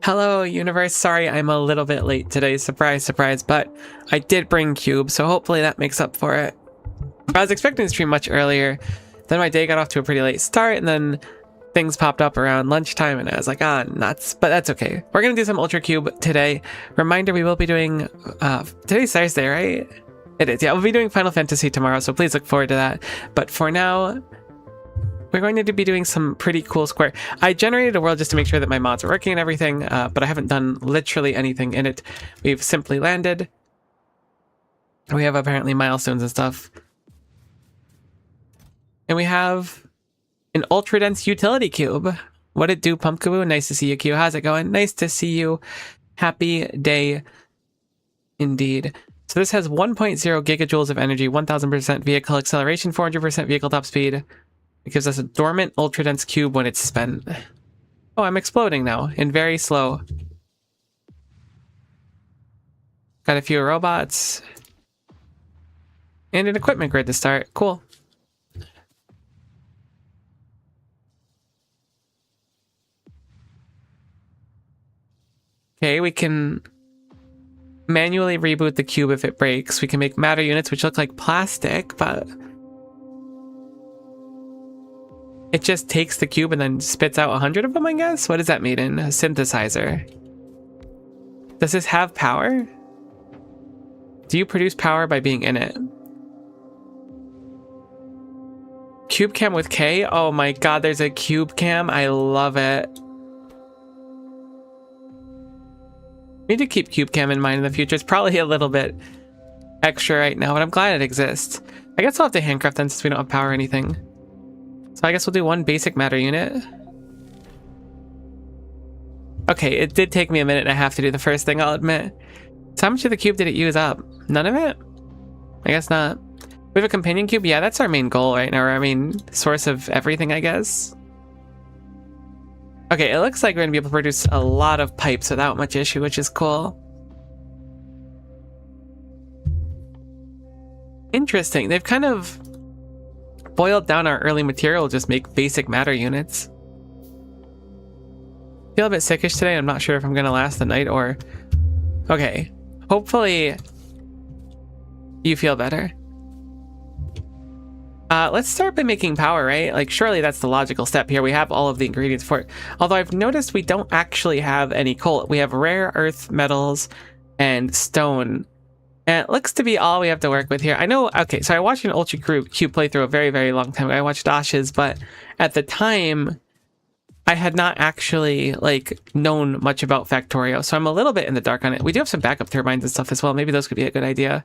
Hello, universe. Sorry I'm a little bit late today. Surprise, surprise. But I did bring cube, so hopefully that makes up for it. I was expecting to stream much earlier. Then my day got off to a pretty late start, and then things popped up around lunchtime, and I was like, ah, nuts. But that's okay. We're going to do some Ultra Cube today. Reminder, we will be doing... today's Thursday, right? It is, yeah. We'll be doing Final Fantasy tomorrow, so please look forward to that. But for now... we're going to be doing some pretty cool square. I generated a world just to make sure that my mods are working and everything, but I haven't done literally anything in it. We've simply landed. We have apparently milestones and stuff. And we have an ultra dense utility cube. What it do, Pumpkaboo? Nice to see you, Q. How's it going? Nice to see you. Happy day indeed. So this has 1.0 gigajoules of energy, 1000% vehicle acceleration, 400% vehicle top speed. It gives us a dormant ultra dense cube when it's spent. Oh, I'm exploding now and very slow. Got a few robots. And an equipment grid to start. Cool. Okay, we can manually reboot the cube if it breaks. We can make matter units which look like plastic, but it just takes the cube and then spits out 100 of them, I guess? What does that mean in a synthesizer? Does this have power? Do you produce power by being in it? Cube cam with K? Oh my god, there's a cube cam. I love it. Need to keep cube cam in mind in the future. It's probably a little bit extra right now, but I'm glad it exists. I guess I'll have to handcraft then since we don't have power or anything. So I guess we'll do one basic matter unit. Okay, it did take me a minute and a half to do the first thing, I'll admit. So how much of the cube did it use up? None of it? I guess not. We have a companion cube? Yeah, that's our main goal right now, or our main source of everything, I guess. Okay, it looks like we're going to be able to produce a lot of pipes without much issue, which is cool. Interesting. They've kind of boiled down our early material, just make basic matter units. Feel a bit sickish today. I'm not sure if I'm going to last the night or... Okay. Hopefully you feel better. Let's start by making power, right? Like, surely that's the logical step here. We have all of the ingredients for it. Although I've noticed we don't actually have any coal. We have rare earth metals and stone. And it looks to be all we have to work with here. I know, okay, so I watched an Ultra Cube playthrough a very, very long time ago. I watched Dash's, but at the time, I had not actually, like, known much about Factorio, so I'm a little bit in the dark on it. We do have some backup turbines and stuff as well. Maybe those could be a good idea.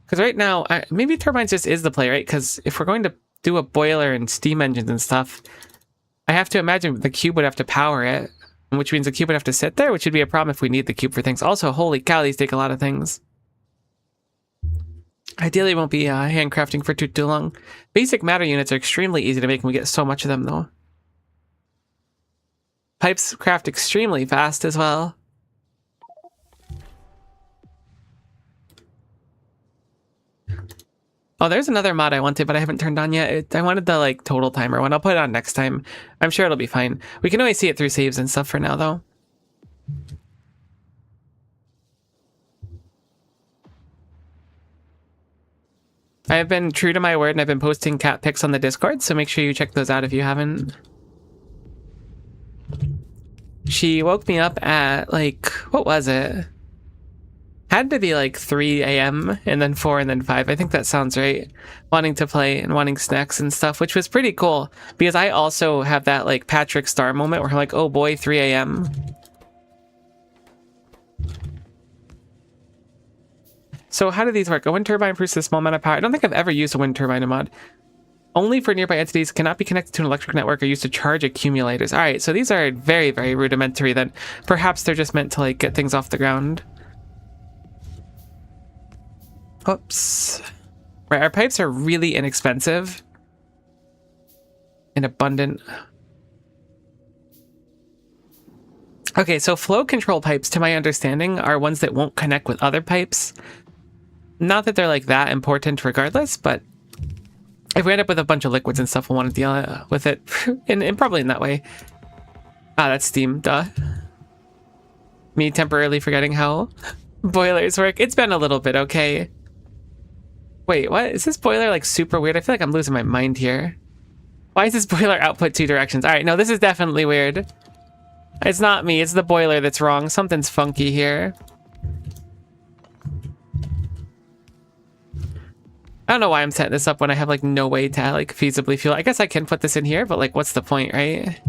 Because right now, maybe turbines just is the play, right? Because if we're going to do a boiler and steam engines and stuff, I have to imagine the cube would have to power it, which means the cube would have to sit there, which would be a problem if we need the cube for things. Also, holy cow, these take a lot of things. Ideally, it won't be handcrafting for too long. Basic matter units are extremely easy to make, and we get so much of them, though. Pipes craft extremely fast as well. Oh, there's another mod I wanted, but I haven't turned on yet. I wanted the, like, total timer one. I'll put it on next time. I'm sure it'll be fine. We can only see it through saves and stuff for now, though. I have been true to my word, and I've been posting cat pics on the Discord, so make sure you check those out if you haven't. She woke me up at, like, what was it? Had to be like 3 a.m. and then 4 and then 5. I think that sounds right. Wanting to play and wanting snacks and stuff, which was pretty cool. Because I also have that, like, Patrick Star moment where I'm like, oh boy, 3 a.m. So how do these work? A wind turbine produces a small amount of power. I don't think I've ever used a wind turbine in mod. Only for nearby entities, cannot be connected to an electric network or used to charge accumulators. All right, so these are very, very rudimentary then. Perhaps they're just meant to, like, get things off the ground. Oops. Right, our pipes are really inexpensive and abundant. Okay, so flow control pipes, to my understanding, are ones that won't connect with other pipes. Not that they're, like, that important regardless, but if we end up with a bunch of liquids and stuff, we'll want to deal with it, and probably in that way. Ah, that's steam, duh. Me temporarily forgetting how boilers work. It's been a little bit, okay. Wait, what? Is this boiler, like, super weird? I feel like I'm losing my mind here. Why is this boiler output 2 directions? All right, no, this is definitely weird. It's not me, it's the boiler that's wrong. Something's funky here. I don't know why I'm setting this up when I have, like, no way to, like, feasibly fuel. I guess I can put this in here, but, like, what's the point, right?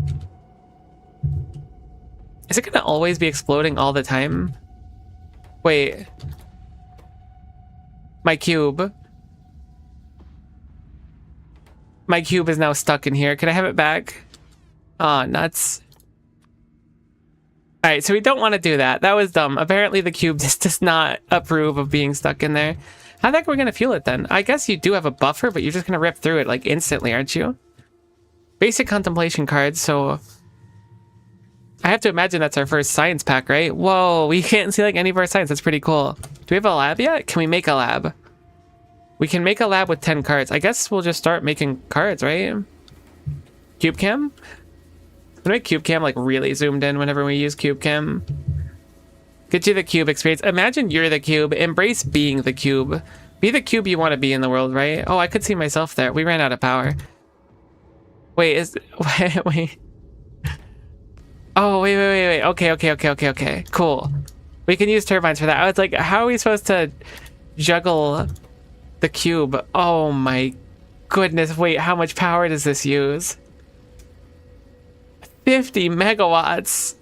Is it gonna always be exploding all the time? Wait. My cube. My cube is now stuck in here. Can I have it back? Aw, nuts. Alright, so we don't want to do that. That was dumb. Apparently the cube just does not approve of being stuck in there. How the heck are we going to fuel it then? I guess you do have a buffer, but you're just going to rip through it, like, instantly, aren't you? Basic contemplation cards, so... I have to imagine that's our first science pack, right? Whoa, we can't see, like, any of our science. That's pretty cool. Do we have a lab yet? Can we make a lab? We can make a lab with 10 cards. I guess we'll just start making cards, right? Cube cam? I'm gonna make cube cam, like, really zoomed in whenever we use cube cam. Get you the cube experience. Imagine you're the cube. Embrace being the cube. Be the cube you want to be in the world, right? Oh, I could see myself there. We ran out of power. Wait, wait. Oh, wait. Okay. Cool. We can use turbines for that. I was like, how are we supposed to juggle the cube? Oh my goodness. Wait, how much power does this use? 50 megawatts.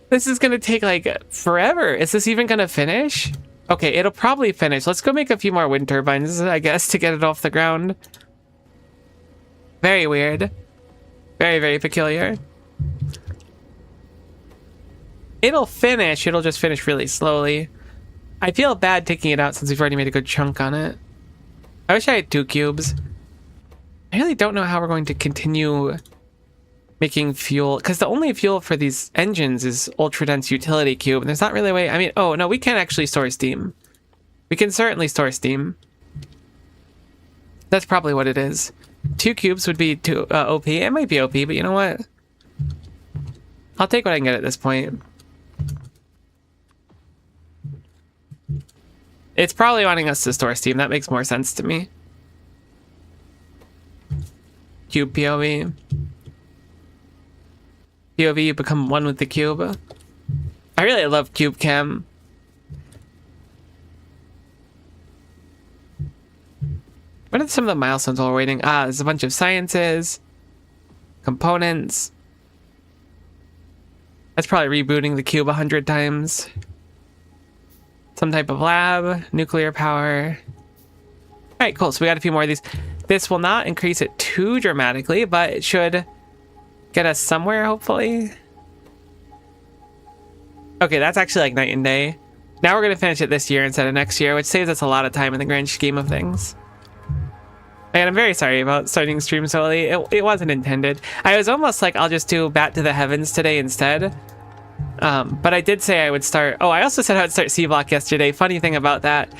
This is gonna take, like, forever. Is this even gonna finish? Okay, it'll probably finish. Let's go make a few more wind turbines, I guess, to get it off the ground. Very weird. Very, very peculiar. It'll finish. It'll just finish really slowly. I feel bad taking it out since we've already made a good chunk on it. I wish I had 2 cubes. I really don't know how we're going to continue making fuel, because the only fuel for these engines is ultra dense utility cube, and there's not really a way. I mean, oh no, we can actually store steam. We can certainly store steam. That's probably what it is. 2 cubes would be too OP. It might be OP, but you know what? I'll take what I can get at this point. It's probably wanting us to store steam. That makes more sense to me. cube POV. POV, you become one with the cube. I really love cube cam. What are some of the milestones while we're waiting? There's a bunch of sciences, components. That's probably rebooting the cube 100 times. Some type of lab, nuclear power. All right, cool. So we got a few more of these. This will not increase it too dramatically, but it should get us somewhere, hopefully. Okay, that's actually like night and day. Now we're going to finish it this year instead of next year, which saves us a lot of time in the grand scheme of things. And I'm very sorry about starting stream so early. It wasn't intended. I was almost like, I'll just do Bat to the Heavens today instead. But I did say I would start... Oh, I also said I would start C-Block yesterday. Funny thing about that,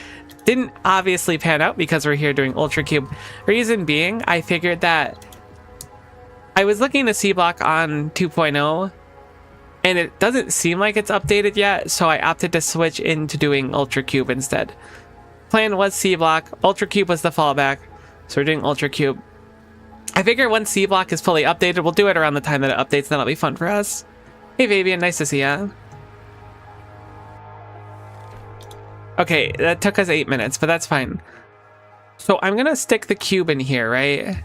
didn't obviously pan out because we're here doing Ultra Cube. Reason being, I figured that I was looking to C-Block on 2.0, and it doesn't seem like it's updated yet, so I opted to switch into doing Ultra Cube instead. Plan was C-Block, Ultra Cube was the fallback, so we're doing Ultra Cube. I figure once C-Block is fully updated, we'll do it around the time that it updates, and that'll be fun for us. Hey Fabian, nice to see ya. Okay, that took us 8 minutes, but that's fine. So I'm gonna stick the cube in here, right?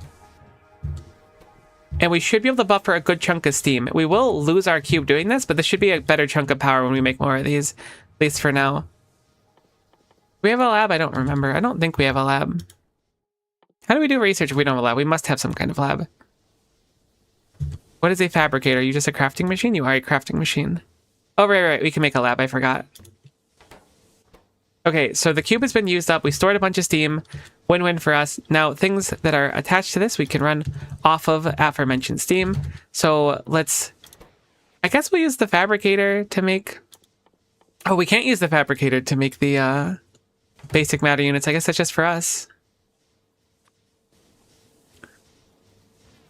And we should be able to buffer a good chunk of steam. We will lose our cube doing this, but this should be a better chunk of power when we make more of these, at least for now. Do we have a lab? I don't remember. I don't think we have a lab. How do we do research if we don't have a lab? We must have some kind of lab. What is a fabricator? Are you just a crafting machine? You are a crafting machine. Oh, right. We can make a lab. I forgot. Okay, so the cube has been used up. We stored a bunch of steam. Win-win for us. Now, things that are attached to this, we can run off of aforementioned steam. So let's... I guess we'll use the fabricator to make... Oh, we can't use the fabricator to make the basic matter units. I guess that's just for us.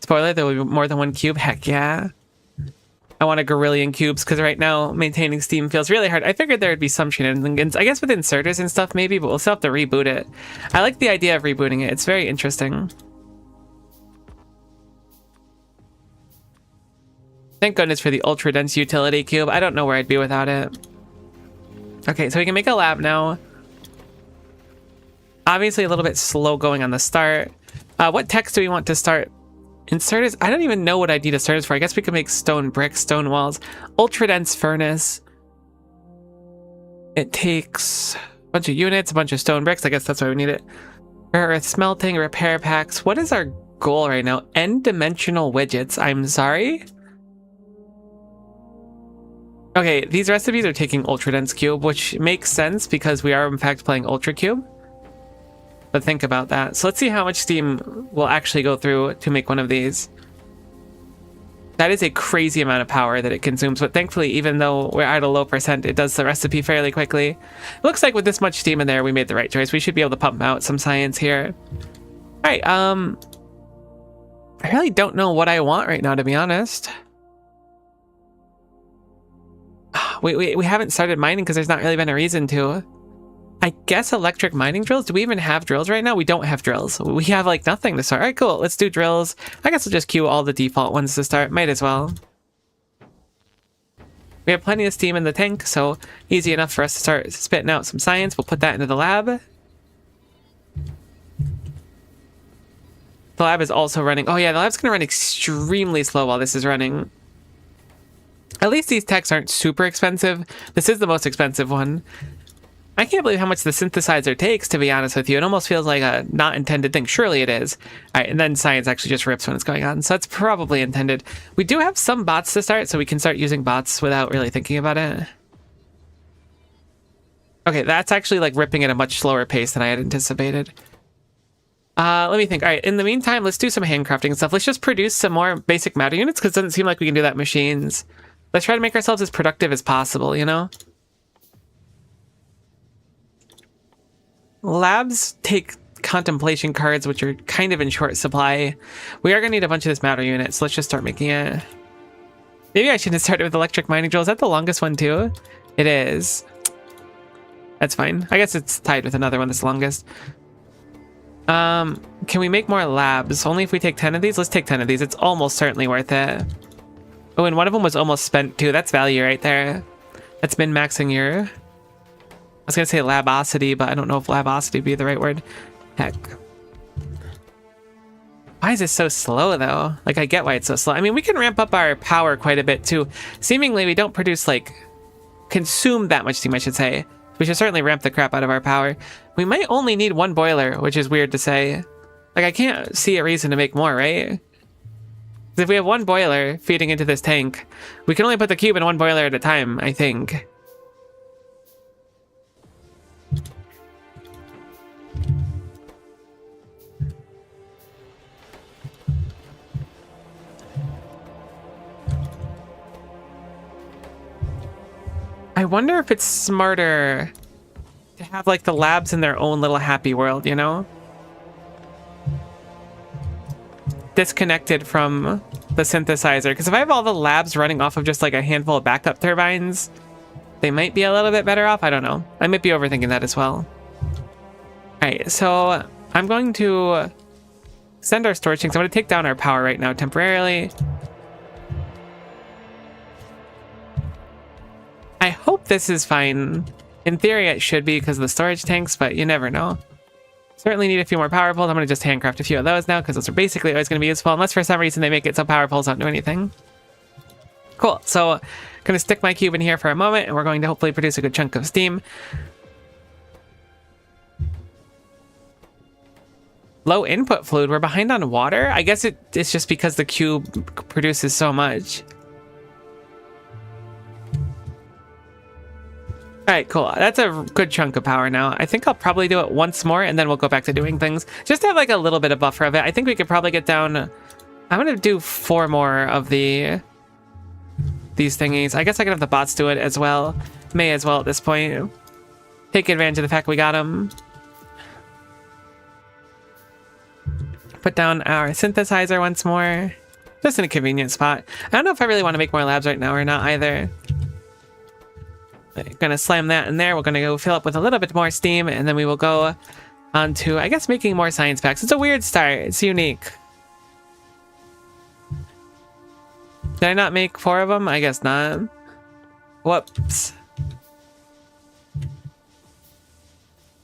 Spoiler, there will be more than one cube. Heck yeah. I want a gorillion cubes because right now maintaining steam feels really hard. I figured there would be some shenanigans. I guess with inserters and stuff maybe, but we'll still have to reboot it. I like the idea of rebooting it. It's very interesting. Thank goodness for the ultra dense utility cube. I don't know where I'd be without it. Okay, so we can make a lab now. Obviously a little bit slow going on the start. What text do we want to start? Inserters? I don't even know what I need inserters for. I guess we could make stone bricks, stone walls. Ultra dense furnace. It takes a bunch of units, a bunch of stone bricks. I guess that's why we need it. Rare earth smelting, repair packs. What is our goal right now? N-dimensional widgets. I'm sorry? Okay, these recipes are taking ultra dense cube, which makes sense because we are in fact playing Ultra Cube. But think about that. So let's see how much steam will actually go through to make one of these. That is a crazy amount of power that it consumes, but thankfully, even though we're at a low percent, it does the recipe fairly quickly. It looks like with this much steam in there, we made the right choice. We should be able to pump out some science here. All right, I really don't know what I want right now, to be honest. We haven't started mining because there's not really been a reason to. I guess electric mining drills? Do we even have drills right now? We don't have drills. We have like nothing to start. All right, cool. Let's do drills. I guess we'll just queue all the default ones to start. Might as well. We have plenty of steam in the tank, so easy enough for us to start spitting out some science. We'll put that into the lab. The lab is also running. Oh yeah, the lab's going to run extremely slow while this is running. At least these techs aren't super expensive. This is the most expensive one. I can't believe how much the synthesizer takes, to be honest with you. It almost feels like a not intended thing. Surely it is. All right, and then science actually just rips when it's going on. So that's probably intended. We do have some bots to start, so we can start using bots without really thinking about it. Okay, that's actually like ripping at a much slower pace than I had anticipated. Let me think. All right, in the meantime, let's do some handcrafting stuff. Let's just produce some more basic matter units because it doesn't seem like we can do that machines. Let's try to make ourselves as productive as possible, you know? Labs take contemplation cards, which are kind of in short supply. We are going to need a bunch of this matter unit, so let's just start making it. Maybe I should have started with electric mining drill. Is that the longest one too? It is. That's fine. I guess it's tied with another one that's the longest. Can we make more labs? Only if we take 10 of these? Let's take 10 of these. It's almost certainly worth it. Oh, and one of them was almost spent too. That's value right there. That's min-maxing your... I was gonna say labosity, but I don't know if labosity would be the right word. Heck. Why is this so slow though? Like, I get why it's so slow. I mean, we can ramp up our power quite a bit too. Seemingly, we don't produce, like, consume that much steam, I should say. We should certainly ramp the crap out of our power. We might only need one boiler, which is weird to say. Like, I can't see a reason to make more, right? 'Cause if we have one boiler feeding into this tank, we can only put the cube in one boiler at a time, I think. I wonder if it's smarter to have, like, the labs in their own little happy world, you know? Disconnected from the synthesizer. Because if I have all the labs running off of just, like, a handful of backup turbines, they might be a little bit better off. I don't know. I might be overthinking that as well. Alright, so I'm going to send our storage tanks. I'm going to take down our power right now temporarily. I hope this is fine. In theory, it should be because of the storage tanks, but you never know. Certainly need a few more power poles. I'm going to just handcraft a few of those now because those are basically always going to be useful, unless for some reason they make it so power poles don't do anything. Cool. So I'm going to stick my cube in here for a moment, and we're going to hopefully produce a good chunk of steam. Low input fluid. We're behind on water. I guess it's just because the cube produces so much. Alright, cool. That's a good chunk of power now. I think I'll probably do it once more, and then we'll go back to doing things. Just to have, like, a little bit of buffer of it. I think we could probably get down... I'm gonna do 4 more of these thingies. I guess I can have the bots do it as well. May as well at this point. Take advantage of the fact we got them. Put down our synthesizer once more. Just in a convenient spot. I don't know if I really want to make more labs right now or not either. Gonna slam that in there. We're gonna go fill up with a little bit more steam, and then we will go on to, I guess, making more science packs. It's a weird start. It's unique. Did I not make 4 of them? I guess not. Whoops.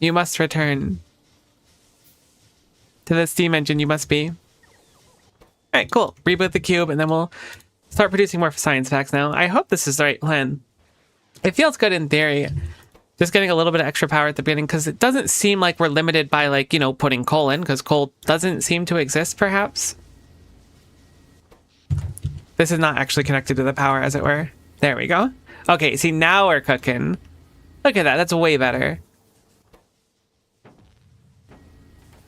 You must return to the steam engine. You must be. Alright, cool. Reboot the cube, and then we'll start producing more science packs now. I hope this is the right plan. It feels good in theory, just getting a little bit of extra power at the beginning, because it doesn't seem like we're limited by, like, you know, putting coal in, because coal doesn't seem to exist, perhaps. This is not actually connected to the power, as it were. There we go. Okay, see, now we're cooking. Look at that, that's way better.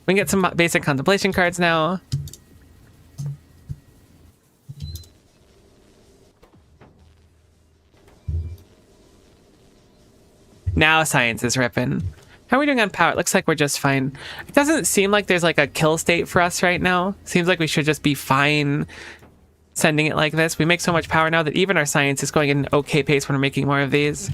We can get some basic contemplation cards now. Now science is ripping. How are we doing on power? It looks like we're just fine. It doesn't seem like there's, like, a kill state for us right now. Seems like we should just be fine sending it like this. We make so much power now that even our science is going at an okay pace when we're making more of these.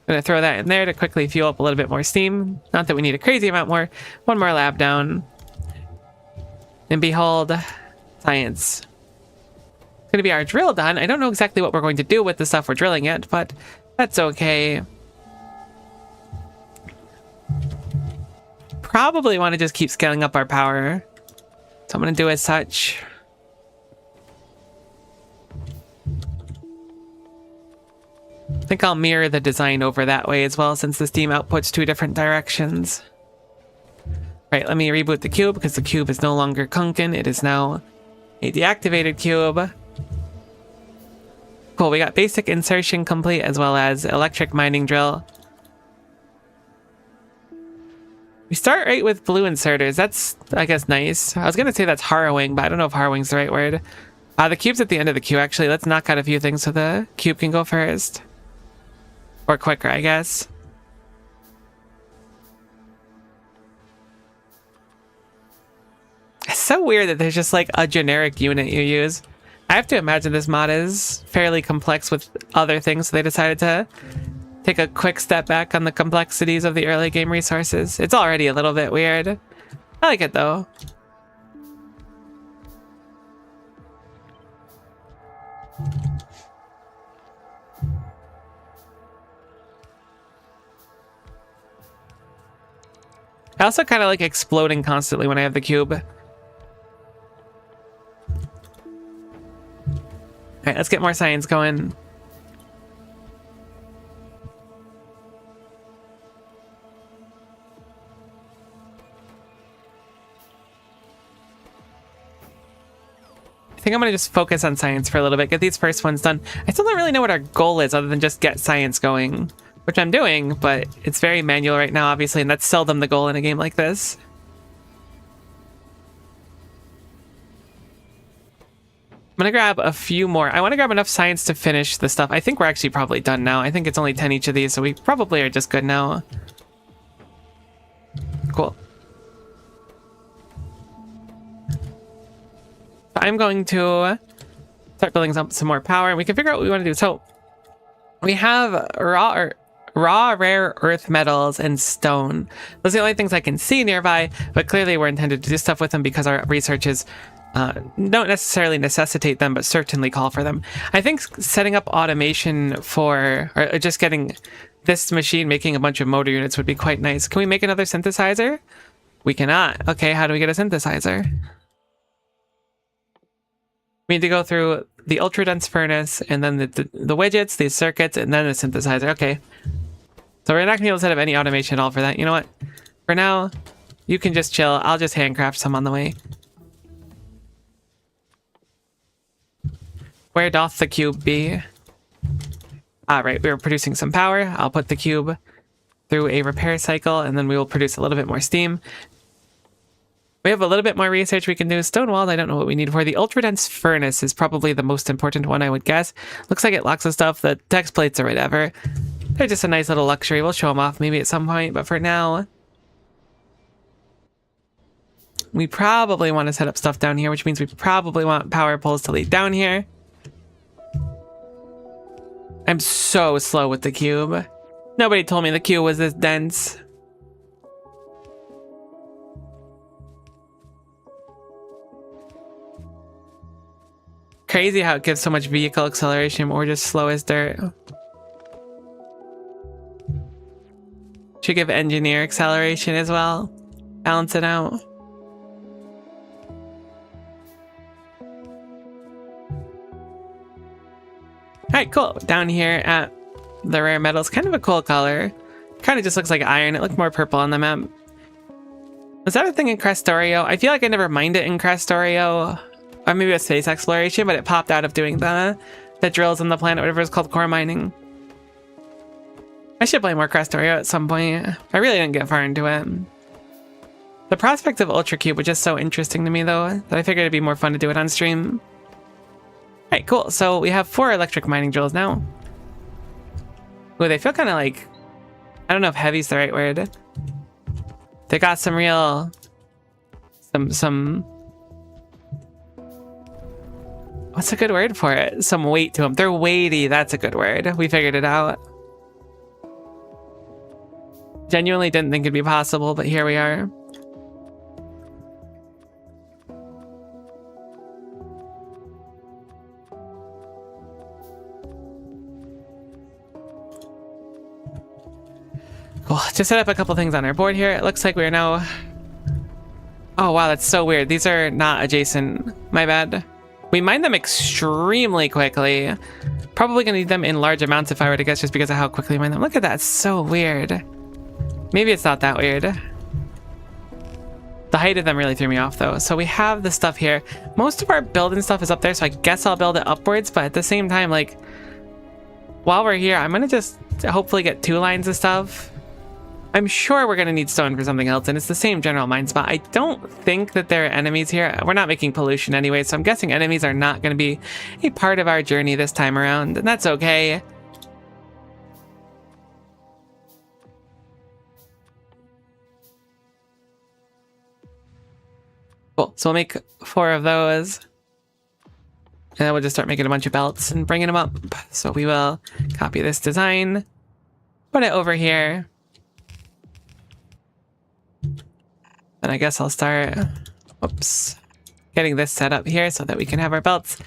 Gonna throw that in there to quickly fuel up a little bit more steam. Not that we need a crazy amount more. One more lab down. And behold, science. Going to be our drill done. I don't know exactly what we're going to do with the stuff we're drilling yet, but that's okay. Probably want to just keep scaling up our power. So I'm going to do as such. I think I'll mirror the design over that way as well, since the steam outputs 2 different directions. Right, let me reboot the cube, because the cube is no longer kunkin. It is now a deactivated cube. Cool, we got basic insertion complete, as well as electric mining drill. We start right with blue inserters. That's, I guess, nice. I was gonna say that's harrowing, but I don't know if harrowing's the right word. The cube's at the end of the queue, actually. Let's knock out a few things so the cube can go first. Or quicker, I guess. It's so weird that there's just, like, a generic unit you use. I have to imagine this mod is fairly complex with other things, so they decided to take a quick step back on the complexities of the early game resources. It's already a little bit weird. I like it though. I also kind of like exploding constantly when I have the cube. Alright, let's get more science going. I think I'm gonna just focus on science for a little bit, get these first ones done. I still don't really know what our goal is other than just get science going, which I'm doing, but it's very manual right now, obviously, and that's seldom the goal in a game like this. I'm gonna grab a few more. I want to grab enough science to finish the stuff. I think we're actually probably done now. I think it's only 10 each of these, so we probably are just good now. Cool. I'm going to start building up some more power, and we can figure out what we want to do. So we have raw rare earth metals and stone. Those are the only things I can see nearby, but clearly we're intended to do stuff with them because our researches don't necessarily necessitate them, but certainly call for them. I think setting up automation for, or just getting this machine making a bunch of motor units would be quite nice. Can we make another synthesizer? We cannot. Okay, how do we get a synthesizer? We need to go through the ultra dense furnace and then the widgets, these circuits, and then the synthesizer. Okay. So we're not gonna be able to set up any automation at all for that. You know what? For now, you can just chill. I'll just handcraft some on the way. Where doth the cube be? Ah, right. We were producing some power. I'll put the cube through a repair cycle, and then we will produce a little bit more steam. We have a little bit more research we can do. Stone walls, I don't know what we need for. The ultra-dense furnace is probably the most important one, I would guess. Looks like it locks the stuff, the text plates or whatever. They're just a nice little luxury. We'll show them off maybe at some point, but for now, we probably want to set up stuff down here, which means we probably want power poles to lead down here. I'm so slow with the cube. Nobody told me the cube was this dense. Crazy how it gives so much vehicle acceleration, but we're just slow as dirt. Should give engineer acceleration as well. Balance it out. Alright, cool. Down here at the rare metals, kind of a cool color. Kind of just looks like iron. It looked more purple on the map. Was that a thing in Factorio? I feel like I never mined it in Factorio. Or maybe a space exploration, but it popped out of doing the drills on the planet, whatever it's called, core mining. I should play more Factorio at some point. I really didn't get far into it. The prospect of Ultra Cube was just so interesting to me, though, that I figured it'd be more fun to do it on stream. Alright, cool. So we have 4 electric mining drills now. Ooh, they feel kind of like... I don't know if heavy's the right word. They got some real... Some... What's a good word for it? Some weight to them. They're weighty. That's a good word. We figured it out. Genuinely didn't think it'd be possible, but here we are. Cool. Just set up a couple things on our board here. It looks like we're now... Oh, wow. That's so weird. These are not adjacent. My bad. We mine them extremely quickly. Probably gonna need them in large amounts if I were to guess, just because of how quickly we mine them. Look at that, it's so weird. Maybe it's not that weird. The height of them really threw me off though. So we have the stuff here. Most of our building stuff is up there, so I guess I'll build it upwards, but at the same time, like, while we're here, I'm gonna just hopefully get 2 lines of stuff. I'm sure we're gonna need stone for something else, and it's the same general mine spot. I don't think that there are enemies here. We're not making pollution anyway, so I'm guessing enemies are not gonna be a part of our journey this time around, and that's okay. Cool, so we'll make 4 of those. And then we'll just start making a bunch of belts and bringing them up. So we will copy this design. Put it over here. And I guess I'll start, whoops, getting this set up here so that we can have our belts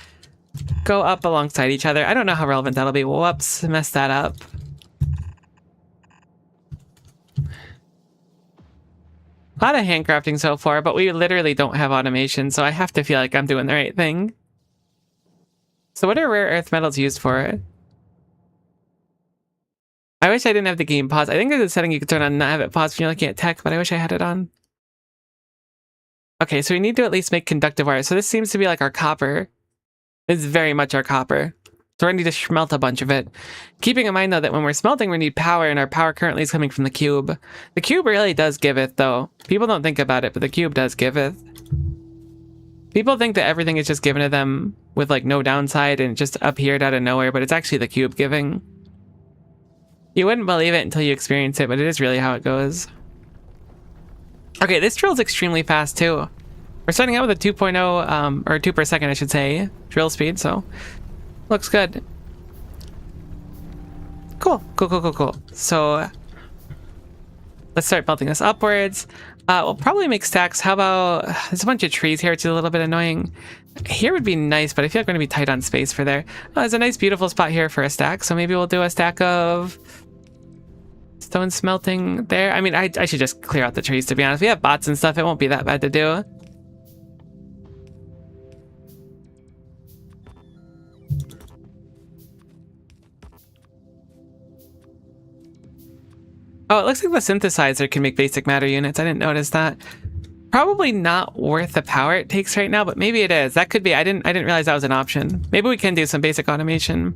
go up alongside each other. I don't know how relevant that'll be. Whoops, messed that up. A lot of handcrafting so far, but we literally don't have automation, so I have to feel like I'm doing the right thing. So what are rare earth metals used for? I wish I didn't have the game pause. I think there's a setting you can turn on and not have it pause when you're looking at tech, but I wish I had it on. Okay, so we need to at least make conductive wire. So this seems to be like our copper. This is very much our copper. So we're going to need to smelt a bunch of it. Keeping in mind, though, that when we're smelting, we need power, and our power currently is coming from the cube. The cube really does giveth, though. People don't think about it, but the cube does giveth. People think that everything is just given to them with, like, no downside and just appeared out of nowhere, but it's actually the cube giving. You wouldn't believe it until you experience it, but it is really how it goes. Okay, this drill's extremely fast, too. We're starting out with a 2.0, or 2 per second, I should say, drill speed, so looks good. Cool. So let's start melting this upwards. We'll probably make stacks. How about, there's a bunch of trees here, which is a little bit annoying. Here would be nice, but I feel like we're going to be tight on space for there. Oh, there's a nice, beautiful spot here for a stack, so maybe we'll do a stack of stone smelting there. I mean, I should just clear out the trees, to be honest. We have bots and stuff. It won't be that bad to do. Oh, it looks like the synthesizer can make basic matter units. I didn't notice that. Probably not worth the power it takes right now, but maybe it is. That could be. I didn't realize that was an option. Maybe we can do some basic automation.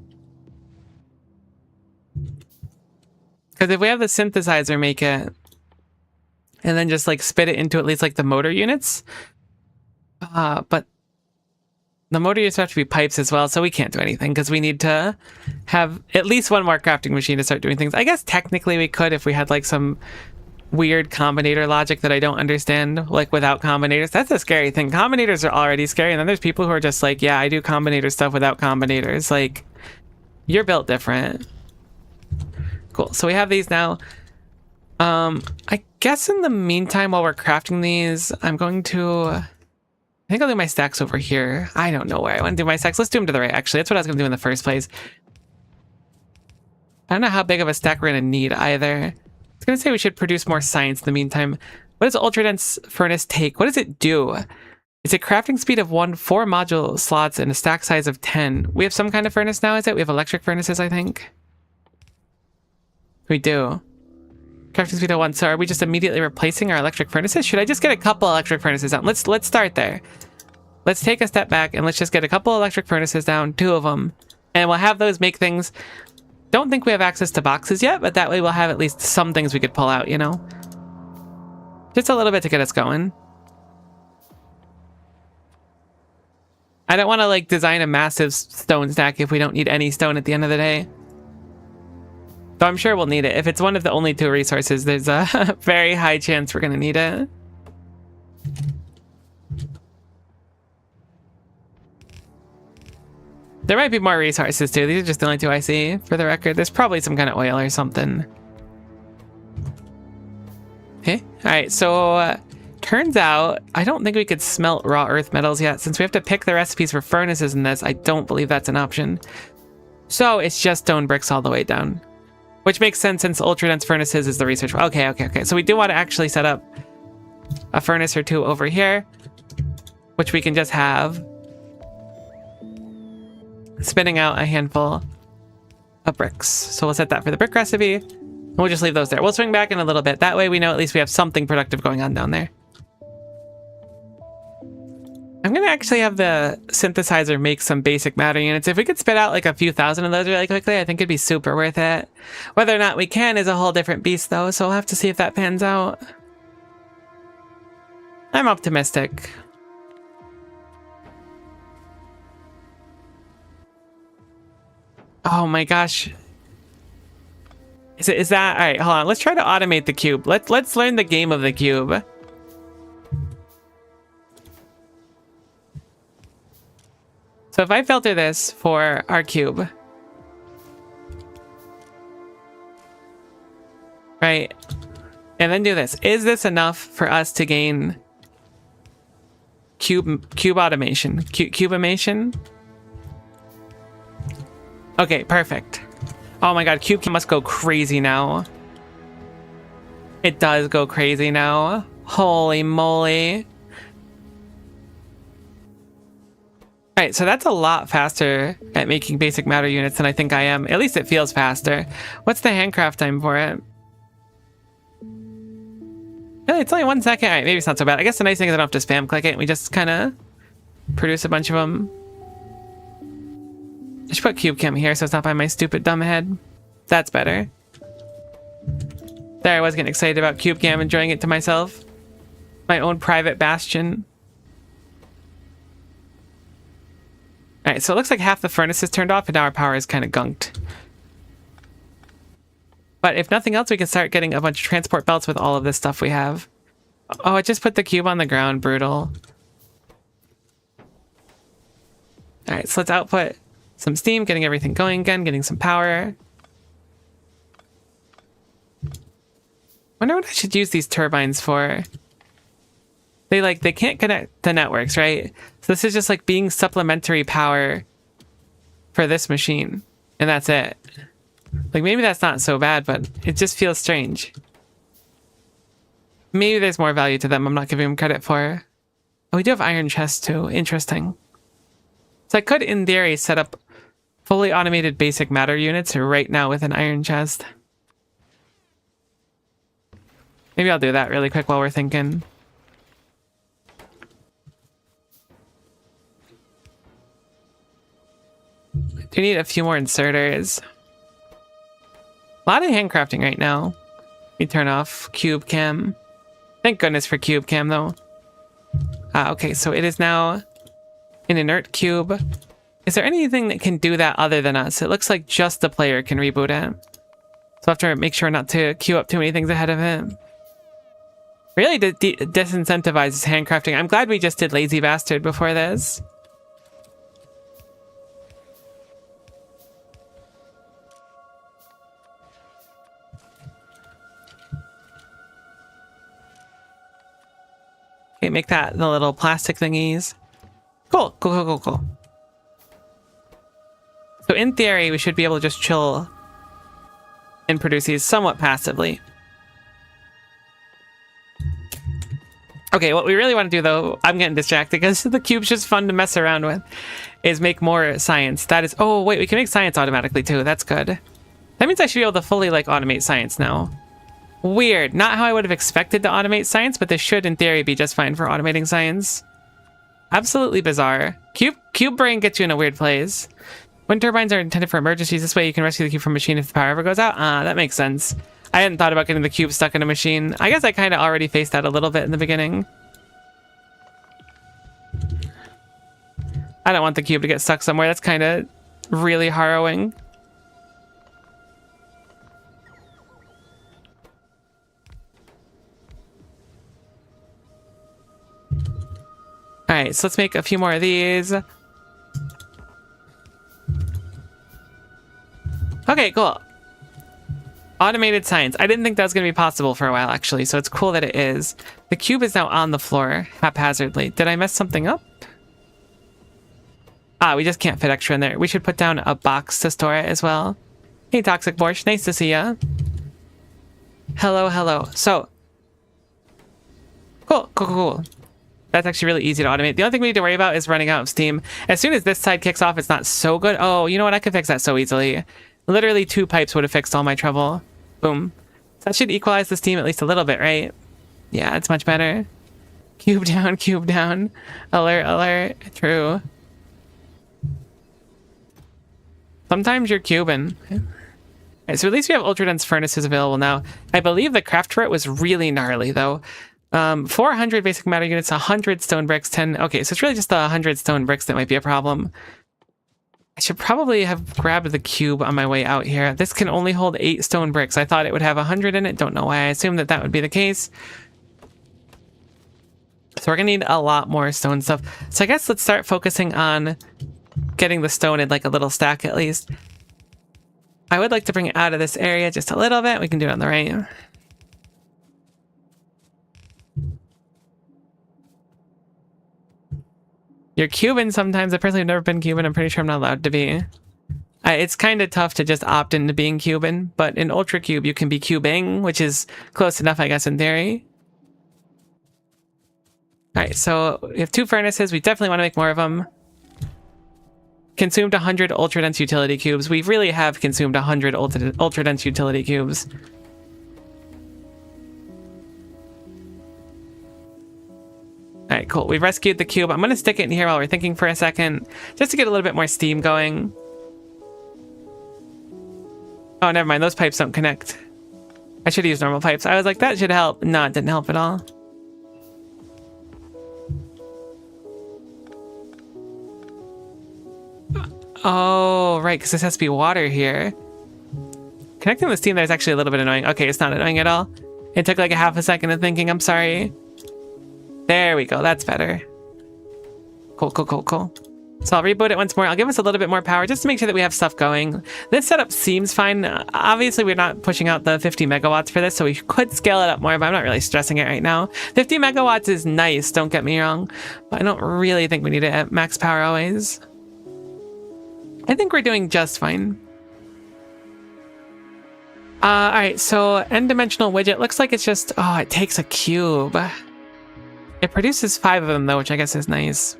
Because if we have the synthesizer make it, and then just like spit it into at least like the motor units, but the motor units have to be pipes as well, so we can't do anything because we need to have at least one more crafting machine to start doing things. I guess technically we could if we had like some weird combinator logic that I don't understand, like without combinators. That's a scary thing. Combinators are already scary, and then there's people who are just like, yeah, I do combinator stuff without combinators. Like, you're built different. Cool, so we have these now. I guess in the meantime, while we're crafting these, I'm going to, I think I'll do my stacks over here. I don't know where I want to do my stacks. Let's do them to the right, actually. That's what I was going to do in the first place. I don't know how big of a stack we're going to need either. I was going to say we should produce more science in the meantime. What does ultra dense furnace take? What does it do? It's a crafting speed of 4 module slots and a stack size of 10. We have some kind of furnace now, is it? We have electric furnaces, I think. We do. Crafting speed of 1. So are we just immediately replacing our electric furnaces? Should I just get a couple electric furnaces out? Let's start there. Let's take a step back and let's just get a couple electric furnaces down, 2 of them. And we'll have those make things. Don't think we have access to boxes yet, but that way we'll have at least some things we could pull out, you know? Just a little bit to get us going. I don't want to like design a massive stone stack if we don't need any stone at the end of the day. Though I'm sure we'll need it. If it's one of the only 2 resources, there's a very high chance we're going to need it. There might be more resources too. These are just the only 2 I see, for the record. There's probably some kind of oil or something. Okay, alright, so turns out I don't think we could smelt raw earth metals yet. Since we have to pick the recipes for furnaces in this, I don't believe that's an option. So it's just stone bricks all the way down. Which makes sense since ultra dense furnaces is the research. Okay. So we do want to actually set up a furnace or 2 over here, which we can just have spitting out a handful of bricks. So we'll set that for the brick recipe. And we'll just leave those there. We'll swing back in a little bit. That way we know at least we have something productive going on down there. I'm going to actually have the synthesizer make some basic matter units. If we could spit out like a few thousand of those really quickly, I think it'd be super worth it. Whether or not we can is a whole different beast though, so we'll have to see if that pans out. I'm optimistic. Oh my gosh. Is that all right? Hold on. Let's try to automate the cube. Let's learn the game of the cube. So if I filter this for our cube, right? And then do this. Is this enough for us to gain cube automation? Cubimation? Okay, perfect. Oh my god, cube must go crazy now. It does go crazy now. Holy moly. Alright, so that's a lot faster at making basic matter units than I think I am. At least it feels faster. What's the handcraft time for it? Really, it's only 1 second. Alright, maybe it's not so bad. I guess the nice thing is I don't have to spam click it. We just kind of produce a bunch of them. I should put cube chem here so it's not by my stupid dumb head. That's better. There, I was getting excited about cube chem, enjoying it to myself. My own private bastion. Alright, so it looks like half the furnace is turned off and now our power is kind of gunked. But if nothing else, we can start getting a bunch of transport belts with all of this stuff we have. Oh, I just put the cube on the ground. Brutal. Alright, so let's output some steam, getting everything going again, getting some power. Wonder what I should use these turbines for. They can't connect to networks, right? So this is just like being supplementary power for this machine. And that's it. Like maybe that's not so bad, but it just feels strange. Maybe there's more value to them I'm not giving them credit for. Oh, we do have iron chests too. Interesting. So I could, in theory, set up fully automated basic matter units right now with an iron chest. Maybe I'll do that really quick while we're thinking. Do need a few more inserters. A lot of handcrafting right now. Let me turn off cube cam. Thank goodness for cube cam though. Okay, so it is now an inert cube. Is there anything that can do that other than us? It looks like just the player can reboot it. So I have to make sure not to queue up too many things ahead of it. Really disincentivizes handcrafting. I'm glad we just did Lazy Bastard before this. Okay, make that the little plastic thingies. Cool. So in theory, we should be able to just chill and produce these somewhat passively. Okay, what we really want to do though, I'm getting distracted because the cube's just fun to mess around with, is make more science. That is, oh wait, we can make science automatically too. That's good. That means I should be able to fully like automate science now. Weird. Not how I would have expected to automate science, but this should in theory be just fine for automating science. Absolutely bizarre. Cube brain gets you in a weird place. Wind turbines are intended for emergencies. This way you can rescue the cube from a machine if the power ever goes out. That makes sense. I hadn't thought about getting the cube stuck in a machine. I guess I kind of already faced that a little bit in the beginning. I don't want the cube to get stuck somewhere. That's kind of really harrowing. Alright, so let's make a few more of these. Okay, cool. Automated science. I didn't think that was going to be possible for a while, actually, so it's cool that it is. The cube is now on the floor, haphazardly. Did I mess something up? We just can't fit extra in there. We should put down a box to store it as well. Hey, Toxic Borscht. Nice to see ya. Hello. So, cool. That's actually really easy to automate. The only thing we need to worry about is running out of steam. As soon as this side kicks off, it's not so good. Oh, you know what? I could fix that so easily. Literally 2 pipes would have fixed all my trouble. Boom. So that should equalize the steam at least a little bit, right? Yeah, it's much better. Cube down. Alert. True. Sometimes you're cubing. Right, so at least we have ultra dense furnaces available now. I believe the craft turret was really gnarly though. 400 basic matter units, 100 stone bricks, 10. Okay, so it's really just the 100 stone bricks that might be a problem. I should probably have grabbed the cube on my way out here. This can only hold 8 stone bricks. I thought it would have 100 in it. Don't know why I assumed that would be the case. So we're gonna need a lot more stone stuff. So I guess let's start focusing on getting the stone in like a little stack at least. I would like to bring it out of this area just a little bit. We can do it on the right. You're Cuban sometimes. I personally have never been Cuban. I'm pretty sure I'm not allowed to be. It's kind of tough to just opt into being Cuban, but in Ultra Cube you can be Cubing, which is close enough, I guess, in theory. Alright, so we have 2 furnaces. We definitely want to make more of them. Consumed 100 ultra dense utility cubes. We really have consumed 100 ultra dense utility cubes. Alright, cool. We've rescued the cube. I'm going to stick it in here while we're thinking for a second, just to get a little bit more steam going. Oh, never mind. Those pipes don't connect. I should use normal pipes. I was like, that should help. No, it didn't help at all. Oh, right, because this has to be water here. Connecting the steam there is actually a little bit annoying. Okay, it's not annoying at all. It took like a half a second of thinking. I'm sorry. There we go. That's better. Cool, cool, cool, cool. So I'll reboot it once more. I'll give us a little bit more power just to make sure that we have stuff going. This setup seems fine. Obviously, we're not pushing out the 50 megawatts for this, so we could scale it up more, but I'm not really stressing it right now. 50 megawatts is nice, don't get me wrong, but I don't really think we need it at max power always. I think we're doing just fine. Alright, so n-dimensional widget. Looks like it's just... Oh, it takes a cube. It produces 5 of them, though, which I guess is nice.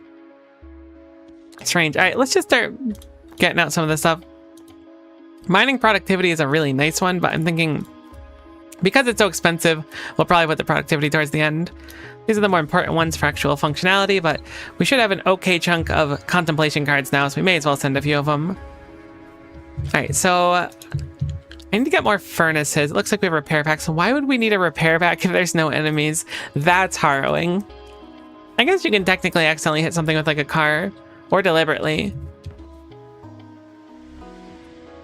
Strange. Alright, let's just start getting out some of this stuff. Mining productivity is a really nice one, but I'm thinking... Because it's so expensive, we'll probably put the productivity towards the end. These are the more important ones for actual functionality, but we should have an okay chunk of contemplation cards now, so we may as well send a few of them. Alright, so... I need to get more furnaces. It looks like we have repair packs. So why would we need a repair pack if there's no enemies? That's harrowing. I guess you can technically accidentally hit something with like a car, or deliberately.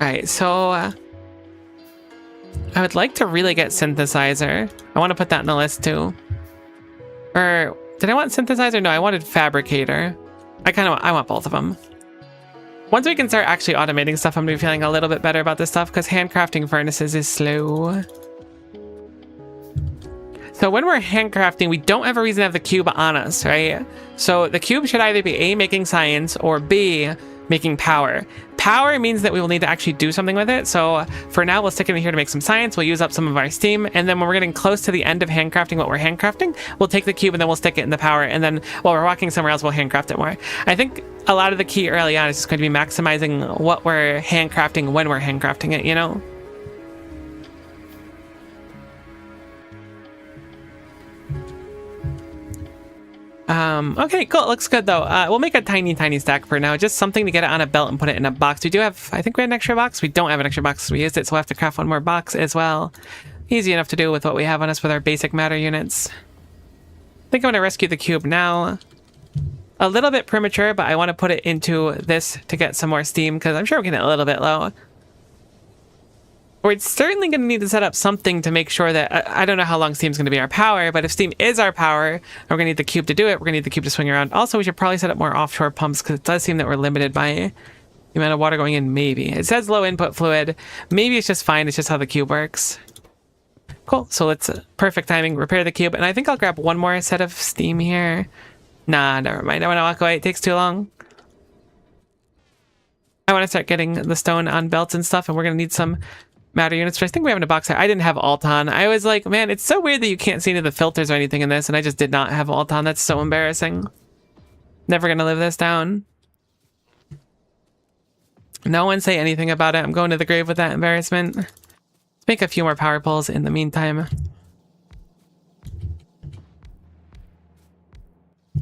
Alright, so... I would like to really get synthesizer. I want to put that in the list too. Or did I want synthesizer? No, I wanted fabricator. I want both of them. Once we can start actually automating stuff, I'm gonna be feeling a little bit better about this stuff because handcrafting furnaces is slow. So when we're handcrafting, we don't have a reason to have the cube on us, right? So the cube should either be A, making science, or B, making power. Power means that we will need to actually do something with it. So for now, we'll stick it in here to make some science. We'll use up some of our steam. And then when we're getting close to the end of handcrafting what we're handcrafting, we'll take the cube and then we'll stick it in the power. And then while we're walking somewhere else, we'll handcraft it more. I think a lot of the key early on is just going to be maximizing what we're handcrafting when we're handcrafting it, you know? Okay, cool. It looks good though. We'll make a tiny stack for now. Just something to get it on a belt and put it in a box. We do have, I think we had an extra box. We don't have an extra box. We used it, so we'll have to craft one more box as well. Easy enough to do with what we have on us with our basic matter units. I think I'm going to rescue the cube now. A little bit premature, but I want to put it into this to get some more steam because I'm sure we're getting a little bit low. We're certainly going to need to set up something to make sure that, I don't know how long steam's going to be our power, but if steam is our power, and we're going to need the cube to do it, we're going to need the cube to swing around. Also, we should probably set up more offshore pumps because it does seem that we're limited by the amount of water going in, maybe. It says low input fluid. Maybe it's just fine. It's just how the cube works. Cool. So let's, perfect timing, repair the cube. And I think I'll grab one more set of steam here. Nah, never mind. I want to walk away. It takes too long. I want to start getting the stone on belts and stuff, and we're going to need some matter units, which I think we have in a box here. I didn't have alt on. I was like, man, it's so weird that you can't see any of the filters or anything in this, and I just did not have alt on. That's so embarrassing. Never gonna live this down. No one say anything about it. I'm going to the grave with that embarrassment. Let's make a few more power poles in the meantime.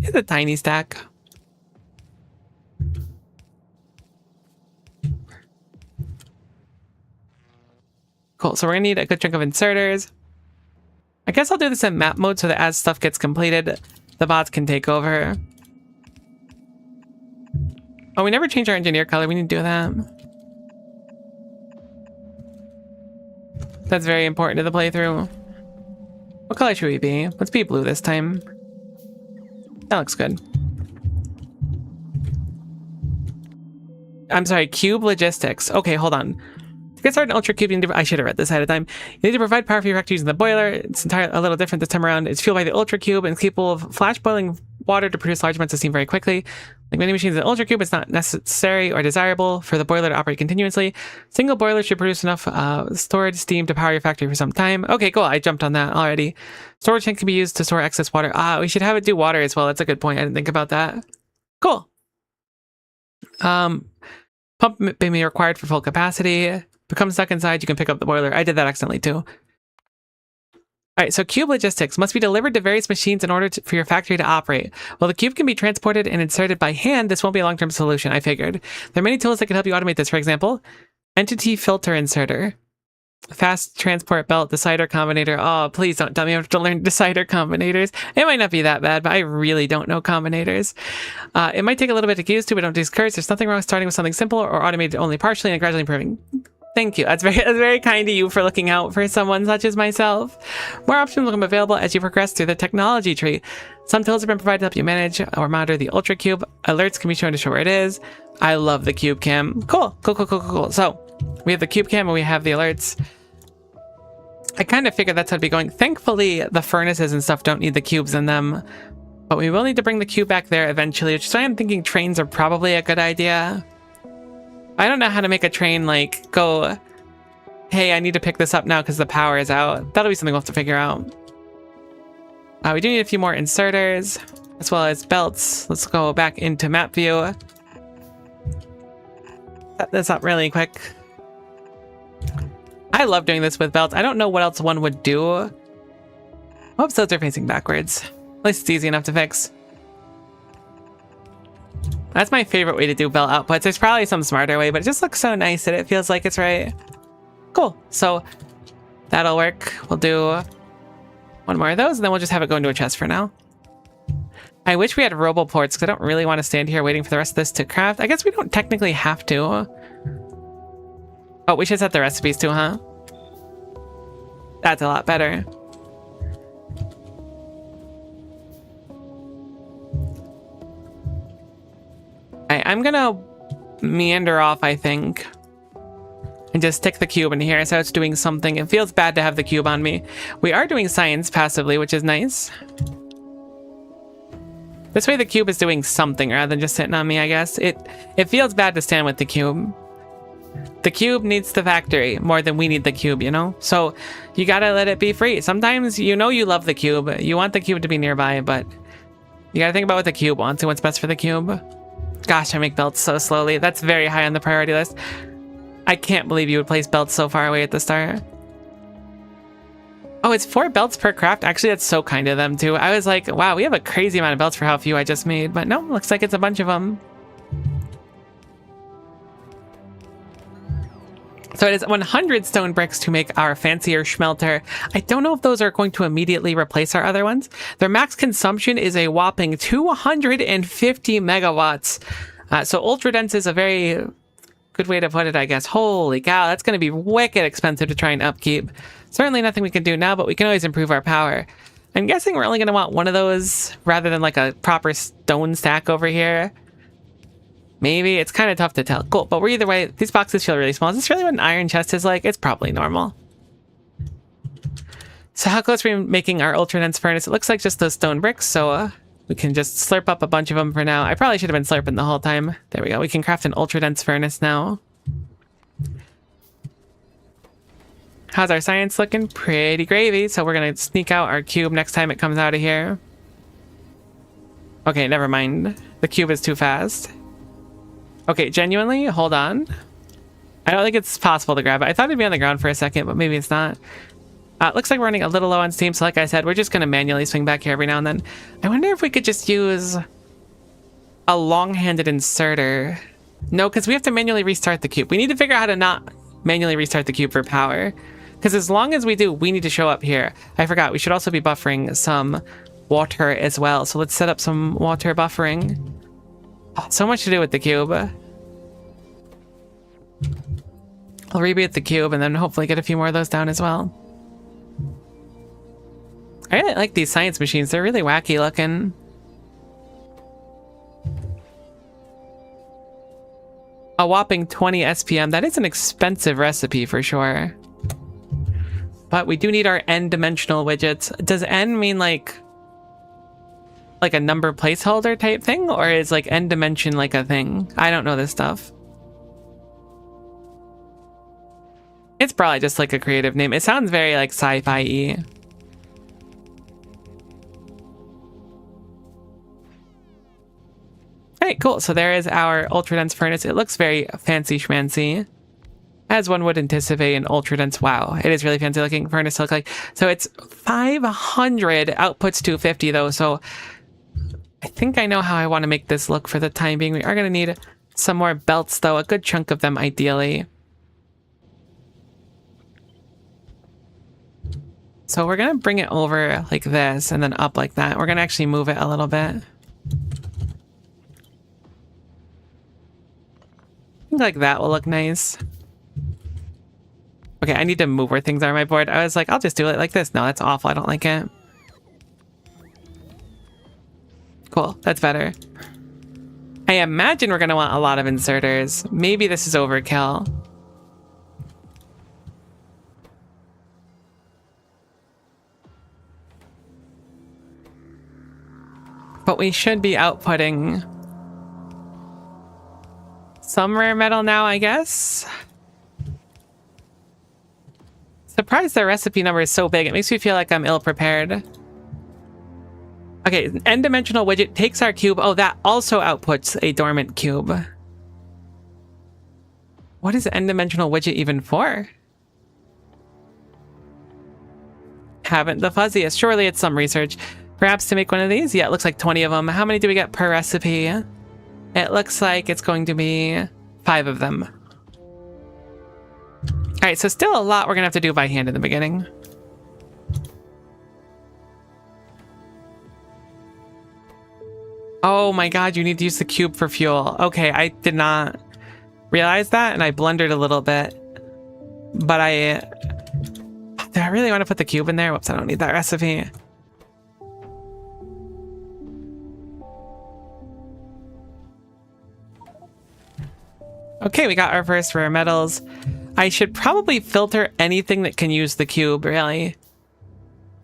It's a tiny stack. Cool, so we're gonna need a good chunk of inserters. I guess I'll do this in map mode so that as stuff gets completed, the bots can take over. Oh, we never changed our engineer color. We need to do that. That's very important to the playthrough. What color should we be? Let's be blue this time. That looks good. I'm sorry, cube logistics. Okay, hold on. To get started in Ultra Cube, I should have read this ahead of time. You need to provide power for your factory using the boiler. It's entirely a little different this time around. It's fueled by the Ultra Cube and it's capable of flash boiling water to produce large amounts of steam very quickly. Like many machines in Ultra Cube, it's not necessary or desirable for the boiler to operate continuously. Single boiler should produce enough stored steam to power your factory for some time. Okay, cool. I jumped on that already. Storage tank can be used to store excess water. We should have it do water as well. That's a good point. I didn't think about that. Cool. Pump may be required for full capacity. Become stuck inside, you can pick up the boiler. I did that accidentally too. Alright, so cube logistics must be delivered to various machines in order for your factory to operate. While the cube can be transported and inserted by hand, this won't be a long-term solution, I figured. There are many tools that can help you automate this. For example, entity filter inserter, fast transport belt, decider combinator. Oh, please don't tell me I have to learn decider combinators. It might not be that bad, but I really don't know combinators. It might take a little bit to get used to, but don't discourage. There's nothing wrong with starting with something simple or automated only partially and gradually improving. Thank you. That's very kind of you for looking out for someone such as myself. More options will become available as you progress through the technology tree. Some tools have been provided to help you manage or monitor the Ultra Cube. Alerts can be shown to show where it is. I love the Cube Cam. Cool. So, we have the Cube Cam and we have the alerts. I kind of figured that's how it'd be going. Thankfully, the furnaces and stuff don't need the cubes in them. But we will need to bring the cube back there eventually, which is why I'm thinking trains are probably a good idea. I don't know how to make a train, like, go, hey, I need to pick this up now because the power is out. That'll be something we'll have to figure out. We do need a few more inserters, as well as belts. Let's go back into map view. Set this up really quick. I love doing this with belts. I don't know what else one would do. Oops, those are facing backwards. At least it's easy enough to fix. That's my favorite way to do belt outputs. There's probably some smarter way, but it just looks so nice that it feels like it's right. Cool. So that'll work. We'll do one more of those, and then we'll just have it go into a chest for now. I wish we had roboports, because I don't really want to stand here waiting for the rest of this to craft. I guess we don't technically have to. Oh, we should set the recipes too, huh? That's a lot better. I'm gonna meander off, I think, and just stick the cube in here so it's doing something. It feels bad to have the cube on me. We are doing science passively, which is nice. This way the cube is doing something rather than just sitting on me, I guess. It feels bad to stand with the cube. The cube needs the factory more than we need the cube, you know? So you gotta let it be free. Sometimes you know you love the cube. You want the cube to be nearby, but you gotta think about what the cube wants and what's best for the cube. Gosh, I make belts so slowly. That's very high on the priority list. I can't believe you would place belts so far away at the start. Oh, it's 4 belts per craft? Actually, that's so kind of them, too. I was like, wow, we have a crazy amount of belts for how few I just made. But no, looks like it's a bunch of them. So it is 100 stone bricks to make our fancier smelter. I don't know if those are going to immediately replace our other ones. Their max consumption is a whopping 250 megawatts. So ultra dense is a very good way to put it, I guess. Holy cow, that's going to be wicked expensive to try and upkeep. Certainly nothing we can do now, but we can always improve our power. I'm guessing we're only going to want one of those rather than like a proper stone stack over here. Maybe. It's kind of tough to tell. Cool. But either way, these boxes feel really small. Is this really what an iron chest is like? It's probably normal. So how close are we making our ultra dense furnace? It looks like just those stone bricks. So we can just slurp up a bunch of them for now. I probably should have been slurping the whole time. There we go. We can craft an ultra dense furnace now. How's our science looking? Pretty gravy. So we're going to sneak out our cube next time it comes out of here. Okay, never mind. The cube is too fast. Okay, genuinely, hold on. I don't think it's possible to grab it. I thought it'd be on the ground for a second, but maybe it's not. Looks like we're running a little low on steam, so like I said, we're just going to manually swing back here every now and then. I wonder if we could just use a long-handed inserter. No, because we have to manually restart the cube. We need to figure out how to not manually restart the cube for power. Because as long as we do, we need to show up here. I forgot, we should also be buffering some water as well. So let's set up some water buffering. Oh, so much to do with the cube. I'll reboot the cube and then hopefully get a few more of those down as well. I really like these science machines. They're really wacky looking. A whopping 20 SPM. That is an expensive recipe for sure. But we do need our n-dimensional widgets. Does n mean like like a number placeholder type thing, or is like end dimension like a thing? I don't know this stuff. It's probably just like a creative name. It sounds very like sci-fi-y. Alright, cool. So there is our ultra dense furnace. It looks very fancy schmancy, as one would anticipate an ultra dense. Wow, it is really fancy looking furnace to look like. So it's 500, outputs 250 though. So I think I know how I want to make this look for the time being. We are going to need some more belts though, a good chunk of them ideally. So we're going to bring it over like this and then up like that. We're going to actually move it a little bit. I think like that will look nice. Okay, I need to move where things are on my board. I was like, I'll just do it like this. No, that's awful. I don't like it. Cool, that's better. I imagine we're going to want a lot of inserters. Maybe this is overkill. But we should be outputting some rare metal now, I guess. Surprised the recipe number is so big. It makes me feel like I'm ill-prepared. Okay, n-dimensional widget takes our cube. Oh, that also outputs a dormant cube. What is n-dimensional widget even for? Haven't the fuzziest. Surely it's some research. Perhaps to make one of these? Yeah, it looks like 20 of them. How many do we get per recipe? It looks like it's going to be 5 of them. Alright, so still a lot we're going to have to do by hand in the beginning. Oh my god, you need to use the cube for fuel. Okay, I did not realize that, and I blundered a little bit. But do I really want to put the cube in there? Whoops, I don't need that recipe. Okay, we got our first rare metals. I should probably filter anything that can use the cube, really.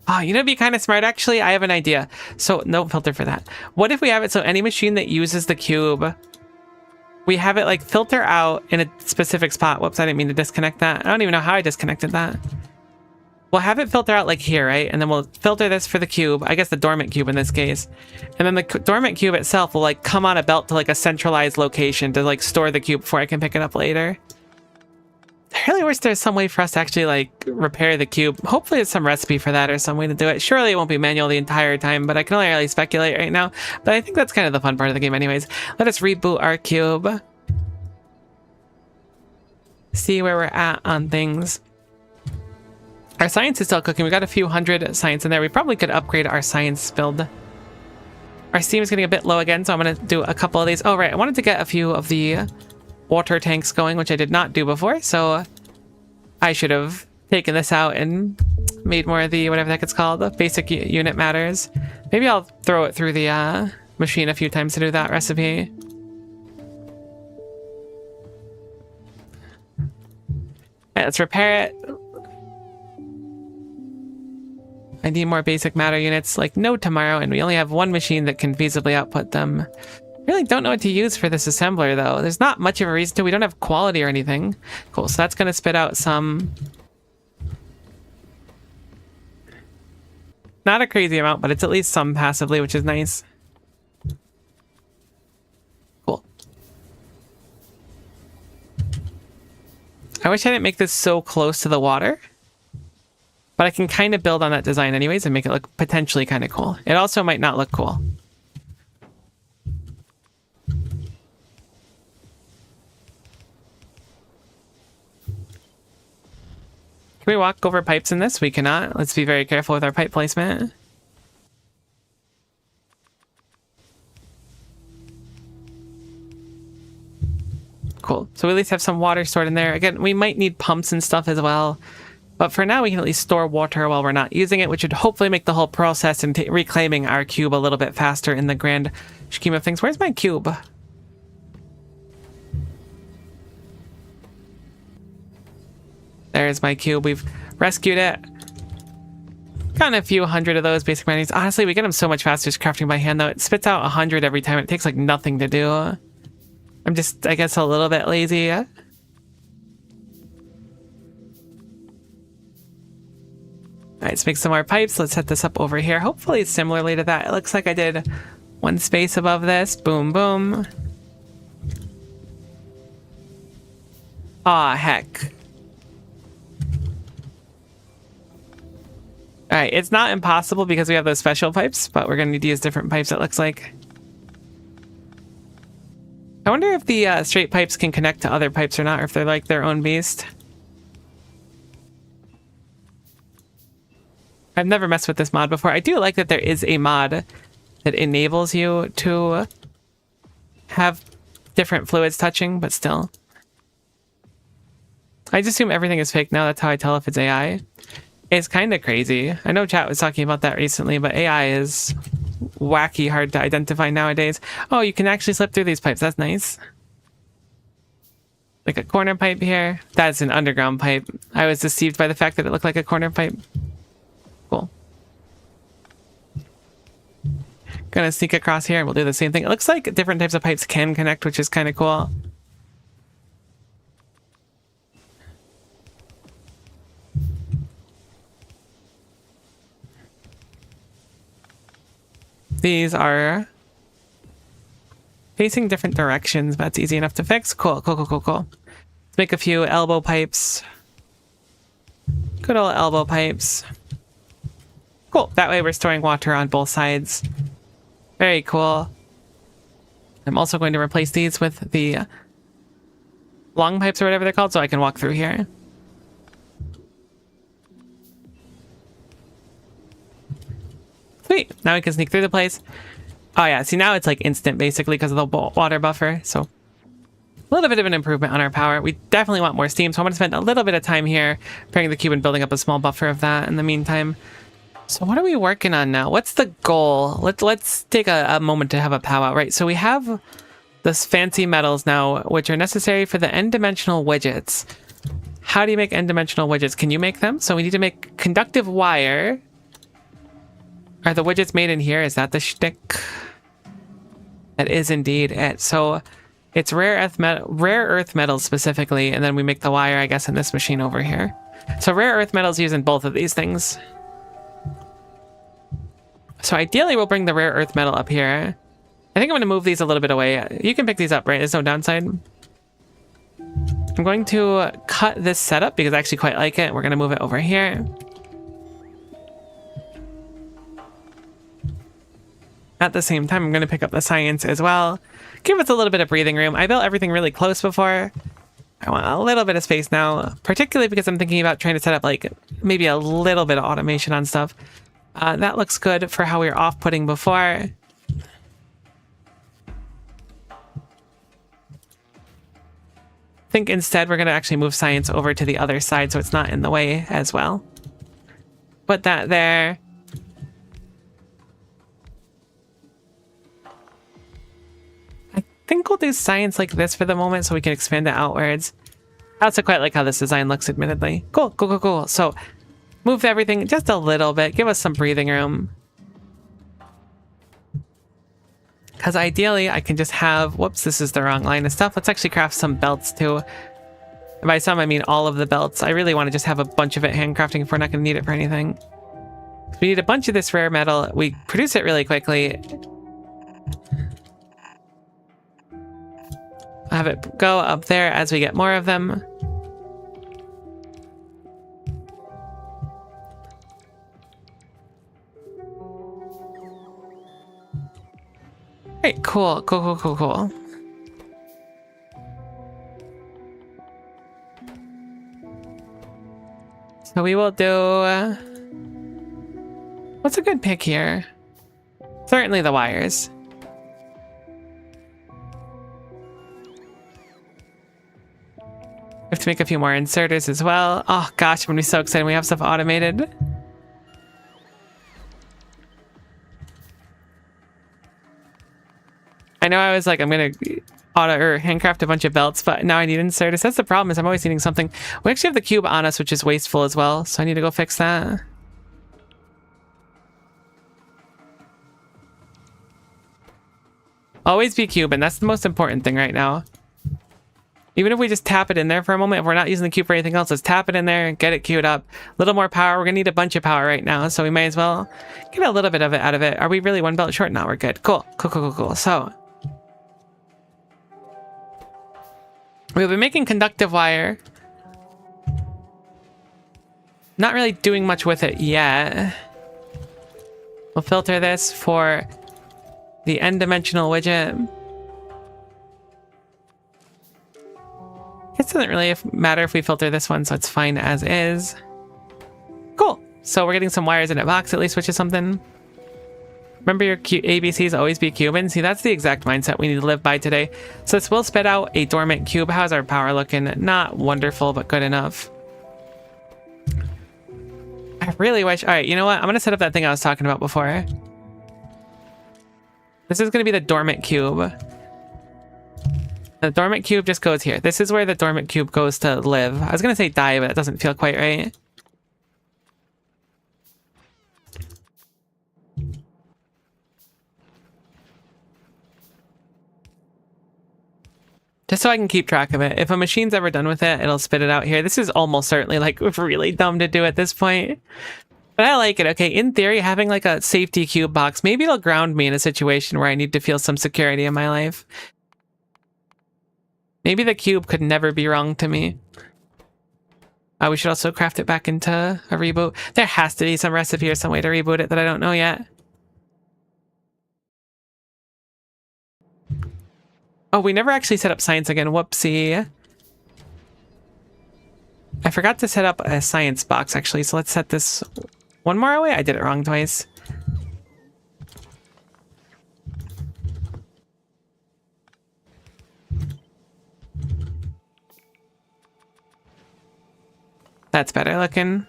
Oh, you know, it'd be kind of smart, actually. I have an idea. So, no filter for that. What if we have it so any machine that uses the cube, we have it, like, filter out in a specific spot. Whoops, I didn't mean to disconnect that. I don't even know how I disconnected that. We'll have it filter out, like, here, right? And then we'll filter this for the cube. I guess the dormant cube in this case. And then the dormant cube itself will, like, come on a belt to, like, a centralized location to, like, store the cube before I can pick it up later. I really wish there's some way for us to actually, like, repair the cube. Hopefully there's some recipe for that or some way to do it. Surely it won't be manual the entire time, but I can only really speculate right now. But I think that's kind of the fun part of the game anyways. Let us reboot our cube. See where we're at on things. Our science is still cooking. We got a few hundred science in there. We probably could upgrade our science build. Our steam is getting a bit low again, so I'm going to do a couple of these. Oh, right. I wanted to get a few of the water tanks going, which I did not do before, so I should have taken this out and made more of the, whatever the heck it's called, the basic unit matters. Maybe I'll throw it through the machine a few times to do that recipe. Alright, let's repair it. I need more basic matter units, like no tomorrow, and we only have one machine that can feasibly output them. Really don't know what to use for this assembler though. There's not much of a reason to. We don't have quality or anything. Cool, so that's gonna spit out some, not a crazy amount, but it's at least some passively, which is nice. Cool. I wish I didn't make this so close to the water, but I can kind of build on that design anyways and make it look potentially kind of cool. It also might not look cool. Can we walk over pipes in this? We cannot. Let's be very careful with our pipe placement. Cool. So we at least have some water stored in there. Again, we might need pumps and stuff as well. But for now, we can at least store water while we're not using it, which would hopefully make the whole process and reclaiming our cube a little bit faster in the grand scheme of things. Where's my cube? There's my cube. We've rescued it. Gotten a few hundred of those basic manganese. Honestly, we get them so much faster just crafting by hand, though. It spits out 100 every time. It takes like nothing to do. I'm just, I guess, a little bit lazy. All right, let's make some more pipes. Let's set this up over here. Hopefully similarly to that. It looks like I did one space above this. Boom, boom. Aw, heck. All right, it's not impossible because we have those special pipes, but we're going to need to use different pipes, it looks like. I wonder if the straight pipes can connect to other pipes or not, or if they're like their own beast. I've never messed with this mod before. I do like that there is a mod that enables you to have different fluids touching, but still. I just assume everything is fake now. That's how I tell if it's AI. It's kind of crazy. I know chat was talking about that recently, but AI is wacky hard to identify nowadays. Oh, you can actually slip through these pipes. That's nice. Like a corner pipe here. That's an underground pipe. I was deceived by the fact that it looked like a corner pipe. Cool. Gonna sneak across here and we'll do the same thing. It looks like different types of pipes can connect, which is kind of cool. These are facing different directions, but it's easy enough to fix. Cool, cool, cool, cool, cool. Let's make a few elbow pipes. Good old elbow pipes. Cool. That way we're storing water on both sides. Very cool. I'm also going to replace these with the long pipes or whatever they're called so I can walk through here. Sweet. Now we can sneak through the place. Oh yeah, see now it's like instant basically because of the water buffer. So a little bit of an improvement on our power. We definitely want more steam, so I'm going to spend a little bit of time here preparing the cube and building up a small buffer of that in the meantime. So what are we working on now? What's the goal? Let's take a moment to have a powwow, right? So we have this fancy metals now, which are necessary for the n-dimensional widgets. How do you make n-dimensional widgets? Can you make them? So we need to make conductive wire. Are the widgets made in here? Is that the shtick? That is indeed it. So it's rare earth metals specifically, and then we make the wire, I guess, in this machine over here. So rare earth metals using both of these things. So ideally, we'll bring the rare earth metal up here. I think I'm going to move these a little bit away. You can pick these up, right? There's no downside. I'm going to cut this setup because I actually quite like it. We're going to move it over here. At the same time, I'm going to pick up the science as well. Give us a little bit of breathing room. I built everything really close before. I want a little bit of space now, particularly because I'm thinking about trying to set up like maybe a little bit of automation on stuff. That looks good for how we were off-putting before. I think instead we're going to actually move science over to the other side so it's not in the way as well. Put that there. I think we'll do science like this for the moment so we can expand it outwards. I also quite like how this design looks, admittedly. Cool, cool, cool, cool. So move everything just a little bit. Give us some breathing room. Because ideally, I can just have... Whoops, this is the wrong line of stuff. Let's actually craft some belts, too. And by some, I mean all of the belts. I really want to just have a bunch of it handcrafting if we're not going to need it for anything. We need a bunch of this rare metal. We produce it really quickly. I'll have it go up there as we get more of them. Alright, cool, cool, cool, cool, cool. So we will do... what's a good pick here? Certainly the wires. We have to make a few more inserters as well. Oh gosh, I'm gonna be so excited when we have stuff automated. I know I was like, I'm gonna handcraft a bunch of belts, but now I need inserters. That's the problem, is I'm always needing something. We actually have the cube on us, which is wasteful as well, so I need to go fix that. Always be cubing. That's the most important thing right now. Even if we just tap it in there for a moment, if we're not using the cube for anything else, let's tap it in there and get it queued up. A little more power. We're going to need a bunch of power right now, so we may as well get a little bit of it out of it. Are we really one belt short? No, we're good. Cool. Cool, cool, cool, cool. So we've been making conductive wire. Not really doing much with it yet. We'll filter this for the n-dimensional widget. It doesn't really matter if we filter this one, so it's fine as is. Cool. So we're getting some wires in a box at least, which is something. Remember your ABCs always be cuban. See, that's the exact mindset we need to live by today. So this will spit out a dormant cube. How's our power looking? Not wonderful, but good enough. I really wish... All right, you know what? I'm going to set up that thing I was talking about before. This is going to be the dormant cube. The dormant cube just goes here. This is where the dormant cube goes to live. I was going to say die, but that doesn't feel quite right. Just so I can keep track of it. If a machine's ever done with it, it'll spit it out here. This is almost certainly like really dumb to do at this point. But I like it. Okay, in theory, having like a safety cube box, maybe it'll ground me in a situation where I need to feel some security in my life. Maybe the cube could never be wrong to me. We should also craft it back into a reboot. There has to be some recipe or some way to reboot it that I don't know yet. Oh, we never actually set up science again. Whoopsie. I forgot to set up a science box, actually. So let's set this one more away. I did it wrong twice. That's better looking.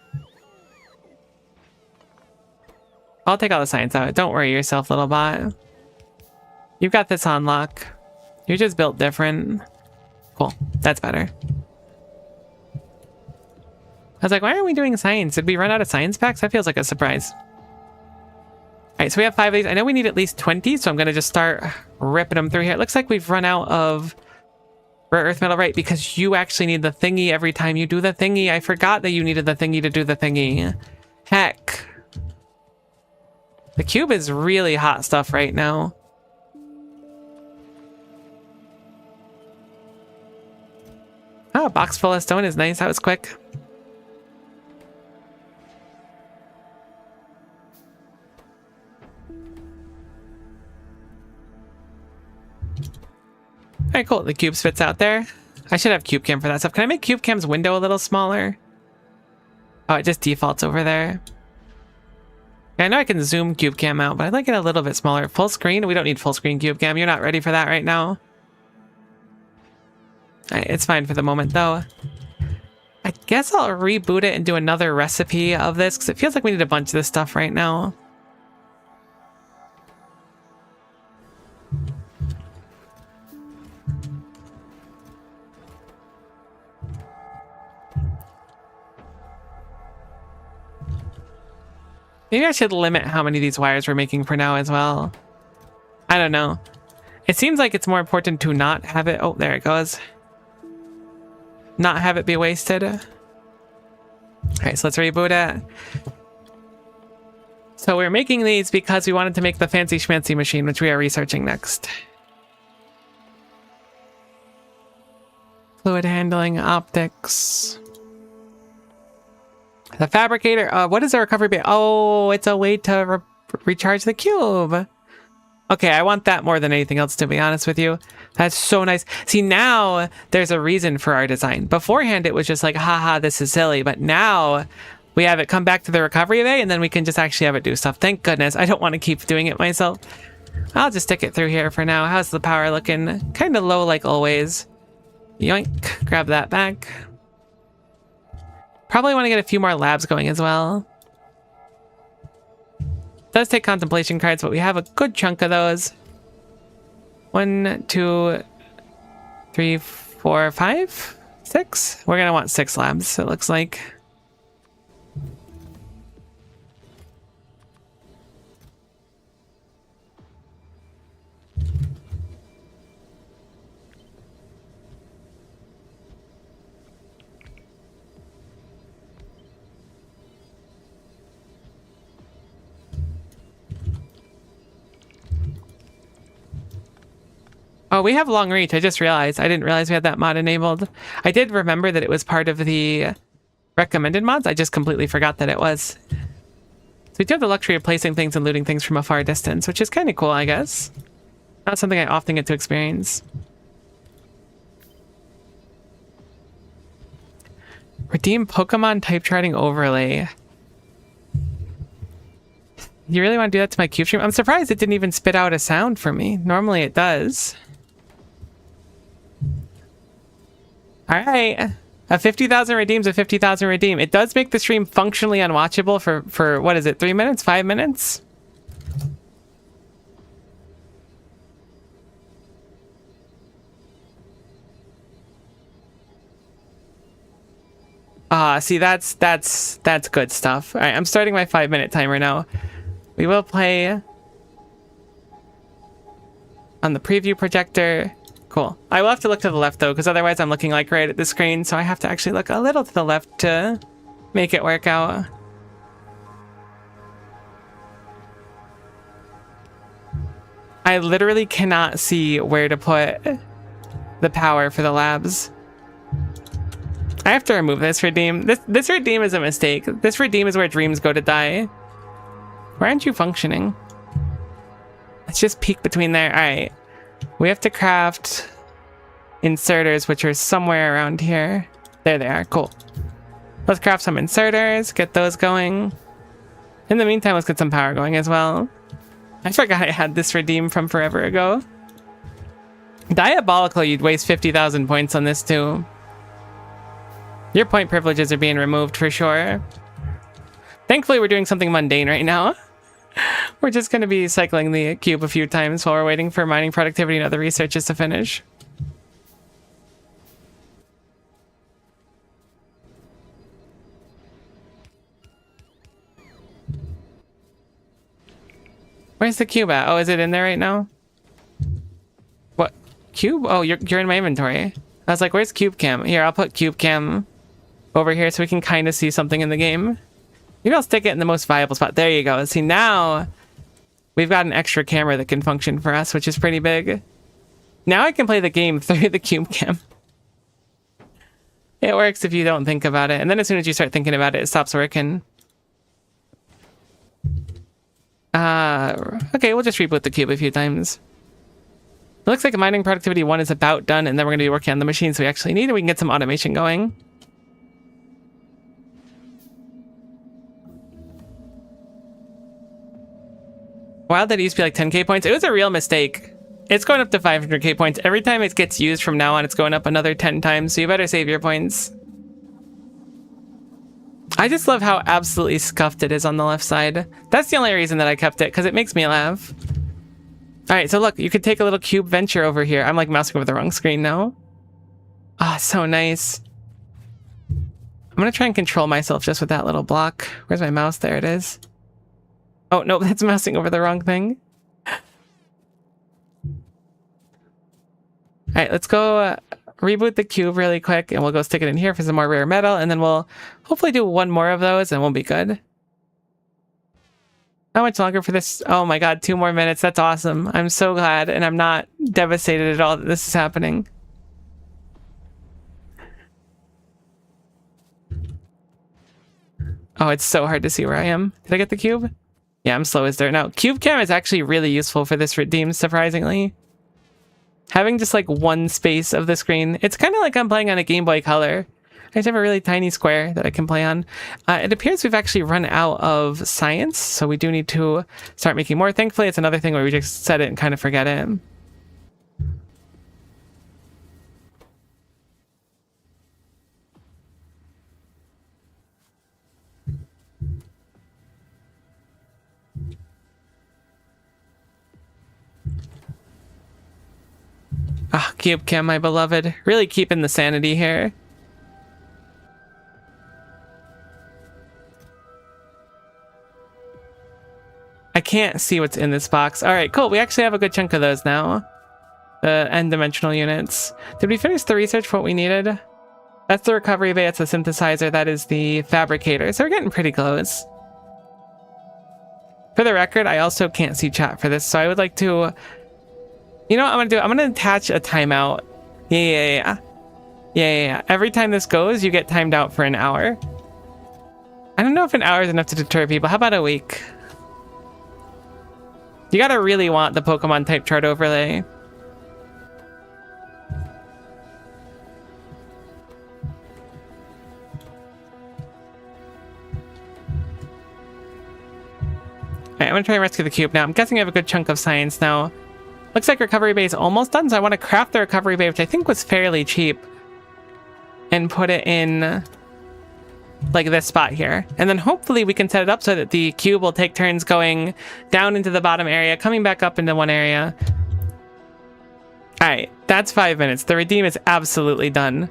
I'll take all the science out. Don't worry yourself, little bot. You've got this on lock. You're just built different. Cool. That's better. I was like, why aren't we doing science? Did we run out of science packs? That feels like a surprise. Alright, so we have 5 of these. I know we need at least 20, so I'm going to just start ripping them through here. It looks like we've run out of rare earth metal, right? Because you actually need the thingy every time you do the thingy. I forgot that you needed the thingy to do the thingy. Heck. The cube is really hot stuff right now. Oh, a box full of stone is nice. That was quick. Alright, cool. The cube spits out there. I should have cube cam for that stuff. Can I make cube cam's window a little smaller? Oh, it just defaults over there. I know I can zoom cube cam out, but I'd like it a little bit smaller. Full screen? We don't need full screen cube cam. You're not ready for that right now. It's fine for the moment, though. I guess I'll reboot it and do another recipe of this, because it feels like we need a bunch of this stuff right now. Maybe I should limit how many of these wires we're making for now as well. I don't know. It seems like it's more important to not have it... Oh, there it goes. Not have it be wasted. Alright, so let's reboot it. So we're making these because we wanted to make the fancy schmancy machine, which we are researching next. Fluid handling, optics... The fabricator, what is a recovery bay? Oh, it's a way to recharge the cube. Okay, I want that more than anything else, to be honest with you. That's so nice. See, now there's a reason for our design. Beforehand, it was just like, haha, this is silly. But now we have it come back to the recovery bay, and then we can just actually have it do stuff. Thank goodness. I don't want to keep doing it myself. I'll just stick it through here for now. How's the power looking? Kind of low like always. Yoink, grab that back. Probably want to get a few more labs going as well. It does take contemplation cards, but we have a good chunk of those. 1, 2, 3, 4, 5, 6. We're gonna want 6 labs, it looks like. Oh, we have long reach. I just realized. I didn't realize we had that mod enabled. I did remember that it was part of the recommended mods. I just completely forgot that it was. So we do have the luxury of placing things and looting things from a far distance, which is kind of cool, I guess. Not something I often get to experience. Redeem Pokemon type charting overlay. You really want to do that to my cube stream? I'm surprised it didn't even spit out a sound for me. Normally it does. Alright. A 50,000 redeems a 50,000 redeem. It does make the stream functionally unwatchable for what is it, 3 minutes? 5 minutes? See, that's good stuff. Alright, I'm starting my 5-minute timer now. We will play on the preview projector. Cool. I will have to look to the left though, because otherwise I'm looking like right at the screen, so I have to actually look a little to the left to make it work out. I literally cannot see where to put the power for the labs. I have to remove this redeem. This redeem is a mistake. This redeem is where dreams go to die. Why aren't you functioning? Let's just peek between there. Alright. We have to craft inserters, which are somewhere around here. There they are. Cool. Let's craft some inserters. Get those going. In the meantime, let's get some power going as well. I forgot I had this redeem from forever ago. Diabolical, you'd waste 50,000 points on this too. Your point privileges are being removed for sure. Thankfully, we're doing something mundane right now. We're just going to be cycling the cube a few times while we're waiting for mining productivity and other researches to finish. Where's the cube at? Oh, is it in there right now? What? Cube? Oh, you're in my inventory. I was like, where's cube cam? Here, I'll put cube cam over here so we can kind of see something in the game. Maybe I'll stick it in the most viable spot. There you go. See, now we've got an extra camera that can function for us, which is pretty big. Now I can play the game through the cube cam. It works if you don't think about it. And then as soon as you start thinking about it, it stops working. Okay, we'll just reboot the cube a few times. It looks like mining productivity 1 is about done, and then we're going to be working on the machines we actually need, and we can get some automation going. Wow, that used to be like 10k points. It was a real mistake. It's going up to 500k points. Every time it gets used from now on, it's going up another 10 times, so you better save your points. I just love how absolutely scuffed it is on the left side. That's the only reason that I kept it, because it makes me laugh. Alright, so look, you could take a little cube venture over here. I'm like mousing over the wrong screen now. Ah, so nice. I'm gonna try and control myself just with that little block. Where's my mouse? There it is. Oh, no, that's mousing over the wrong thing. Alright, let's go reboot the cube really quick, and we'll go stick it in here for some more rare metal, and then we'll hopefully do one more of those, and we'll be good. How much longer for this? Oh my god, 2 more minutes. That's awesome. I'm so glad, and I'm not devastated at all that this is happening. Oh, it's so hard to see where I am. Did I get the cube? Yeah, I'm slow as dirt. Now, cube cam is actually really useful for this redeem, surprisingly. Having just like one space of the screen, it's kind of like I'm playing on a Game Boy Color. I just have a really tiny square that I can play on. It appears we've actually run out of science, so we do need to start making more. Thankfully, it's another thing where we just set it and kind of forget it. Ah, Cube Cam, my beloved. Really keeping the sanity here. I can't see what's in this box. Alright, cool. We actually have a good chunk of those now. The n-dimensional units. Did we finish the research for what we needed? That's the recovery bay, it's the synthesizer, that is the fabricator. So we're getting pretty close. For the record, I also can't see chat for this, so I would like to You know what I'm gonna do? I'm gonna attach a timeout. Yeah. Every time this goes, you get timed out for an hour. I don't know if an hour is enough to deter people. How about a week? You gotta really want the Pokemon type chart overlay. Alright, I'm gonna try and rescue the cube now. I'm guessing I have a good chunk of science now. Looks like recovery bay is almost done, so I want to craft the recovery bay, which I think was fairly cheap, and put it in like this spot here. And then hopefully we can set it up so that the cube will take turns going down into the bottom area, coming back up into one area. Alright, that's 5 minutes. The redeem is absolutely done.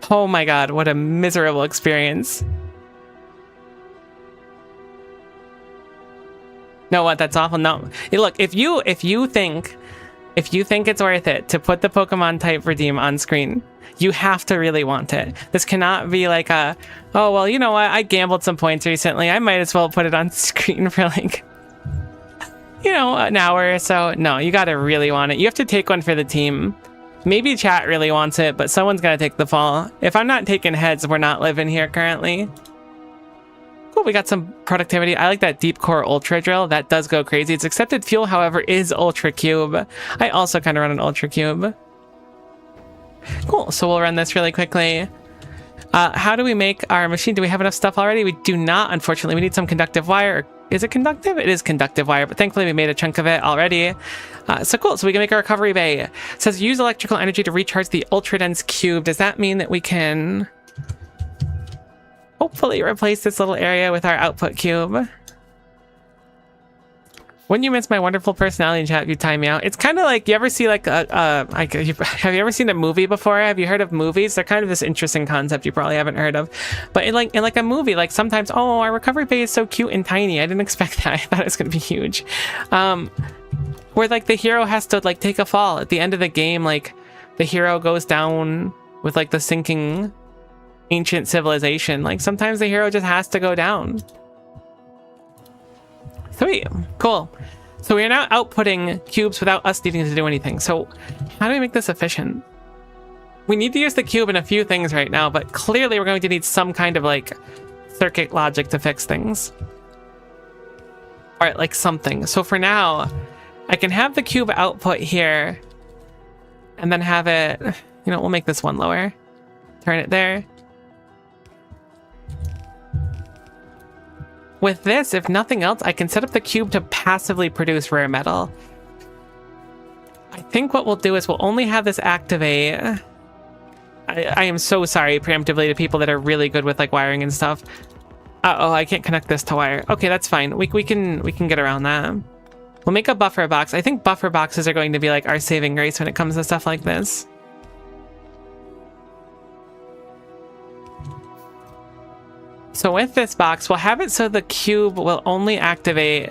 Oh my god, what a miserable experience. No, what? That's awful. No, hey, look, if you think it's worth it to put the Pokemon type redeem on screen, you have to really want it. This cannot be like a, oh well, you know what? I gambled some points recently. I might as well put it on screen for like, you know, an hour or so. No, you got to really want it. You have to take one for the team. Maybe chat really wants it, but someone's got to take the fall. If I'm not taking heads, we're not living here currently. Cool, we got some productivity. I like that Deep Core Ultra Drill. That does go crazy. Its accepted fuel, however, is Ultra Cube. I also kind of run an Ultra Cube. Cool, so we'll run this really quickly. How do we make our machine? Do we have enough stuff already? We do not, unfortunately. We need some conductive wire. Is it conductive? It is conductive wire, but thankfully we made a chunk of it already. So cool, so we can make a recovery bay. It says use electrical energy to recharge the ultra dense cube. Does that mean that we can hopefully replace this little area with our output cube? Wouldn't you miss my wonderful personality in chat if you time me out? It's kind of like, you ever see like have you ever seen a movie before? Have you heard of movies? They're kind of this interesting concept you probably haven't heard of. But in like a movie, like sometimes, oh, our recovery bay is so cute and tiny. I didn't expect that. I thought it was gonna be huge. Where like the hero has to like take a fall at the end of the game. Like the hero goes down with like the sinking ancient civilization. Like sometimes the hero just has to go down. Sweet, cool. So we are now outputting cubes without us needing to do anything. So how do we make this efficient? We need to use the cube in a few things right now, but clearly we're going to need some kind of like circuit logic to fix things. All right, like something. So for now, I can have the cube output here and then have it, you know, we'll make this one lower. Turn it there. With this, if nothing else, I can set up the cube to passively produce rare metal. I think what we'll do is we'll only have this activate. I am so sorry preemptively to people that are really good with like wiring and stuff. Uh-oh, I can't connect this to wire. Okay, that's fine. We can get around that. We'll make a buffer box. I think buffer boxes are going to be like our saving grace when it comes to stuff like this. So with this box, we'll have it so the cube will only activate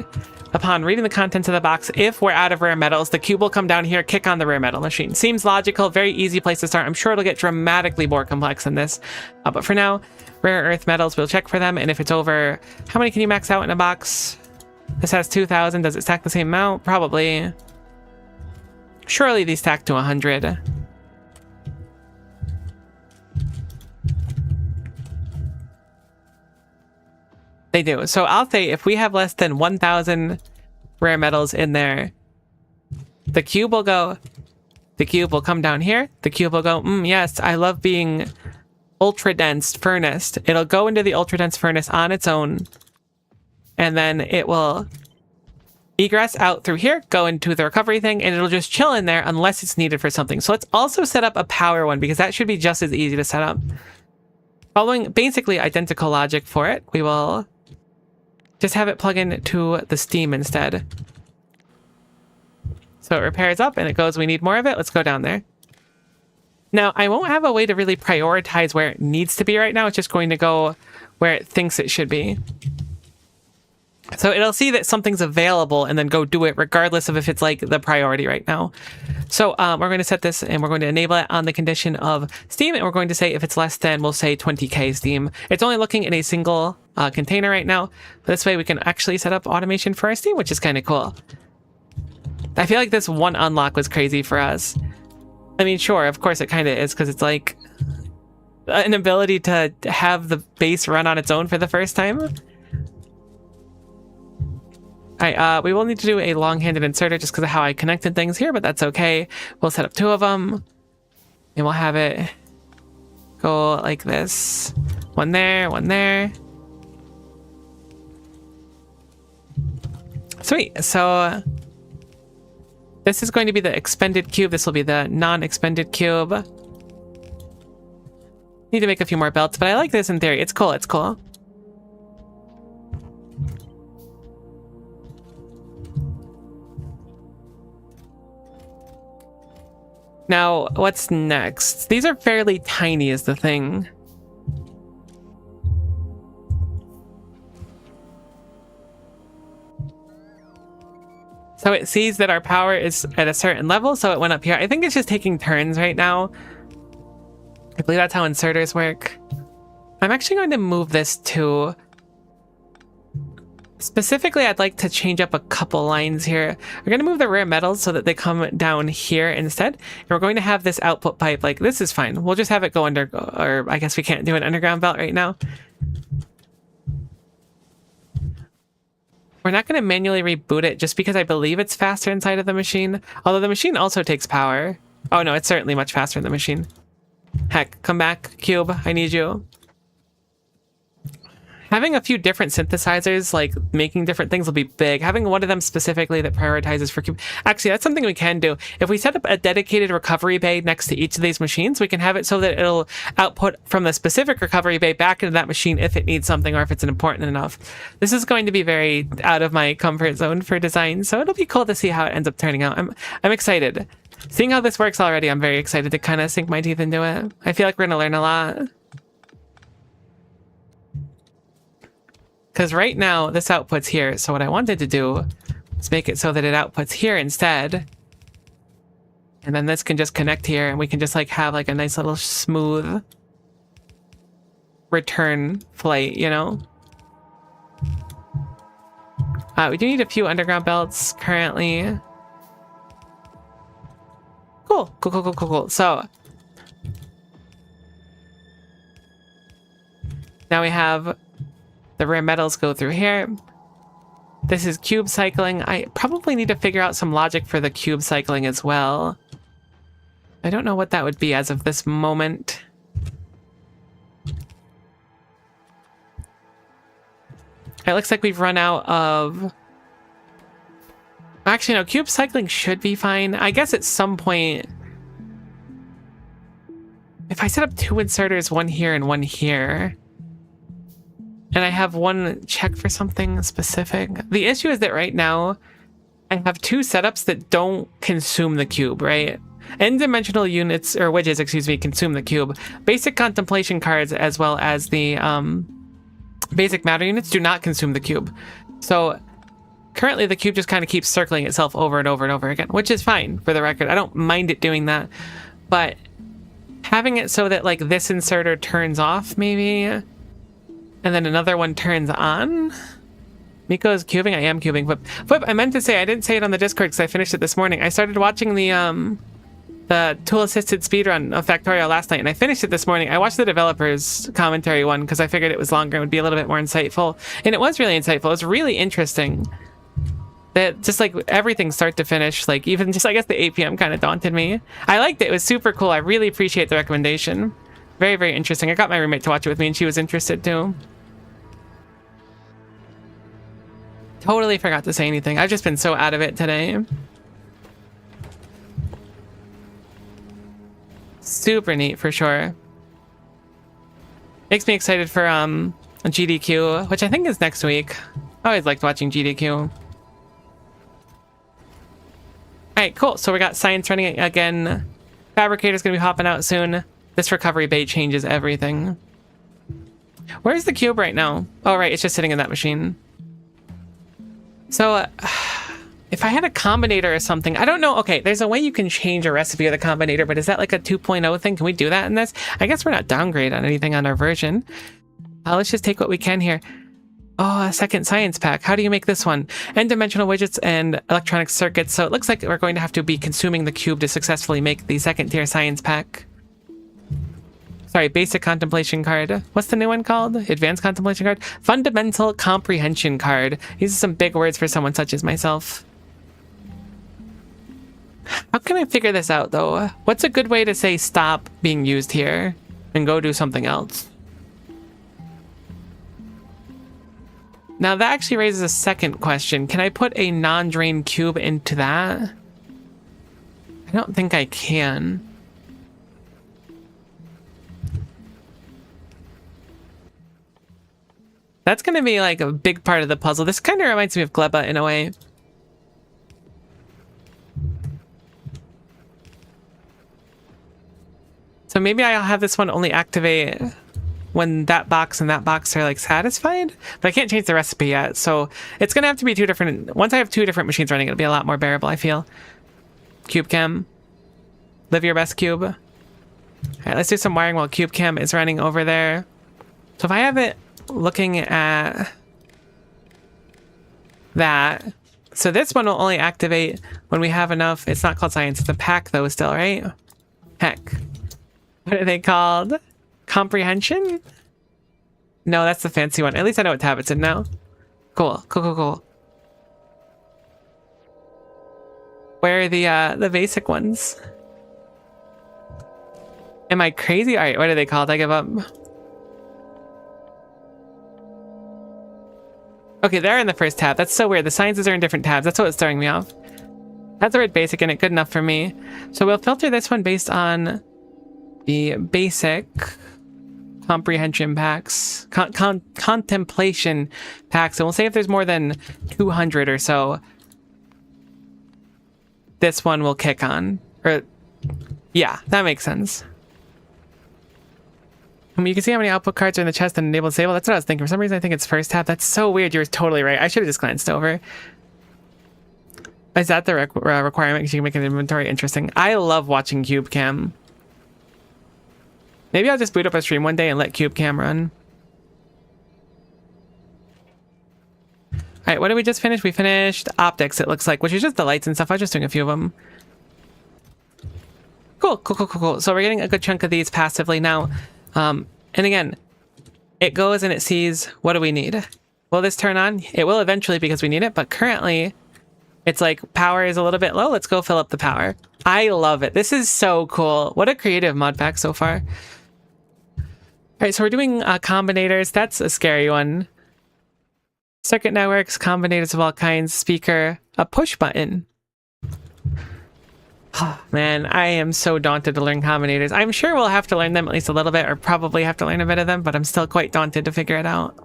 upon reading the contents of the box. If we're out of rare metals, the cube will come down here, kick on the rare metal machine. Seems logical, very easy place to start. I'm sure it'll get dramatically more complex than this. But for now, rare earth metals, we'll check for them. And if it's over, how many can you max out in a box? This has 2,000. Does it stack the same amount? Probably. Surely these stack to 100. They do. So I'll say if we have less than 1,000 rare metals in there, the cube will go, the cube will come down here. The cube will go, yes, I love being ultra dense furnace. It'll go into the ultra dense furnace on its own. And then it will egress out through here, go into the recovery thing, and it'll just chill in there unless it's needed for something. So let's also set up a power one because that should be just as easy to set up. Following basically identical logic for it, we will just have it plug in to the steam instead. So it repairs up and it goes, we need more of it. Let's go down there. Now, I won't have a way to really prioritize where it needs to be right now. It's just going to go where it thinks it should be. So it'll see that something's available and then go do it regardless of if it's like the priority right now. So we're going to set this and we're going to enable it on the condition of steam. And we're going to say if it's less than, we'll say 20k steam. It's only looking in a single container right now. But this way we can actually set up automation for our steam, which is kind of cool. I feel like this one unlock was crazy for us. I mean, sure, of course it kind of is, because it's like an ability to have the base run on its own for the first time. Alright, we will need to do a long-handed inserter just because of how I connected things here, but that's okay. We'll set up 2 of them, and we'll have it go like this. One there, one there. Sweet, so this is going to be the expended cube. This will be the non-expended cube. Need to make a few more belts, but I like this in theory. It's cool, it's cool. Now, what's next? These are fairly tiny is the thing. So it sees that our power is at a certain level, so it went up here. I think it's just taking turns right now. I believe that's how inserters work. I'm actually going to move this to... Specifically, I'd like to change up a couple lines here. We're going to move the rare metals so that they come down here instead. And we're going to have this output pipe, like, this is fine. We'll just have it go under, or I guess we can't do an underground belt right now. We're not going to manually reboot it just because I believe it's faster inside of the machine. Although the machine also takes power. Oh no, it's certainly much faster than the machine. Heck, come back, Cube. I need you. Having a few different synthesizers, like making different things, will be big. Having one of them specifically that prioritizes for cube. Actually, that's something we can do. If we set up a dedicated recovery bay next to each of these machines, we can have it so that it'll output from the specific recovery bay back into that machine if it needs something or if it's important enough. This is going to be very out of my comfort zone for design, so it'll be cool to see how it ends up turning out. I'm excited. Seeing how this works already, I'm very excited to kind of sink my teeth into it. I feel like we're going to learn a lot. Because right now, this outputs here. So what I wanted to do is make it so that it outputs here instead. And then this can just connect here, and we can just like have like a nice little smooth return flight, you know? We do need a few underground belts currently. Cool, cool, cool, cool, cool, cool. So now we have the rare metals go through here. This is cube cycling. I probably need to figure out some logic for the cube cycling as well. I don't know what that would be as of this moment. It looks like we've run out of... Actually, no, cube cycling should be fine. I guess at some point... If I set up 2 inserters, one here and one here... And I have one check for something specific. The issue is that right now, I have 2 setups that don't consume the cube, right? N-dimensional units, or widgets, excuse me, consume the cube. Basic contemplation cards, as well as the basic matter units, do not consume the cube. So currently the cube just kind of keeps circling itself over and over and over again, which is fine, for the record. I don't mind it doing that. But having it so that like this inserter turns off, maybe... And then another one turns on. Miko's cubing. I am cubing. Flip, I meant to say, I didn't say it on the Discord because I finished it this morning. I started watching the tool-assisted speedrun of Factorio last night, and I finished it this morning. I watched the developers' commentary one because I figured it was longer and would be a little bit more insightful. And it was really insightful. It was really interesting. That just like everything start to finish, like even just, I guess the 8 p.m. kind of daunted me. I liked it. It was super cool. I really appreciate the recommendation. Very, very interesting. I got my roommate to watch it with me, and she was interested too. Totally forgot to say anything. I've just been so out of it today. Super neat for sure. Makes me excited for GDQ, which I think is next week. I always liked watching GDQ. Alright, cool. So we got science running again. Fabricator's gonna be hopping out soon. This recovery bay changes everything. Where's the cube right now? Oh, right, it's just sitting in that machine. So, if I had a combinator or something, I don't know. Okay, there's a way you can change a recipe of the combinator, but is that like a 2.0 thing? Can we do that in this? I guess we're not downgrade on anything on our version. Let's just take what we can here. Oh, a second science pack. How do you make this one? N-dimensional widgets and electronic circuits. So it looks like we're going to have to be consuming the cube to successfully make the second tier science pack. Sorry, basic contemplation card. What's the new one called? Advanced contemplation card? Fundamental comprehension card. These are some big words for someone such as myself. How can I figure this out though? What's a good way to say stop being used here and go do something else? Now that actually raises a second question. Can I put a non-drain cube into that? I don't think I can. That's gonna be like a big part of the puzzle. This kind of reminds me of Gleba in a way. So maybe I'll have this one only activate when that box and that box are like satisfied, but I can't change the recipe yet. So it's gonna have to be two different. Once I have two different machines running, it'll be a lot more bearable, I feel. Cube cam, live your best cube. All right, let's do some wiring while cube cam is running over there. So if I have it looking at that, so this one will only activate when we have enough. It's not called science, it's a pack though still, right? Heck, what are they called? Comprehension? No, that's the fancy one. At least I know what tab it's in now. Cool, cool, cool, cool. Where are the basic ones? Am I crazy? All right, what are they called? I give up. Okay, they're in the first tab. That's so weird. The sciences are in different tabs. That's what was throwing me off. That's the word basic in it. Good enough for me. So we'll filter this one based on the basic comprehension packs, contemplation packs, and we'll say if there's more than 200 or so, this one will kick on. Or, yeah, that makes sense. You can see how many output cards are in the chest and enable disable. That's what I was thinking. For some reason, I think it's first tab. That's so weird. You're totally right. I should have just glanced over. Is that the requirement? Because you can make an inventory interesting. I love watching cube cam. Maybe I'll just boot up a stream one day and let cube cam run. All right, what did we just finish? We finished optics, it looks like, which is just the lights and stuff. I was just doing a few of them. Cool, cool, cool, cool, cool. So we're getting a good chunk of these passively now. And again, it goes and it sees, what do we need? Will this turn on? It will eventually because we need it, but currently it's like power is a little bit low. Let's go fill up the power. I love it. This is so cool. What a creative mod pack so far. All right, so we're doing combinators. That's a scary one. Circuit networks, combinators of all kinds, speaker, a push button. Oh, man, I am so daunted to learn combinators. I'm sure we'll have to learn them at least a little bit, or probably have to learn a bit of them, but I'm still quite daunted to figure it out.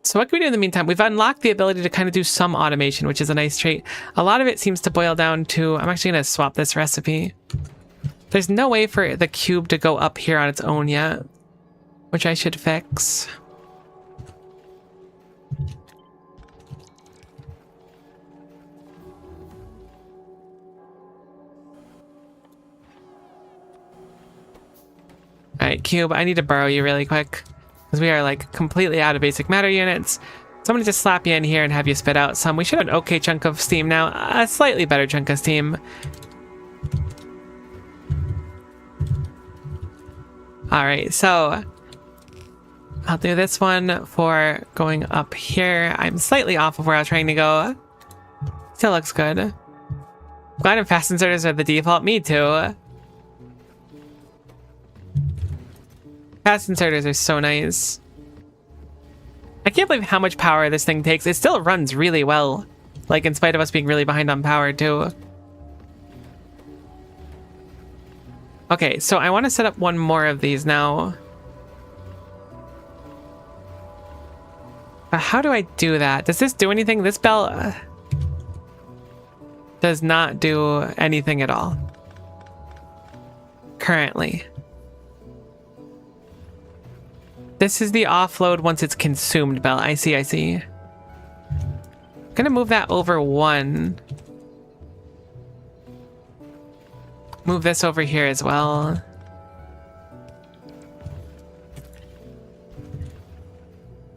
So what can we do in the meantime? We've unlocked the ability to kind of do some automation, which is a nice trait. A lot of it seems to boil down to, I'm actually going to swap this recipe. There's no way for the cube to go up here on its own yet, which I should fix. Alright, cube, I need to borrow you really quick, because we are like completely out of basic matter units. So I'm gonna just slap you in here and have you spit out some. We should have an okay chunk of steam now, a slightly better chunk of steam. Alright, so I'll do this one for going up here. I'm slightly off of where I was trying to go. Still looks good. Glad and fast inserters are the default. Me too. Fast inserters are so nice. I can't believe how much power this thing takes. It still runs really well. Like, in spite of us being really behind on power, too. Okay, so I want to set up one more of these now. But how do I do that? Does this do anything? This bell does not do anything at all. Currently. This is the offload once it's consumed bell. I see, I see. I'm gonna move that over one. Move this over here as well.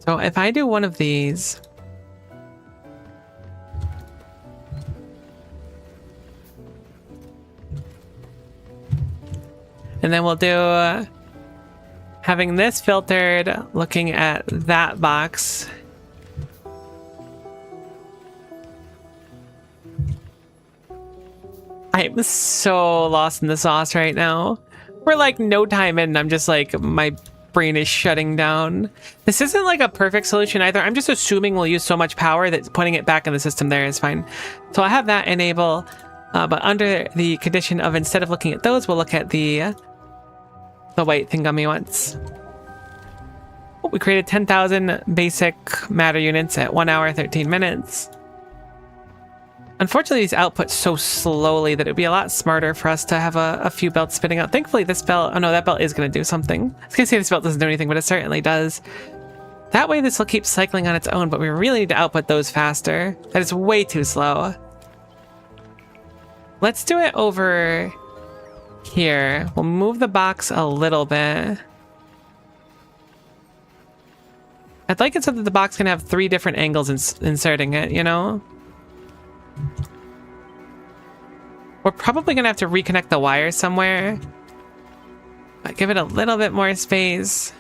So if I do one of these, and then we'll do having this filtered, looking at that box. I'm so lost in the sauce right now. We're like no time in, I'm just like, my brain is shutting down. This isn't like a perfect solution either. I'm just assuming we'll use so much power that putting it back in the system there is fine. So I have that enable, but under the condition of instead of looking at those, we'll look at the white thingummy ones. Oh, we created 10,000 basic matter units at 1 hour, 13 minutes. Unfortunately, these output so slowly that it'd be a lot smarter for us to have a few belts spitting out. Thankfully, this belt... Oh no, that belt is going to do something. I was going to say this belt doesn't do anything, but it certainly does. That way, this will keep cycling on its own, but we really need to output those faster. That is way too slow. Let's do it over here. We'll move the box a little bit. I'd like it so that the box can have 3 different angles inserting it, you know? We're probably gonna have to reconnect the wire somewhere. But give it a little bit more space.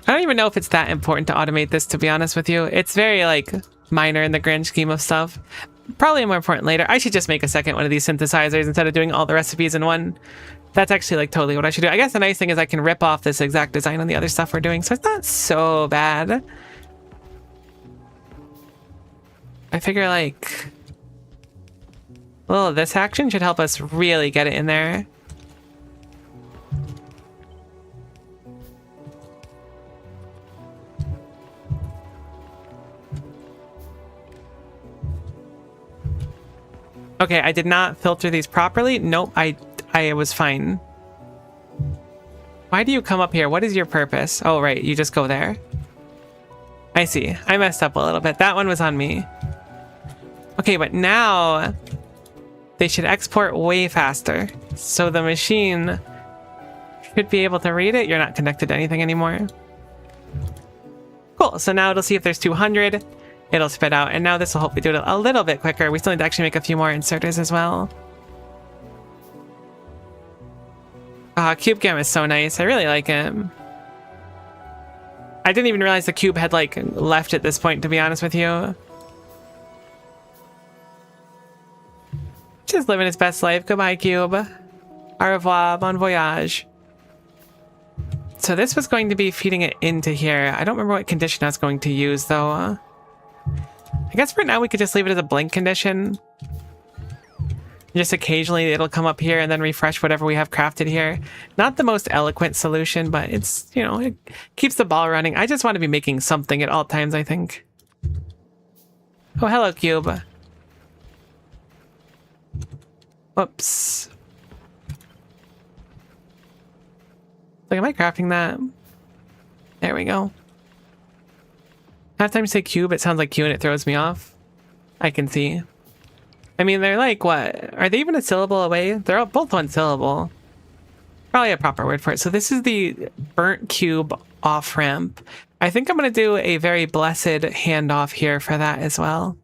I don't even know if it's that important to automate this, to be honest with you. It's very, like, minor in the grand scheme of stuff. Probably more important later. I should just make a second one of these synthesizers instead of doing all the recipes in one. That's actually, like, totally what I should do. I guess the nice thing is I can rip off this exact design on the other stuff we're doing, so it's not so bad. I figure, like, a little of this action should help us really get it in there. Okay, I did not filter these properly. Nope, I was fine. Why do you come up here? What is your purpose? Oh, right, you just go there. I see. I messed up a little bit. That one was on me. Okay, but now they should export way faster. So the machine should be able to read it. You're not connected to anything anymore. Cool, so now it'll see if there's 200. It'll spit out, and now this will hopefully do it a little bit quicker. We still need to actually make a few more inserters as well. Cube Gam is so nice. I really like him. I didn't even realize the cube had, like, left at this point, to be honest with you. Just living his best life. Goodbye, Cube. Au revoir, bon voyage. So this was going to be feeding it into here. I don't remember what condition I was going to use, though. I guess for now we could just leave it as a blank condition. Just occasionally it'll come up here and then refresh whatever we have crafted here. Not the most eloquent solution, but it's, you know, it keeps the ball running. I just want to be making something at all times, I think. Oh, hello, Cube. Whoops. Like, am I crafting that? There we go. Half time you say cube, it sounds like Q and it throws me off. I can see. I mean, they're like, what? Are they even a syllable away? They're all both one syllable. Probably a proper word for it. So this is the burnt cube off ramp. I think I'm going to do a very blessed handoff here for that as well.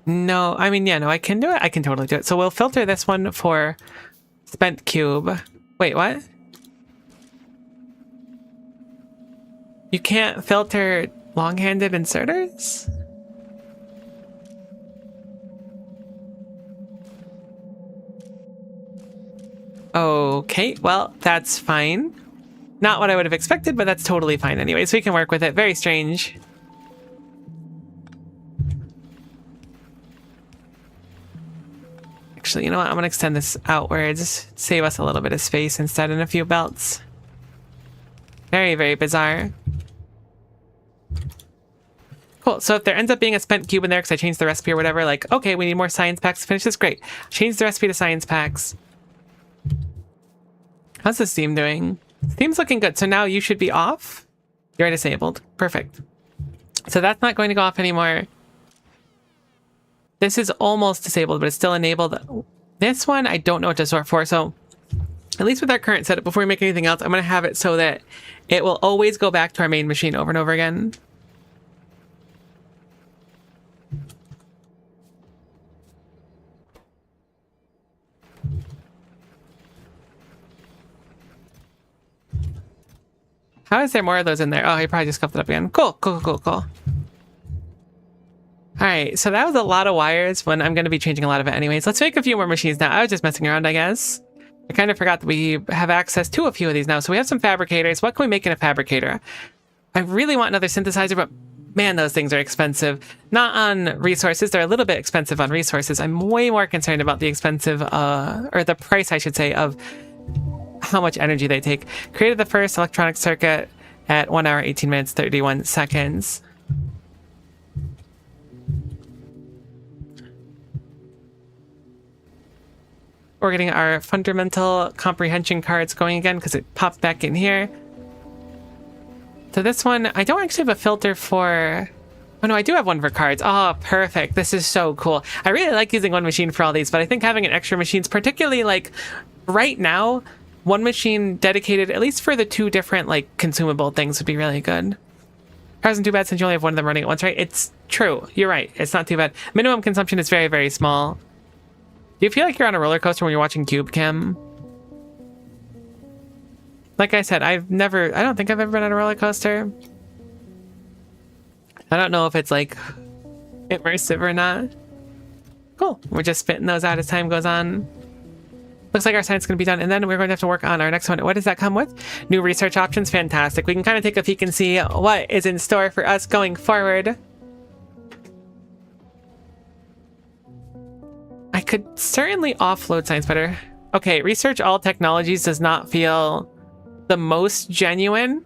No, I mean, yeah, no, I can do it. I can totally do it. So we'll filter this one for spent cube. Wait, what? You can't filter long-handed inserters? Okay, well, that's fine. Not what I would have expected, but that's totally fine anyway, so we can work with it. Very strange. Actually, you know what? I'm going to extend this outwards. Save us a little bit of space instead in a few belts. Very, very bizarre. Cool, so if there ends up being a spent cube in there because I changed the recipe or whatever, like, okay, we need more science packs to finish this, great. Change the recipe to science packs. How's the Steam doing? Steam's looking good, so now you should be off. You're disabled, perfect. So that's not going to go off anymore. This is almost disabled, but it's still enabled. This one, I don't know what to sort for, so at least with our current setup, before we make anything else, I'm going to have it so that it will always go back to our main machine over and over again. How is there more of those in there? Oh, he probably just scuffed it up again. Cool. Alright, so that was a lot of wires when I'm going to be changing a lot of it anyways. Let's make a few more machines now. I was just messing around, I guess. I kind of forgot that we have access to a few of these now. So we have some fabricators. What can we make in a fabricator? I really want another synthesizer, but man, those things are expensive. Not on resources. They're a little bit expensive on resources. I'm way more concerned about the expensive, or the price, I should say, of how much energy they take. Created the first electronic circuit at 1 hour, 18 minutes, 31 seconds. We're getting our fundamental comprehension cards going again because it popped back in here. So this one, I don't actually have a filter for... Oh no, I do have one for cards. Oh, perfect. This is so cool. I really like using one machine for all these, but I think having an extra machines, particularly like right now, one machine dedicated at least for the two different like consumable things would be really good. Cars isn't too bad since you only have one of them running at once, right? It's true. You're right. It's not too bad. Minimum consumption is very, very small. Do you feel like you're on a roller coaster when you're watching Cube Chem? Like I said, I don't think I've ever been on a roller coaster. I don't know if it's like immersive or not. Cool. We're just spitting those out as time goes on. Looks like our science is going to be done, and then we're going to have to work on our next one. What does that come with? New research options. Fantastic. We can kind of take a peek and see what is in store for us going forward. I could certainly offload science better. Okay, research all technologies does not feel the most genuine,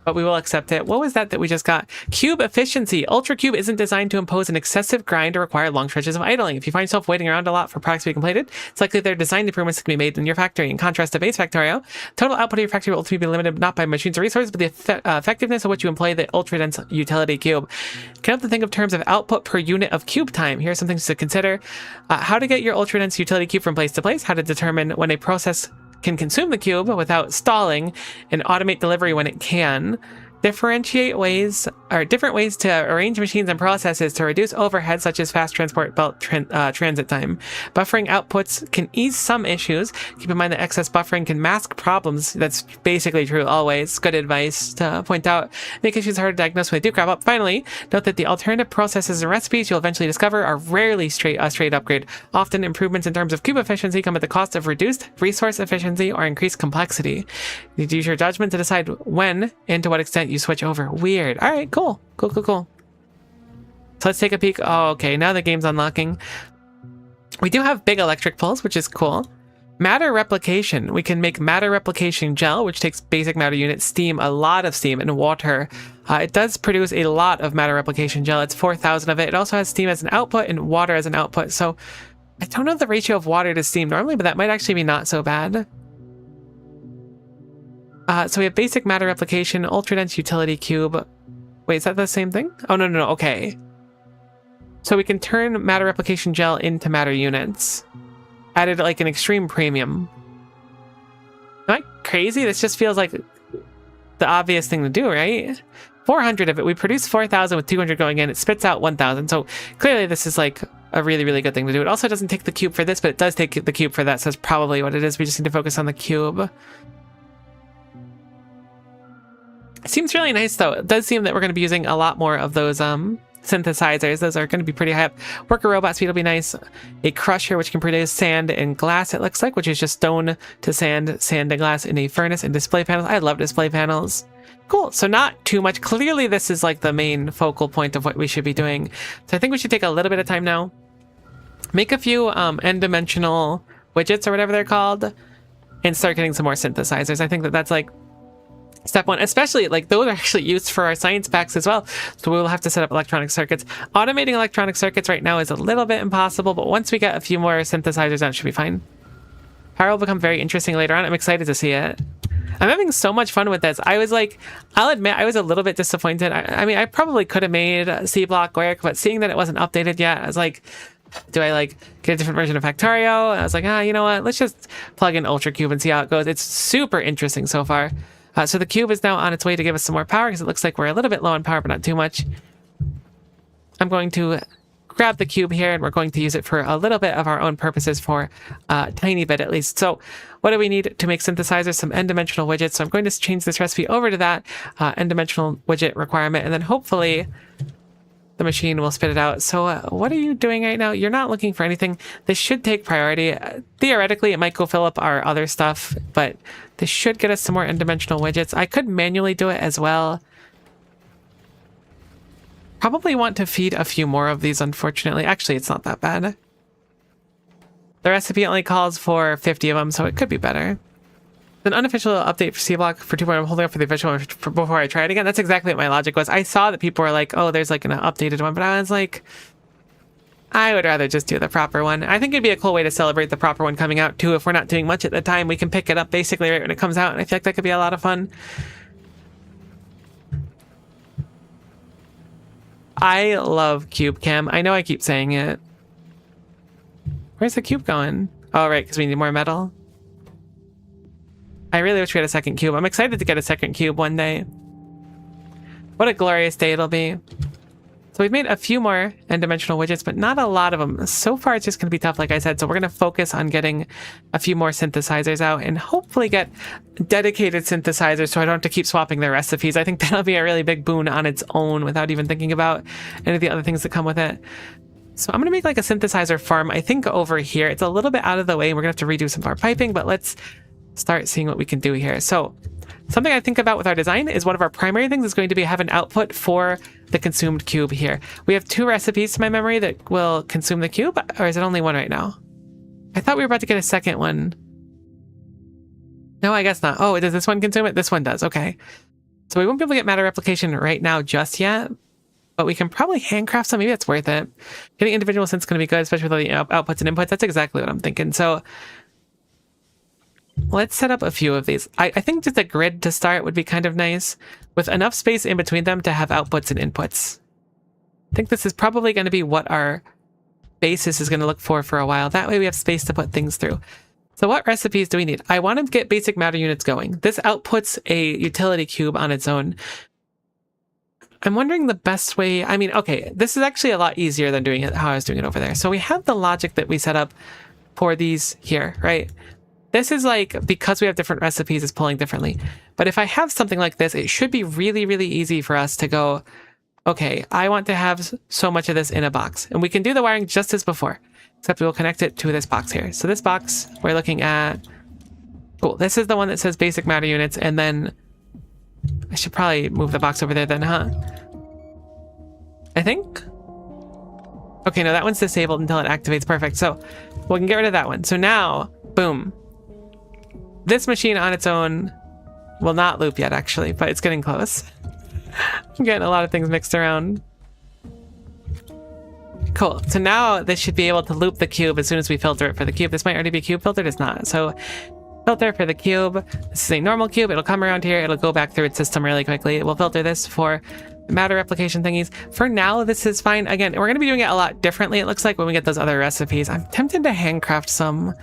but we will accept it. What was that we just got? Cube efficiency. Ultra Cube isn't designed to impose an excessive grind or require long stretches of idling. If you find yourself waiting around a lot for products to be completed, it's likely there are design improvements that can be made in your factory. In contrast to base Factorio, total output of your factory will ultimately be limited not by machines or resources, but the effectiveness of which you employ the ultra-dense utility cube. You can have to think of terms of output per unit of cube time. Here are some things to consider. How to get your ultra-dense utility cube from place to place, how to determine when a process can consume the cube without stalling, and automate delivery when it can. Different ways to arrange machines and processes to reduce overhead, such as fast transport belt transit time. Buffering outputs can ease some issues. Keep in mind that excess buffering can mask problems. That's basically true always. Good advice to point out. Make issues hard to diagnose when they do crop up. Finally, note that the alternative processes and recipes you'll eventually discover are rarely straight upgrade. Often improvements in terms of cube efficiency come at the cost of reduced resource efficiency or increased complexity. You need to use your judgment to decide when and to what extent you switch over. Weird. All right, cool. So let's take a peek. Oh, okay. Now the game's unlocking. We do have big electric pulls, which is cool. Matter replication. We can make matter replication gel, which takes basic matter units, steam, a lot of steam, and water. It does produce a lot of matter replication gel. It's 4,000 of it. It also has steam as an output and water as an output. So I don't know the ratio of water to steam normally, but that might actually be not so bad. So we have basic matter replication, ultra dense utility cube. Wait, is that the same thing? Oh, no. Okay. So we can turn matter replication gel into matter units. Added like an extreme premium. Am I crazy? This just feels like the obvious thing to do, right? 400 of it. We produce 4,000 with 200 going in. It spits out 1,000. So clearly this is like a really, really good thing to do. It also doesn't take the cube for this, but it does take the cube for that. So that's probably what it is. We just need to focus on the cube. It seems really nice, though. It does seem that we're going to be using a lot more of those synthesizers. Those are going to be pretty high up. Worker robot speed will be nice. A crusher, which can produce sand and glass, it looks like, which is just stone to sand, sand to glass in a furnace, and display panels. I love display panels. Cool. So not too much. Clearly, this is like the main focal point of what we should be doing. So I think we should take a little bit of time now. Make a few n-dimensional widgets or whatever they're called, and start getting some more synthesizers. I think that that's like step one, especially like those are actually used for our science packs as well. So we will have to set up electronic circuits. Automating electronic circuits right now is a little bit impossible, but once we get a few more synthesizers, that should be fine. Power will become very interesting later on. I'm excited to see it. I'm having so much fun with this. I was like, I'll admit, I was a little bit disappointed. I mean, I probably could have made C block work, but seeing that it wasn't updated yet, I was like, Do I like get a different version of Factorio? And I was like, you know what? Let's just plug in Ultra Cube and see how it goes. It's super interesting so far. So the cube is now on its way to give us some more power because it looks like we're a little bit low on power, but not too much. I'm going to grab the cube here and we're going to use it for a little bit of our own purposes for a tiny bit at least. So what do we need to make synthesizers? Some n-dimensional widgets. So I'm going to change this recipe over to that n-dimensional widget requirement, and then hopefully the machine will spit it out. So what are you doing right now? You're not looking for anything. This should take priority. Theoretically, it might go fill up our other stuff, but this should get us some more n-dimensional widgets. I could manually do it as well. Probably want to feed a few more of these, unfortunately. Actually, it's not that bad. The recipe only calls for 50 of them, so it could be better. An unofficial update for C-Block for 2.0. I'm holding up for the official one before I try it again. That's exactly what my logic was. I saw that people were like, oh, there's like an updated one, but I was like, I would rather just do the proper one. I think it'd be a cool way to celebrate the proper one coming out, too. If we're not doing much at the time, we can pick it up basically right when it comes out, and I feel like that could be a lot of fun. I love Cube Cam. I know I keep saying it. Where's the cube going? Oh, right, because we need more metal. I really wish we had a second cube. I'm excited to get a second cube one day. What a glorious day it'll be. So we've made a few more n-dimensional widgets, but not a lot of them. So far, it's just going to be tough, like I said. So we're going to focus on getting a few more synthesizers out and hopefully get dedicated synthesizers so I don't have to keep swapping their recipes. I think that'll be a really big boon on its own without even thinking about any of the other things that come with it. So I'm going to make like a synthesizer farm, I think over here. It's a little bit out of the way. We're going to have to redo some of our piping, but let's start seeing what we can do here. So something I think about with our design is one of our primary things is going to be have an output for the consumed cube here. We have 2 recipes to my memory that will consume the cube, or is it only one right now? I thought we were about to get a second one. No, I guess not. Oh, does this one consume it? This one does. Okay. So we won't be able to get matter replication right now just yet, but we can probably handcraft some. Maybe that's worth it. Getting individual synths is going to be good, especially with all the outputs and inputs. That's exactly what I'm thinking. So let's set up a few of these. I think just a grid to start would be kind of nice, with enough space in between them to have outputs and inputs. I think this is probably going to be what our basis is going to look for a while. That way we have space to put things through. So what recipes do we need? I want to get basic matter units going. This outputs a utility cube on its own. I'm wondering the best way. I mean, okay, this is actually a lot easier than doing it how I was doing it over there. So we have the logic that we set up for these here, right? This is like, because we have different recipes, it's pulling differently. But if I have something like this, it should be really, really easy for us to go, okay, I want to have so much of this in a box. And we can do the wiring just as before, except we will connect it to this box here. So this box, we're looking at, cool. This is the one that says basic matter units. And then I should probably move the box over there then, huh? I think. Okay, no, that one's disabled until it activates. Perfect. So we can get rid of that one. So now, boom. This machine on its own will not loop yet, actually, but it's getting close. I'm getting a lot of things mixed around. Cool. So now this should be able to loop the cube as soon as we filter it for the cube. This might already be cube filtered. It's not. So filter for the cube. This is a normal cube. It'll come around here. It'll go back through its system really quickly. It will filter this for matter replication thingies. For now, this is fine. Again, we're going to be doing it a lot differently, it looks like, when we get those other recipes. I'm tempted to handcraft some.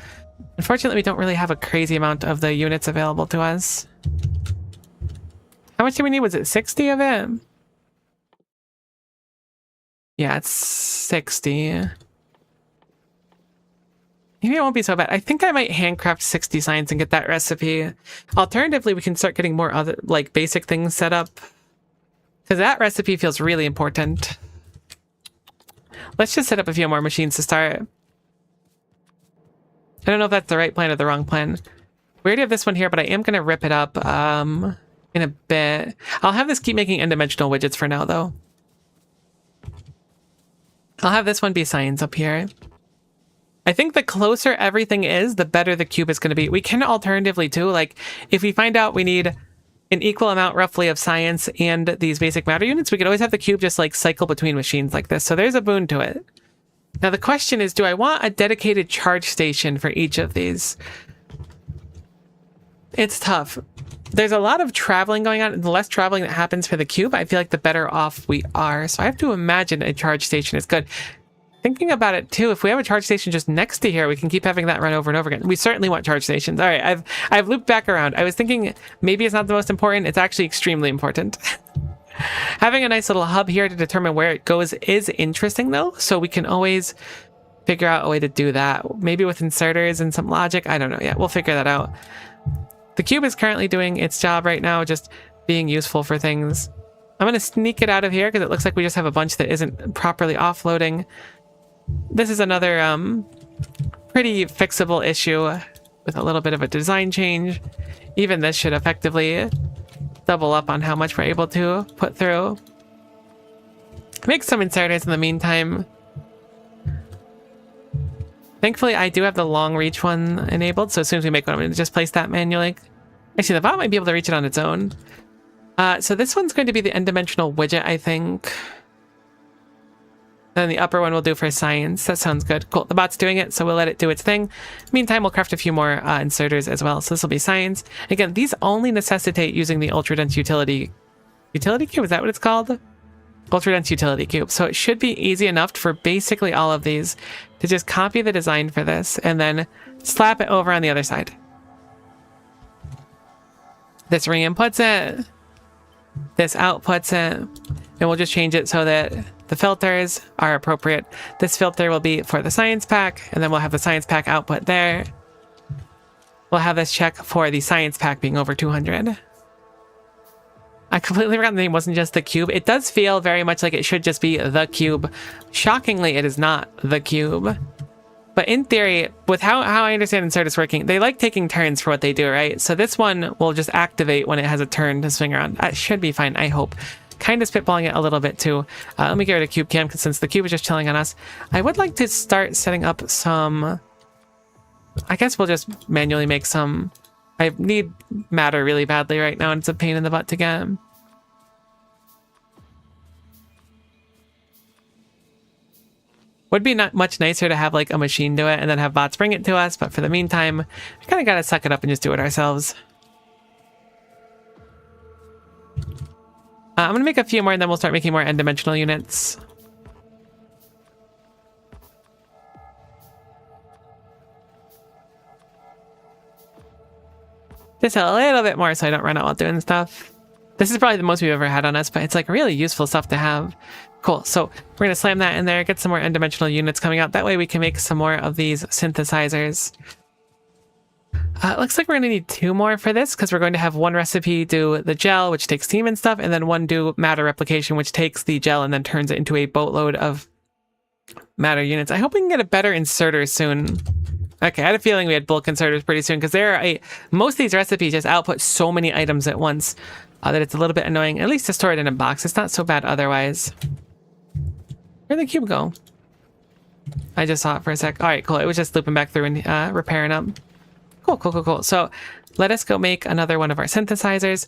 Unfortunately, we don't really have a crazy amount of the units available to us. How much do we need? Was it 60 of it? Yeah, it's 60. Maybe it won't be so bad. I think I might handcraft 60 signs and get that recipe. Alternatively, we can start getting more other, like, basic things set up, because that recipe feels really important. Let's just set up a few more machines to start. I don't know if that's the right plan or the wrong plan. We already have this one here, but I am going to rip it up in a bit. I'll have this keep making n-dimensional widgets for now, though. I'll have this one be signs up here. I think the closer everything is, the better the cube is going to be. We can alternatively, too, like, if we find out we need an equal amount, roughly, of science and these basic matter units, we could always have the cube just, like, cycle between machines like this. So there's a boon to it. Now, the question is, do I want a dedicated charge station for each of these? It's tough. There's a lot of traveling going on, and the less traveling that happens for the cube, I feel like the better off we are. So I have to imagine a charge station is good. I Thinking about it too, if we have a charge station just next to here, we can keep having that run over and over again. We certainly want charge stations. All right, I've looped back around. I was thinking maybe it's not the most important. It's actually extremely important. Having a nice little hub here to determine where it goes is interesting though, so we can always figure out a way to do that. Maybe with inserters and some logic. I don't know yet. We'll figure that out. The cube is currently doing its job right now, just being useful for things. I'm going to sneak it out of here because it looks like we just have a bunch that isn't properly offloading. This is another pretty fixable issue with a little bit of a design change. Even this should effectively double up on how much we're able to put through. Make some inserters in the meantime. Thankfully, I do have the long reach one enabled, so as soon as we make one, I'm going to just place that manually. Actually, the bot might be able to reach it on its own. So this one's going to be the n-dimensional widget, I think. Then the upper one we'll do for science. That sounds good. Cool. The bot's doing it, so we'll let it do its thing. Meantime, we'll craft a few more inserters as well. So this will be science. Again, these only necessitate using the ultra-dense utility cube. Is that what it's called? Ultra-dense utility cube. So it should be easy enough for basically all of these to just copy the design for this and then slap it over on the other side. This re-inputs it. This outputs it. And we'll just change it so that the filters are appropriate. This filter will be for the science pack, and then we'll have the science pack output there. We'll have this check for the science pack being over 200. I completely forgot the name wasn't just the cube. It does feel very much like it should just be the cube. Shockingly, it is not the cube. But in theory, with how I understand insert is working, they like taking turns for what they do, right? So this one will just activate when it has a turn to swing around. That should be fine, I hope. Kind of spitballing it a little bit too. Let me get rid of cube cam, because since the cube is just chilling on us, I would like to start setting up some... I guess we'll just manually make some... I need matter really badly right now, and it's a pain in the butt to get. Would be not much nicer to have like a machine do it and then have bots bring it to us, but for the meantime, we kind of got to suck it up and just do it ourselves. I'm going to make a few more and then we'll start making more n-dimensional units. Just a little bit more so I don't run out while doing stuff. This is probably the most we've ever had on us, but it's like really useful stuff to have. Cool, so we're going to slam that in there, get some more n-dimensional units coming out. That way we can make some more of these synthesizers. It looks like we're going to need 2 more for this, because we're going to have one recipe do the gel, which takes steam and stuff, and then one do matter replication, which takes the gel and then turns it into a boatload of matter units. I hope we can get a better inserter soon. Okay, I had a feeling we had bulk inserters pretty soon, because most of these recipes just output so many items at once that it's a little bit annoying, at least to store it in a box. It's not so bad otherwise. Where'd the cube go? I just saw it for a sec. All right, cool. It was just looping back through and repairing up. Cool. So let us go make another one of our synthesizers.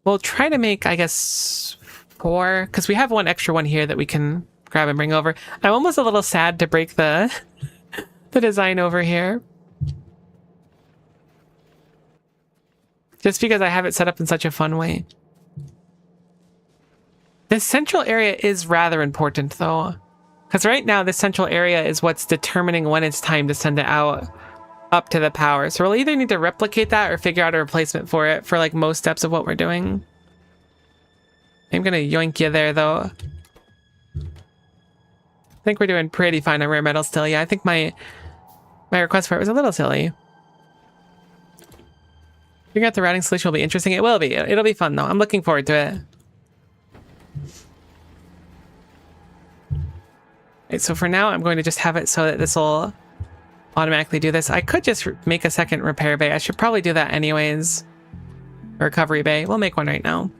We'll try to make, I guess, 4, because we have one extra one here that we can grab and bring over. I'm almost a little sad to break the the design over here, just because I have it set up in such a fun way. This central area is rather important though, because right now this central area is what's determining when it's time to send it out up to the power. So we'll either need to replicate that or figure out a replacement for it for like most steps of what we're doing. I'm gonna yoink you there though. I think we're doing pretty fine on rare metal still. Yeah, I think my request for it was a little silly. Figuring out the routing solution will be interesting. It will be. It'll be fun though. I'm looking forward to it. Okay, so for now, I'm going to just have it so that this will automatically do this. I could just make a second repair bay. I should probably do that anyways. Recovery bay. We'll make one right now.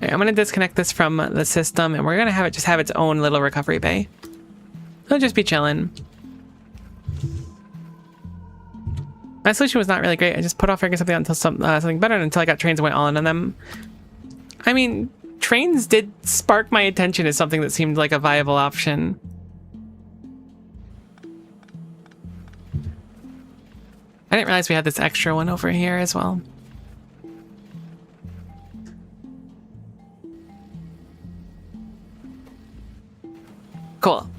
Okay, I'm going to disconnect this from the system, and we're going to have it just have its own little recovery bay. It'll just be chilling. My solution was not really great. I just put off figuring something out until something better until I got trains and went all in on them. I mean, trains did spark my attention as something that seemed like a viable option. I didn't realize we had this extra one over here as well. Cool.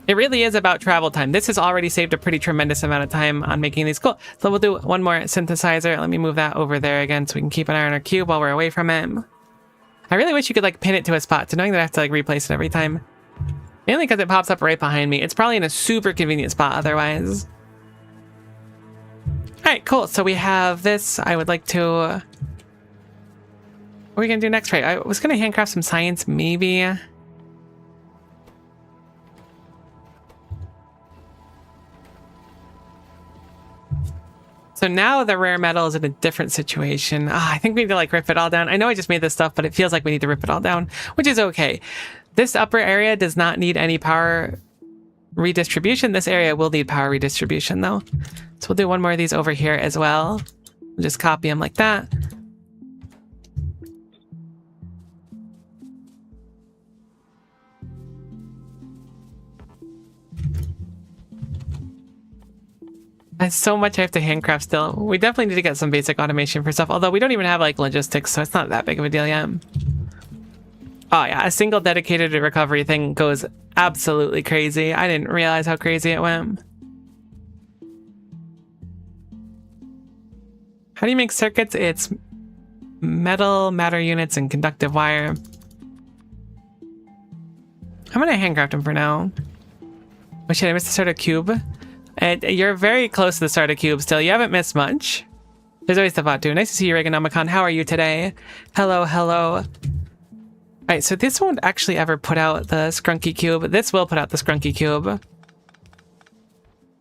It really is about travel time. This has already saved a pretty tremendous amount of time on making these. Cool. So we'll do one more synthesizer. Let me move that over there again so we can keep an eye on our cube while we're away from it. I really wish you could like pin it to a spot, so knowing that I have to like replace it every time. Mainly because it pops up right behind me. It's probably in a super convenient spot otherwise. Alright, cool. So we have this. I would like to... what are we going to do next, right? I was going to handcraft some science, maybe. So now the rare metal is in a different situation. I think we need to like rip it all down. I know I just made this stuff, but it feels like we need to rip it all down, which is okay. This upper area does not need any power redistribution. This area will need power redistribution though. So we'll do one more of these over here as well. We'll just copy them like that. There's so much I have to handcraft still. We definitely need to get some basic automation for stuff, although we don't even have like logistics, so it's not that big of a deal yet. Oh yeah, a single dedicated recovery thing goes absolutely crazy. I didn't realize how crazy it went. How do you make circuits? It's metal, matter units, and conductive wire. I'm gonna handcraft them for now. Oh shit, I missed the start of cube. And you're very close to the start of cube still. You haven't missed much. There's always stuff out too. Nice to see you, Reaganomicon. How are you today? Hello, hello. Alright, so this won't actually ever put out the Scrunky Cube. This will put out the Scrunky Cube.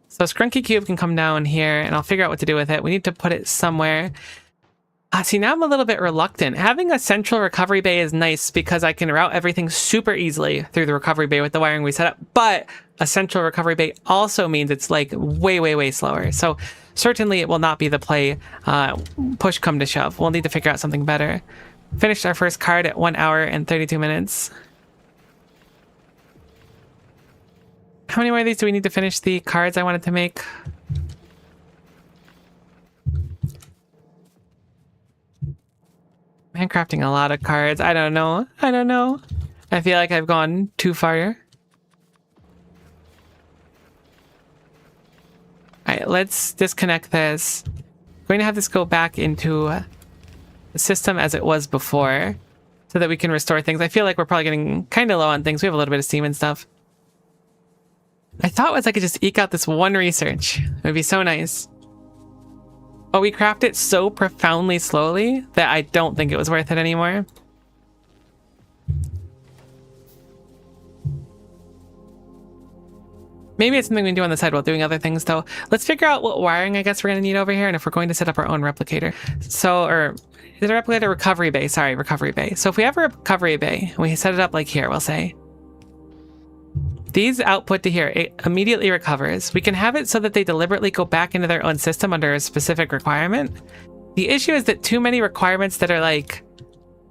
So Scrunky Cube can come down here, and I'll figure out what to do with it. We need to put it somewhere. See, now I'm a little bit reluctant. Having a central recovery bay is nice because I can route everything super easily through the recovery bay with the wiring we set up, but a central recovery bay also means it's like way, way, way slower. So certainly it will not be the play, push come to shove. We'll need to figure out something better. Finished our first card at 1 hour and 32 minutes. How many more of these do we need to finish the cards I wanted to make? I'm crafting a lot of cards. I don't know. I don't know. I feel like I've gone too far. Alright, let's disconnect this. I'm going to have this go back into the system as it was before so that we can restore things. I feel like we're probably getting kind of low on things. We have a little bit of steam and stuff. I thought was I could just eke out this one research. It would be so nice. But we craft it so profoundly slowly that I don't think it was worth it anymore. Maybe it's something we can do on the side while doing other things though. Let's figure out what wiring I guess we're going to need over here and if we're going to set up our own replicator. So, or is it a replicator? Recovery bay, sorry, recovery bay. So if we have a recovery bay, we set it up like here, we'll say. These output to here, it immediately recovers. We can have it so that they deliberately go back into their own system under a specific requirement. The issue is that too many requirements that are like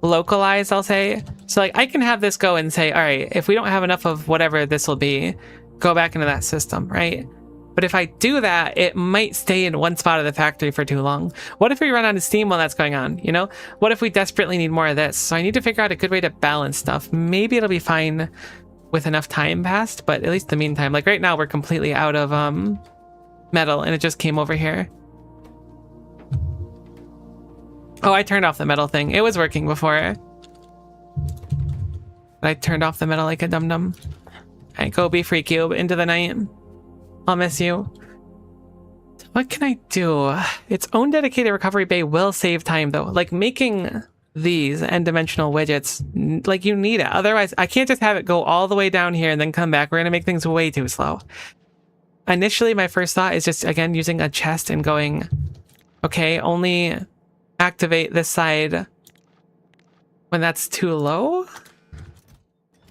localized, I'll say. So like I can have this go and say, all right, if we don't have enough of whatever this will be, go back into that system, right? But if I do that, it might stay in one spot of the factory for too long. What if we run out of steam while that's going on, you know? What if we desperately need more of this? So I need to figure out a good way to balance stuff. Maybe it'll be fine with enough time passed, but at least the meantime, like right now we're completely out of metal and it just came over here. Oh, I turned off the metal thing. It was working before. But I turned off the metal like a dum-dum. Alright, go be free cube into the night. I'll miss you. What can I do? Its own dedicated recovery bay will save time though. Like making these n-dimensional widgets, like you need it. Otherwise, I can't just have it go all the way down here and then come back. We're going to make things way too slow. Initially, my first thought is just, again, using a chest and going, okay, only activate this side when that's too low?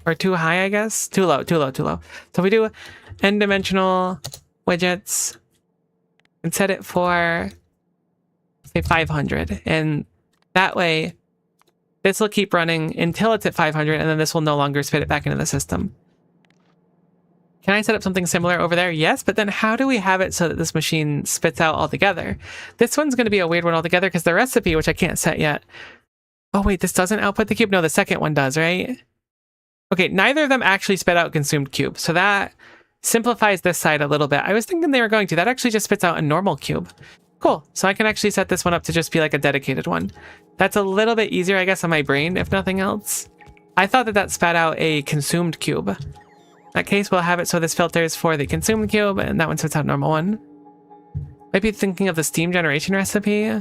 Or too high, I guess? Too low, too low, too low. So we do n-dimensional widgets and set it for, say, 500. And that way, this will keep running until it's at 500, and then this will no longer spit it back into the system. Can I set up something similar over there? Yes, but then how do we have it so that this machine spits out altogether? This one's going to be a weird one altogether because the recipe, which I can't set yet. Oh wait, this doesn't output the cube? No, the second one does, right? Okay, neither of them actually spit out consumed cube, so that simplifies this side a little bit. I was thinking they were going to. That actually just spits out a normal cube. Cool, so I can actually set this one up to just be like a dedicated one. That's a little bit easier, I guess, on my brain, if nothing else. I thought that spat out a consumed cube. In that case, we'll have it so this filters for the consumed cube, and that one spits out a normal one. Might be thinking of the steam generation recipe.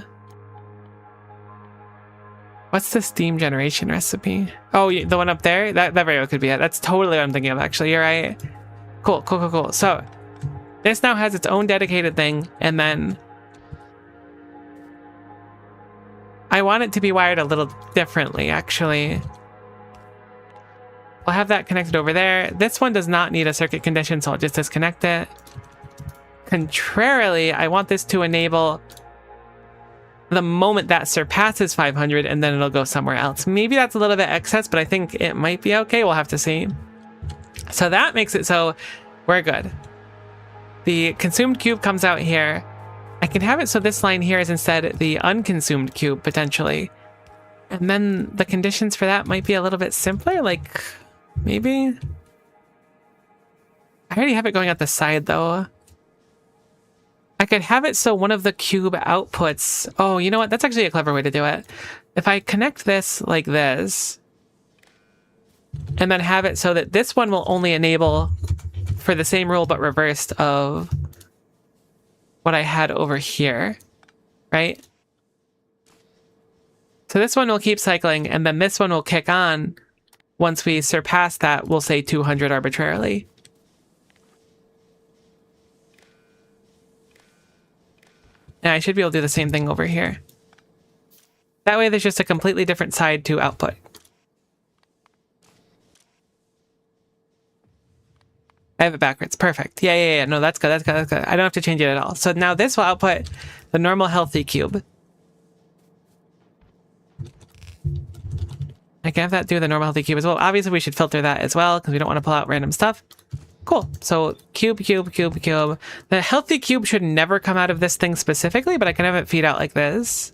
What's the steam generation recipe? Oh, the one up there? That very well could be it. That's totally what I'm thinking of, actually. You're right. Cool, cool, cool, cool. So, this now has its own dedicated thing, and then I want it to be wired a little differently, actually. I'll have that connected over there. This one does not need a circuit condition, so I'll just disconnect it. Contrarily, I want this to enable the moment that surpasses 500, and then it'll go somewhere else. Maybe that's a little bit excess, but I think it might be okay. We'll have to see. So that makes it so we're good. The consumed cube comes out here. I can have it so this line here is instead the unconsumed cube, potentially. And then the conditions for that might be a little bit simpler, like maybe? I already have it going out the side, though. I could have it so one of the cube outputs... Oh, you know what? That's actually a clever way to do it. If I connect this like this, and then have it so that this one will only enable for the same rule but reversed of what I had over here, right? So this one will keep cycling, and then this one will kick on once we surpass that, we'll say 200 arbitrarily. And I should be able to do the same thing over here. That way there's just a completely different side to output. I have it backwards. Perfect. Yeah. No, that's good. That's good. That's good. I don't have to change it at all. So now this will output the normal healthy cube. I can have that do the normal healthy cube as well. Obviously, we should filter that as well because we don't want to pull out random stuff. Cool. So cube. The healthy cube should never come out of this thing specifically, but I can have it feed out like this.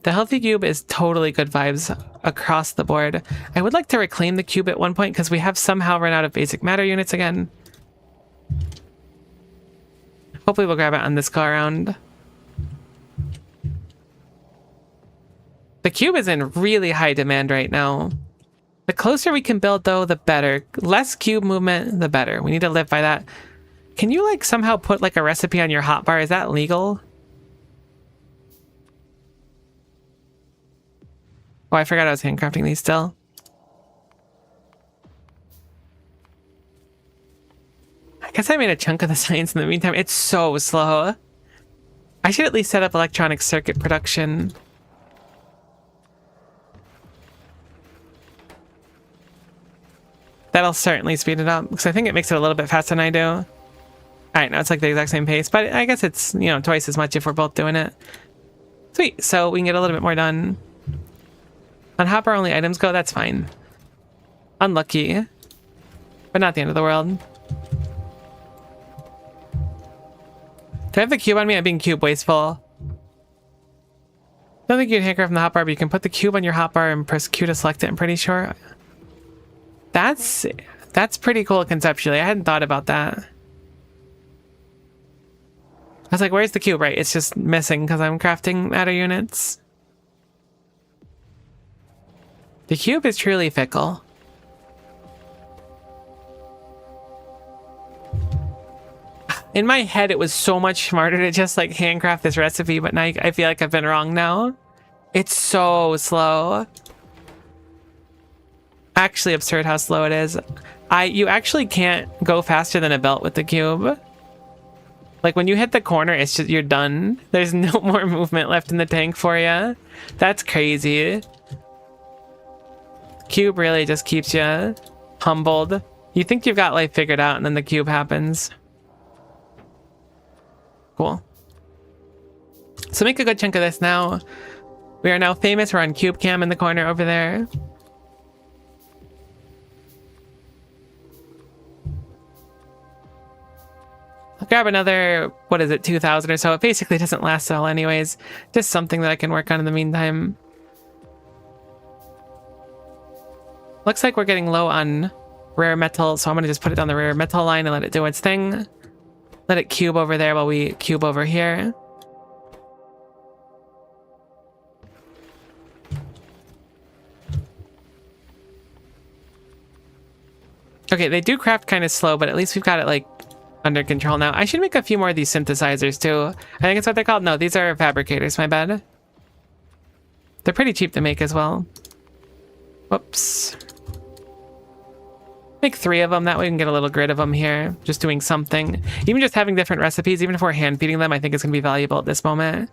The healthy cube is totally good vibes across the board. I would like to reclaim the cube at one point because we have somehow run out of basic matter units again. Hopefully we'll grab it on this go around. The cube is in really high demand right now. The closer we can build, though, the better. Less cube movement, the better. We need to live by that. Can you, like, somehow put, like, a recipe on your hotbar? Is that legal? Oh, I forgot I was handcrafting these still. I guess I made a chunk of the science in the meantime. It's so slow. I should at least set up electronic circuit production. That'll certainly speed it up, because I think it makes it a little bit faster than I do. Alright, now it's like the exact same pace, but I guess it's, you know, twice as much if we're both doing it. Sweet, so we can get a little bit more done. On hopper only items go, that's fine. Unlucky, but not the end of the world. Do I have the cube on me? I'm being cube wasteful. I don't think you can handcraft from the hotbar, but you can put the cube on your hotbar and press Q to select it, I'm pretty sure. That's pretty cool conceptually. I hadn't thought about that. I was like, where's the cube? Right, it's just missing because I'm crafting matter units. The cube is truly fickle. In my head, it was so much smarter to just like handcraft this recipe, but now I feel like I've been wrong now. It's so slow. Actually absurd how slow it is. You actually can't go faster than a belt with the cube. Like when you hit the corner, it's just, you're done. There's no more movement left in the tank for you. That's crazy. Cube really just keeps you humbled. You think you've got life figured out and then the cube happens. Cool. So make a good chunk of this now. We are now famous. We're on cube cam in the corner over there. I'll grab another, what is it, 2,000 or so. It basically doesn't last at all anyways. Just something that I can work on in the meantime. Looks like we're getting low on rare metal, so I'm going to just put it on the rare metal line and let it do its thing. Let it cube over there while we cube over here. Okay, they do craft kind of slow, but at least we've got it, like, under control now. I should make a few more of these synthesizers, too. I think it's what they're called. No, these are fabricators, my bad. They're pretty cheap to make as well. Whoops. Make 3 of them. That way we can get a little grid of them here. Just doing something. Even just having different recipes, even if we're hand feeding them, I think it's going to be valuable at this moment.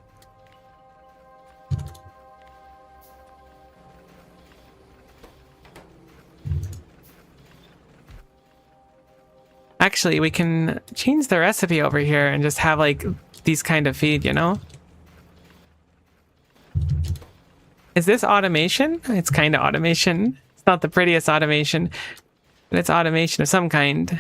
Actually, we can change the recipe over here and just have, like, these kind of feed, you know? Is this automation? It's kind of automation. It's not the prettiest automation, but it's automation of some kind.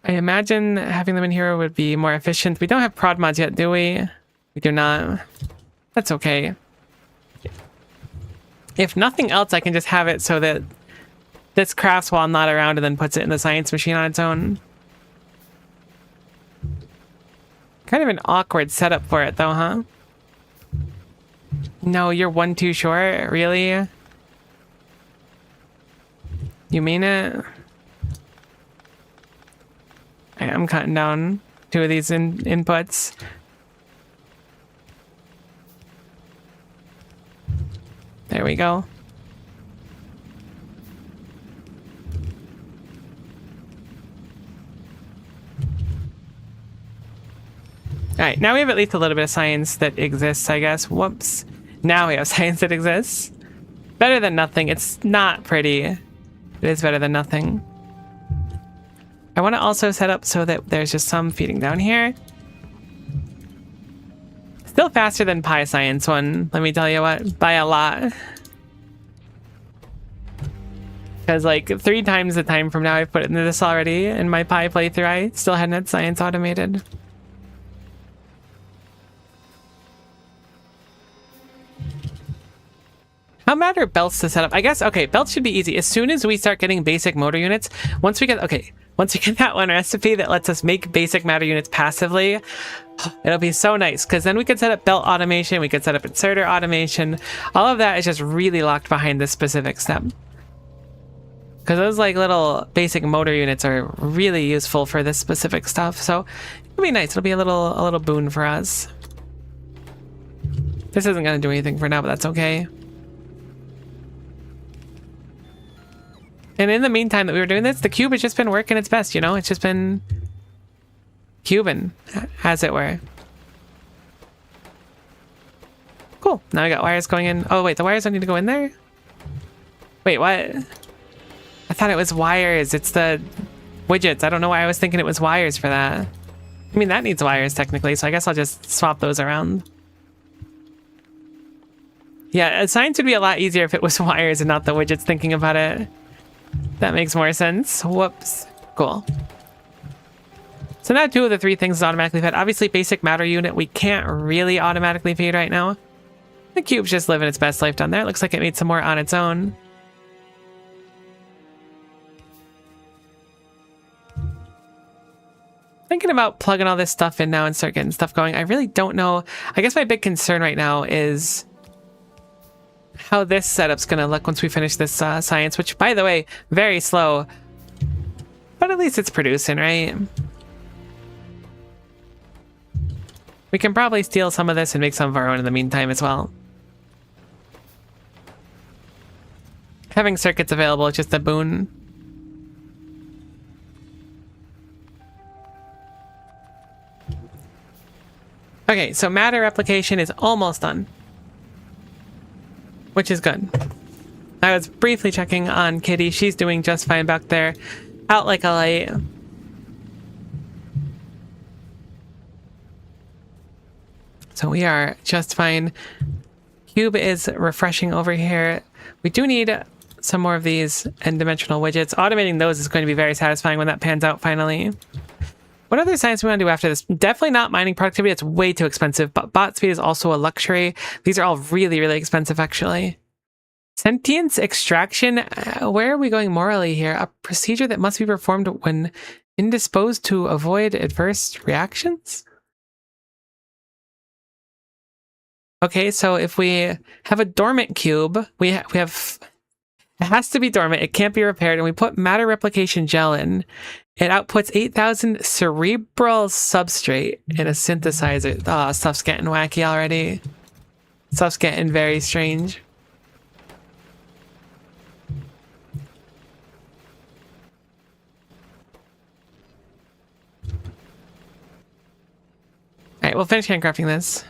I imagine having them in here would be more efficient. We don't have prod mods yet, do we? We do not. That's okay. If nothing else, I can just have it so that this crafts while I'm not around and then puts it in the science machine on its own. Kind of an awkward setup for it though, huh? No, you're 1 too short? Really? You mean it? I'm cutting down 2 of these inputs. There we go. Alright, now we have at least a little bit of science that exists, I guess. Whoops. Now we have science that exists. Better than nothing. It's not pretty. It is better than nothing. I want to also set up so that there's just some feeding down here. Still faster than Pi Science one, let me tell you what, by a lot. Because like 3 times the time from now I've put into this already in my Pi playthrough, I still hadn't had science automated. How mad are belts to set up? I guess, okay, belts should be easy. As soon as we start getting basic motor units, once we get that one recipe that lets us make basic matter units passively, it'll be so nice, because then we could set up belt automation, we could set up inserter automation. All of that is just really locked behind this specific step. Because those like little basic motor units are really useful for this specific stuff, so it'll be nice. It'll be a little boon for us. This isn't going to do anything for now, but that's okay. And in the meantime that we were doing this, the cube has just been working its best, you know? It's just been cubing, as it were. Cool. Now we got wires going in. Oh, wait, the wires don't need to go in there? Wait, what? I thought it was wires. It's the widgets. I don't know why I was thinking it was wires for that. I mean, that needs wires, technically, so I guess I'll just swap those around. Yeah, science would be a lot easier if it was wires and not the widgets thinking about it. That makes more sense. Whoops. Cool. So now 2 of the 3 things is automatically fed. Obviously, basic matter unit, we can't really automatically feed right now. The cube's just living its best life down there. It looks like it made some more on its own. Thinking about plugging all this stuff in now and start getting stuff going. I really don't know. I guess my big concern right now is how this setup's gonna look once we finish this science, which, by the way, very slow, but at least it's producing, right? We can probably steal some of this and make some of our own in the meantime as well. Having circuits available is just a boon. Okay, so matter replication is almost done, which is good. I was briefly checking on Kitty. She's doing just fine back there, out like a light. So we are just fine. Cube is refreshing over here. We do need some more of these n-dimensional widgets. Automating those is going to be very satisfying when that pans out finally. What other science do we want to do after this? Definitely not mining productivity. It's way too expensive. But bot speed is also a luxury. These are all really, really expensive, actually. Sentience extraction. Where are we going morally here? A procedure that must be performed when indisposed to avoid adverse reactions? Okay, so if we have a dormant cube, we have... It has to be dormant. It can't be repaired. And we put matter replication gel in. It outputs 8,000 cerebral substrate in a synthesizer. Oh, stuff's getting wacky already. Stuff's getting very strange. Alright, we'll finish handcrafting this.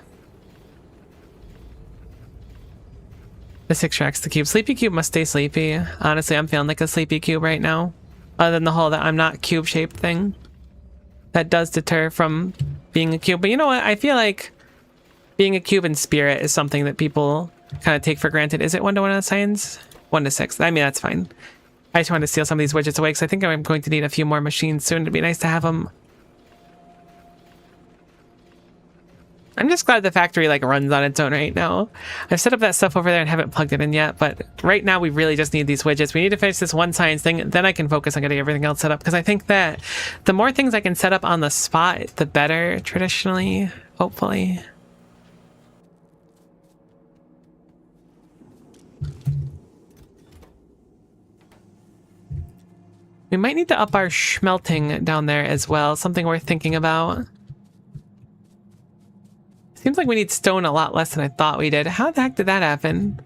This extracts the cube. Sleepy cube must stay sleepy. Honestly, I'm feeling like a sleepy cube right now. Other than the whole that I'm not cube-shaped thing. That does deter from being a cube. But you know what? I feel like being a cube in spirit is something that people kind of take for granted. Is it 1-to-1 on science? 1-to-6. I mean, that's fine. I just wanted to steal some of these widgets away because I think I'm going to need a few more machines soon. It'd be nice to have them. I'm just glad the factory like runs on its own right now. I've set up that stuff over there and haven't plugged it in yet, but right now we really just need these widgets. We need to finish this one science thing, then I can focus on getting everything else set up, because I think that the more things I can set up on the spot, the better, traditionally, hopefully. We might need to up our smelting down there as well, something worth thinking about. Seems like we need stone a lot less than I thought we did. How the heck did that happen?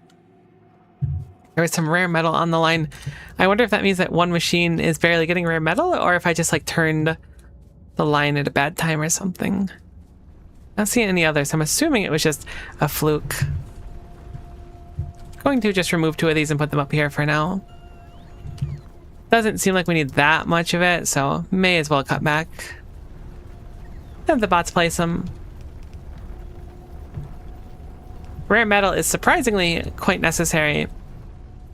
There was some rare metal on the line. I wonder if that means that one machine is barely getting rare metal, or if I just like turned the line at a bad time or something. Not seeing any others. I'm assuming it was just a fluke. Going to just remove 2 of these and put them up here for now. Doesn't seem like we need that much of it, so may as well cut back. Have the bots place them. Rare metal is surprisingly quite necessary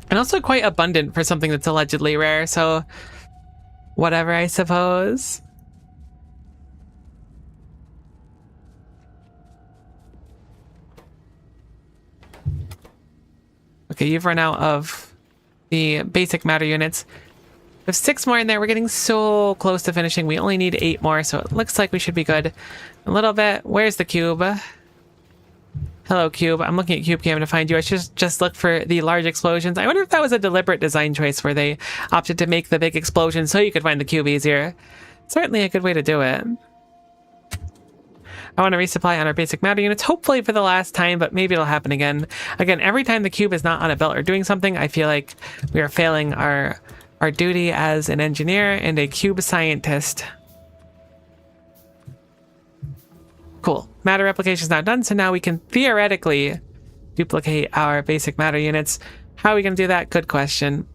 and also quite abundant for something that's allegedly rare, so whatever, I suppose. Okay, you've run out of the basic matter units. We have 6 more in there. We're getting so close to finishing. We only need 8 more, so it looks like we should be good a little bit. Where's the cube? Hello, cube. I'm looking at CubeCam to find you. I should just look for the large explosions. I wonder if that was a deliberate design choice where they opted to make the big explosion so you could find the cube easier. Certainly a good way to do it. I want to resupply on our basic matter units, hopefully for the last time, but maybe it'll happen again. Again, every time the cube is not on a belt or doing something, I feel like we are failing our duty as an engineer and a cube scientist. Cool. Matter replication is now done, so now we can theoretically duplicate our basic matter units. How are we going to do that? Good question.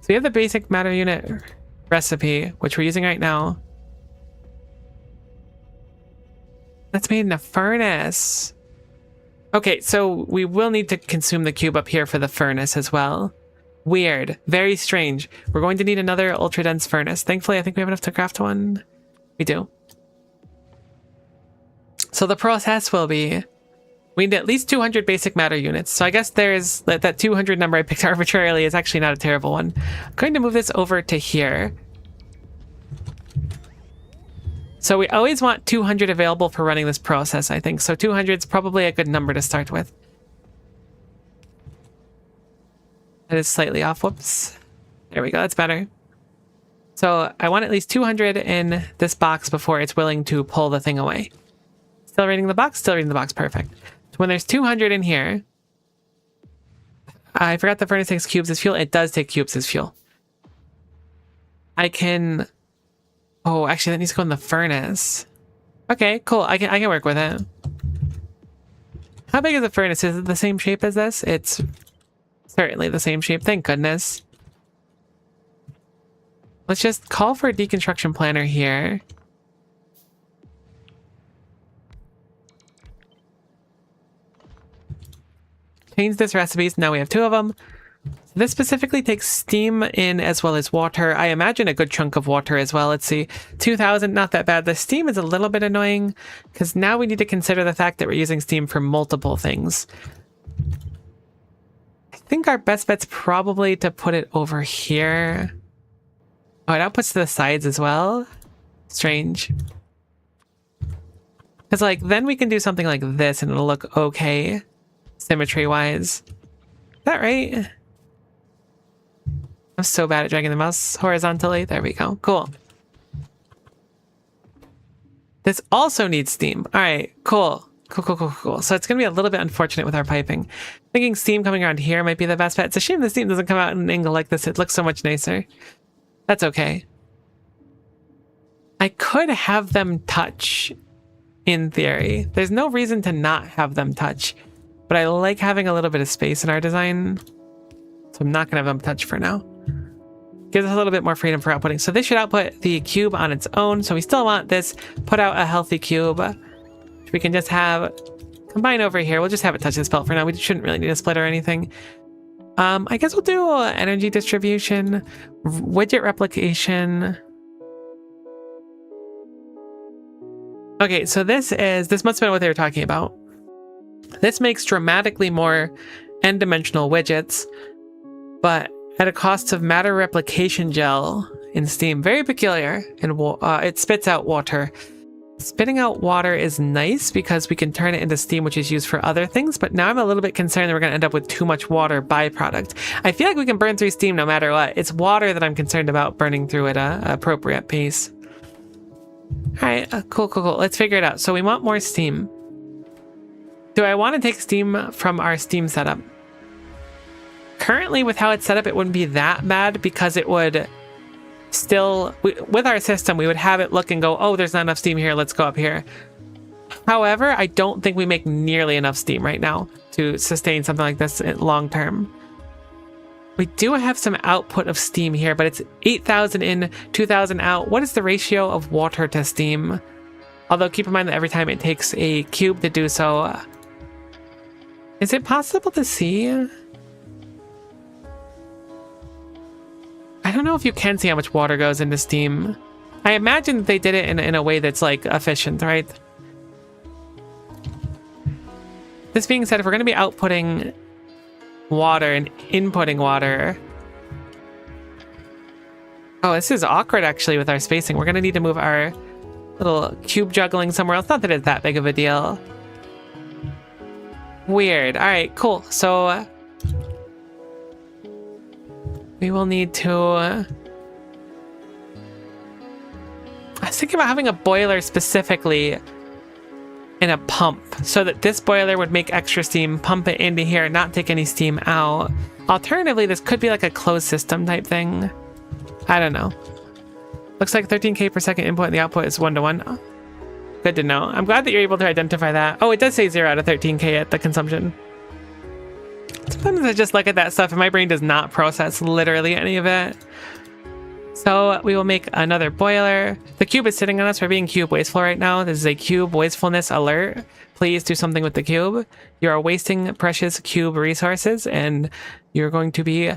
So we have the basic matter unit recipe, which we're using right now. That's made in a furnace. Okay, so we will need to consume the cube up here for the furnace as well. Weird. Very strange. We're going to need another ultra dense furnace. Thankfully, I think we have enough to craft one. We do. So the process will be, we need at least 200 basic matter units. So I guess there's that 200 number I picked arbitrarily is actually not a terrible one. I'm going to move this over to here. So we always want 200 available for running this process, I think. So 200 is probably a good number to start with. That is slightly off. Whoops. There we go. That's better. So I want at least 200 in this box before it's willing to pull the thing away. Still reading the box? Still reading the box. Perfect. So when there's 200 in here, I forgot the furnace takes cubes as fuel. It does take cubes as fuel. I can... Oh, actually, that needs to go in the furnace. Okay, cool. I can work with it. How big is the furnace? Is it the same shape as this? It's certainly the same shape. Thank goodness. Let's just call for a deconstruction planner here. Change this recipe, so now we have 2 of them. This specifically takes steam in as well as water. I imagine a good chunk of water as well. Let's see, 2,000, not that bad. The steam is a little bit annoying because now we need to consider the fact that we're using steam for multiple things. I think our best bet's probably to put it over here. Oh, it outputs to the sides as well. Strange. Because like, then we can do something like this and it'll look okay, symmetry-wise. Is that right? I'm so bad at dragging the mouse horizontally. There we go. Cool. This also needs steam. All right, cool. Cool. So it's going to be a little bit unfortunate with our piping. Thinking steam coming around here might be the best bet. It's a shame the steam doesn't come out in an angle like this. It looks so much nicer. That's okay. I could have them touch, in theory. There's no reason to not have them touch, but I like having a little bit of space in our design. So I'm not going to have them touch for now. Gives us a little bit more freedom for outputting. So this should output the cube on its own. So we still want this, put out a healthy cube, which we can just have combine over here. We'll just have it touch this belt for now. We shouldn't really need a split or anything. I guess we'll do energy distribution, widget replication. Okay, so this must have been what they were talking about. This makes dramatically more n-dimensional widgets, but at a cost of matter replication gel in Steam. Very peculiar, and it spits out water. Spitting out water is nice because we can turn it into steam, which is used for other things, but now I'm a little bit concerned that we're going to end up with too much water byproduct. I feel like we can burn through steam no matter what. It's water that I'm concerned about burning through at an appropriate pace. All right, cool. Let's figure it out. So we want more steam. Do I want to take steam from our steam setup? Currently, with how it's set up, it wouldn't be that bad because it would still, with our system, we would have it look and go, oh, there's not enough steam here, let's go up here. However, I don't think we make nearly enough steam right now to sustain something like this long term. We do have some output of steam here, but it's 8,000 in, 2,000 out. What is the ratio of water to steam? Although keep in mind that every time it takes a cube to do so. Is it possible to see? I don't know if you can see how much water goes into steam. I imagine that they did it in a way that's like efficient, right? This being said, if we're going to be outputting water and inputting water... Oh, this is awkward actually with our spacing. We're going to need to move our little cube juggling somewhere else. Not that it's that big of a deal. Weird. All right, cool. So... we will need to... I was thinking about having a boiler specifically in a pump so that this boiler would make extra steam, pump it into here, not take any steam out. Alternatively, this could be like a closed system type thing. I don't know. Looks like 13K per second input and the output is 1:1. Good to know. I'm glad that you're able to identify that. Oh, it does say 0 out of 13K at the consumption. Sometimes I just look at that stuff and my brain does not process literally any of it. So we will make another boiler. The cube is sitting on us for being cube wasteful right now. This is a cube wastefulness alert. Please do something with the cube. You are wasting precious cube resources and you're going to be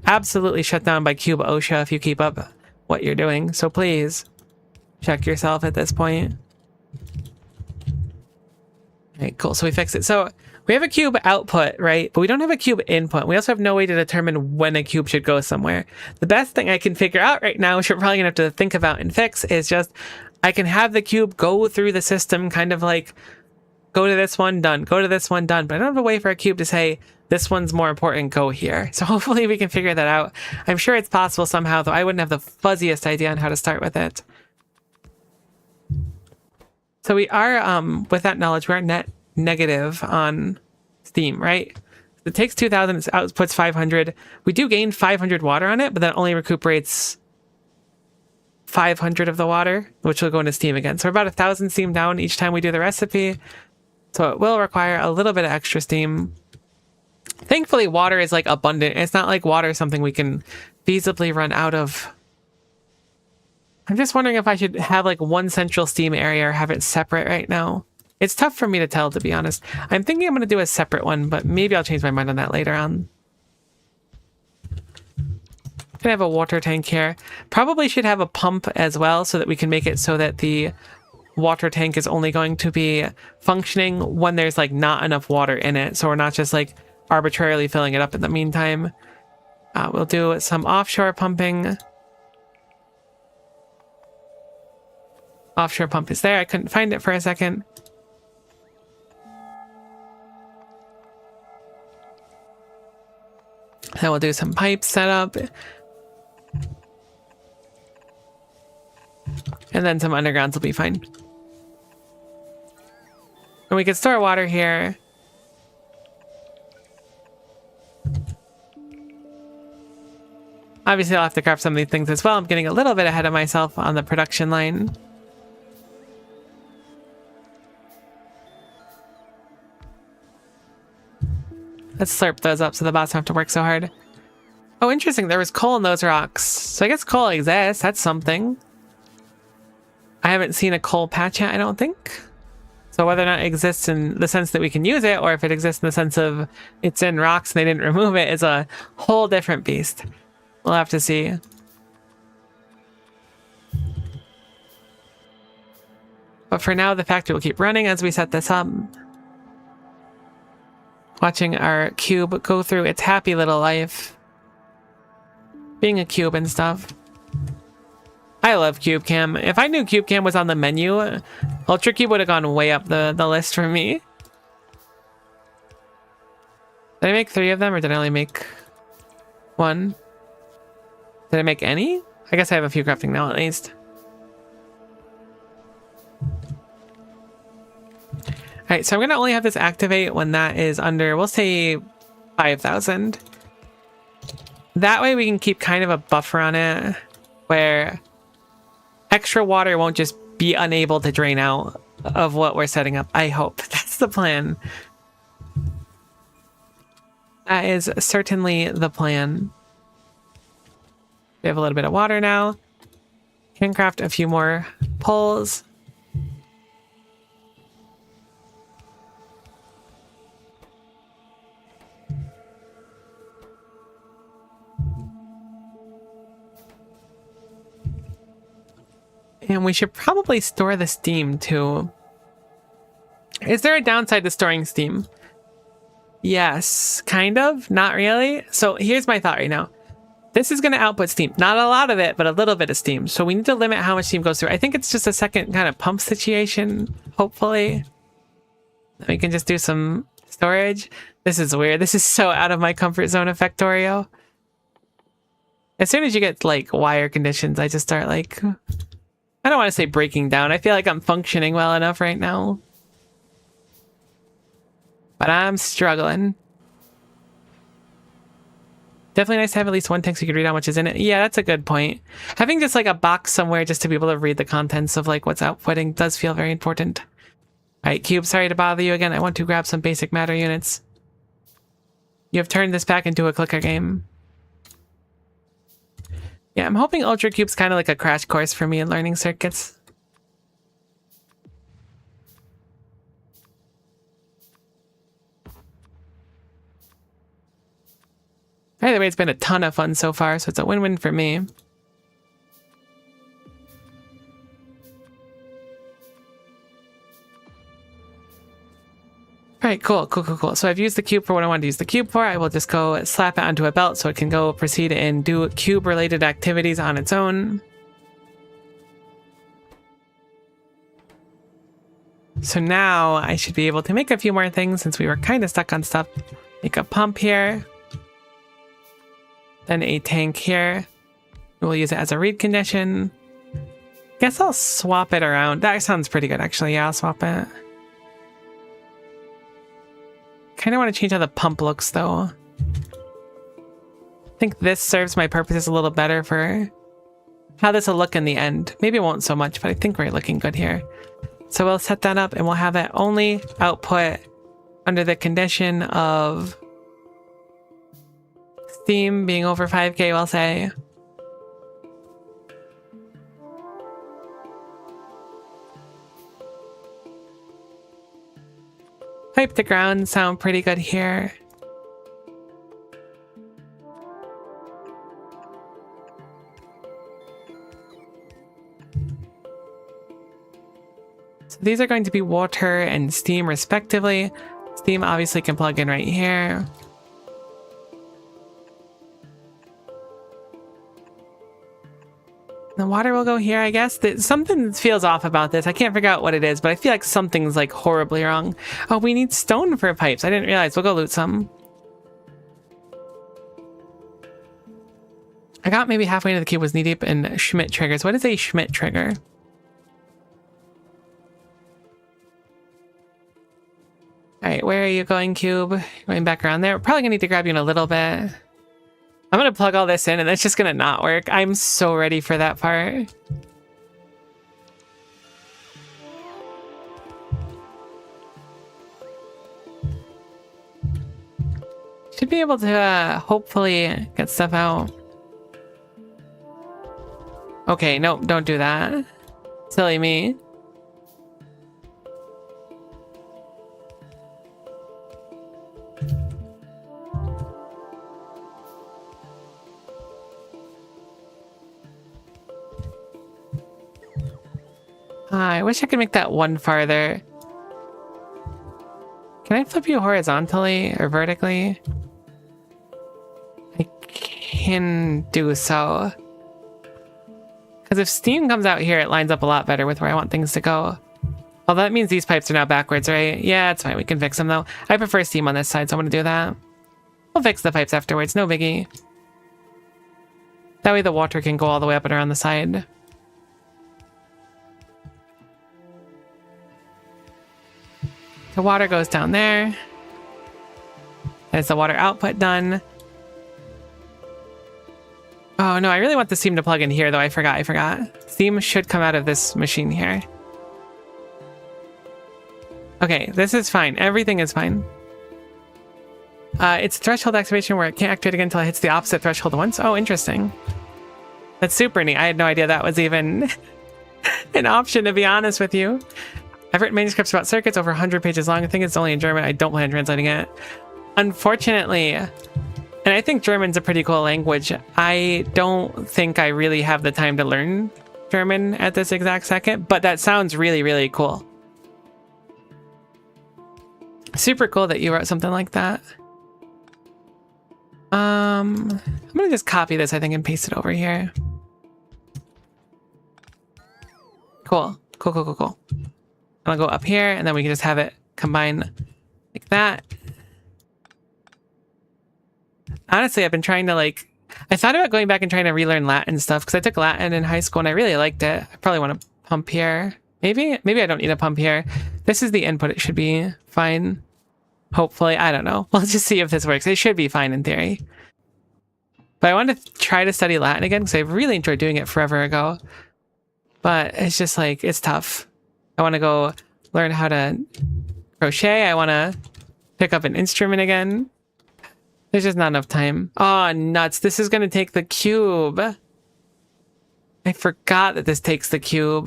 absolutely shut down by cube OSHA if you keep up what you're doing. So please check yourself at this point. All right, cool. So we fixed it. So we have a cube output, right? But we don't have a cube input. We also have no way to determine when a cube should go somewhere. The best thing I can figure out right now, which we're probably gonna have to think about and fix, is just I can have the cube go through the system, kind of like go to this one, done, go to this one, done. But I don't have a way for a cube to say, this one's more important, go here. So hopefully we can figure that out. I'm sure it's possible somehow, though I wouldn't have the fuzziest idea on how to start with it. So we are, with that knowledge, we're net negative on steam, right? It takes 2,000, it outputs 500. We do gain 500 water on it, but that only recuperates 500 of the water, which will go into steam again. So we're about 1,000 steam down each time we do the recipe. So it will require a little bit of extra steam. Thankfully, water is like abundant. It's not like water is something we can feasibly run out of. I'm just wondering if I should have like one central steam area or have it separate right now. It's tough for me to tell, to be honest. I'm thinking I'm going to do a separate one, but maybe I'll change my mind on that later on. Gonna have a water tank here. Probably should have a pump as well so that we can make it so that the water tank is only going to be functioning when there's like not enough water in it. So we're not just like arbitrarily filling it up in the meantime. We'll do some offshore pumping. Offshore pump is there. I couldn't find it for a second. Then we'll do some pipe setup. And then some undergrounds will be fine. And we can store water here. Obviously, I'll have to craft some of these things as well. I'm getting a little bit ahead of myself on the production line. Let's slurp those up so the bots don't have to work so hard. Oh, interesting. There was coal in those rocks. So I guess coal exists. That's something. I haven't seen a coal patch yet, I don't think. So whether or not it exists in the sense that we can use it, or if it exists in the sense of it's in rocks and they didn't remove it, is a whole different beast. We'll have to see. But for now, the factory will keep running as we set this up. Watching our cube go through its happy little life. Being a cube and stuff. I love Cube Cam. If I knew Cube Cam was on the menu, Ultra Cube would have gone way up the list for me. Did I make 3 of them, or did I only make 1? Did I make any? I guess I have a few crafting now, at least. Alright, so I'm going to only have this activate when that is under, we'll say, 5,000. That way we can keep kind of a buffer on it, where extra water won't just be unable to drain out of what we're setting up. I hope. That's the plan. That is certainly the plan. We have a little bit of water now. Can craft a few more poles. And we should probably store the steam too. Is there a downside to storing steam? Yes, kind of, not really. So here's my thought right now. This is going to output steam. Not a lot of it, but a little bit of steam. So we need to limit how much steam goes through. I think it's just a second kind of pump situation, hopefully. We can just do some storage. This is weird. This is so out of my comfort zone of Factorio. As soon as you get like wire conditions, I just start like... I don't want to say breaking down. I feel like I'm functioning well enough right now. But I'm struggling. Definitely nice to have at least one tank so you can read how much is in it. Yeah, that's a good point. Having just like a box somewhere just to be able to read the contents of like what's outputting does feel very important. Alright, Cube, sorry to bother you again. I want to grab some basic matter units. You have turned this back into a clicker game. Yeah, I'm hoping Ultra Cube's kind of like a crash course for me in learning circuits. Either way, it's been a ton of fun so far, so it's a win-win for me. Alright, cool. So I've used the cube for what I wanted to use the cube for. I will just go slap it onto a belt so it can go proceed and do cube-related activities on its own. So now I should be able to make a few more things since we were kind of stuck on stuff. Make a pump here. Then a tank here. We'll use it as a read condition. Guess I'll swap it around. That sounds pretty good, actually. Yeah, I'll swap it. Kind of want to change how the pump looks, though. I think this serves my purposes a little better for how this will look in the end. Maybe it won't so much, but I think we're looking good here. So we'll set that up, and we'll have it only output under the condition of steam being over 5k, we'll say. pipe to ground sound pretty good here. So these are going to be water and steam respectively. Steam obviously can plug in right here. The water will go here, I guess. Something feels off about this. I can't figure out what it is, but I feel like something's like horribly wrong. Oh, we need stone for pipes. I didn't realize. We'll go loot some. I got maybe halfway into the cube was knee deep in Schmidt triggers. What is a Schmidt trigger? All right, where are you going, cube? Going back around there. We're probably gonna need to grab you in a little bit. I'm gonna plug all this in and it's just gonna not work. I'm so ready for that part. Should be able to hopefully get stuff out. Okay, nope, don't do that. Silly me. I wish I could make that one farther. Can I flip you horizontally or vertically? I can do so. Because if steam comes out here, it lines up a lot better with where I want things to go. Well, that means these pipes are now backwards, right? Yeah, it's fine. We can fix them, though. I prefer steam on this side, so I'm going to do that. We'll fix the pipes afterwards. No biggie. That way the water can go all the way up and around the side. The water goes down there. There's the water output done. Oh no, I really want the steam to plug in here though. I forgot. Steam should come out of this machine here. Okay, this is fine. Everything is fine. It's threshold activation where it can't activate again until it hits the opposite threshold once. Oh, interesting. That's super neat. I had no idea that was even an option, to be honest with you. I've written manuscripts about circuits over 100 pages long. I think it's only in German. I don't plan on translating it. Unfortunately, and I think German's a pretty cool language, I don't think I really have the time to learn German at this exact second, but that sounds really, really cool. Super cool that you wrote something like that. I'm gonna just copy this, I think, and paste it over here. Cool. I'll go up here, and then we can just have it combine like that. Honestly, I've been trying to I thought about going back and trying to relearn Latin stuff, because I took Latin in high school and I really liked it. I probably want to pump here. Maybe I don't need a pump here. This is the input. It should be fine. Hopefully. I don't know. We'll just see if this works. It should be fine in theory. But I want to try to study Latin again, because I really enjoyed doing it forever ago. But it's just it's tough. I want to go learn how to crochet. I want to pick up an instrument again. There's just not enough time. Oh, nuts. This is going to take the cube. I forgot that this takes the cube.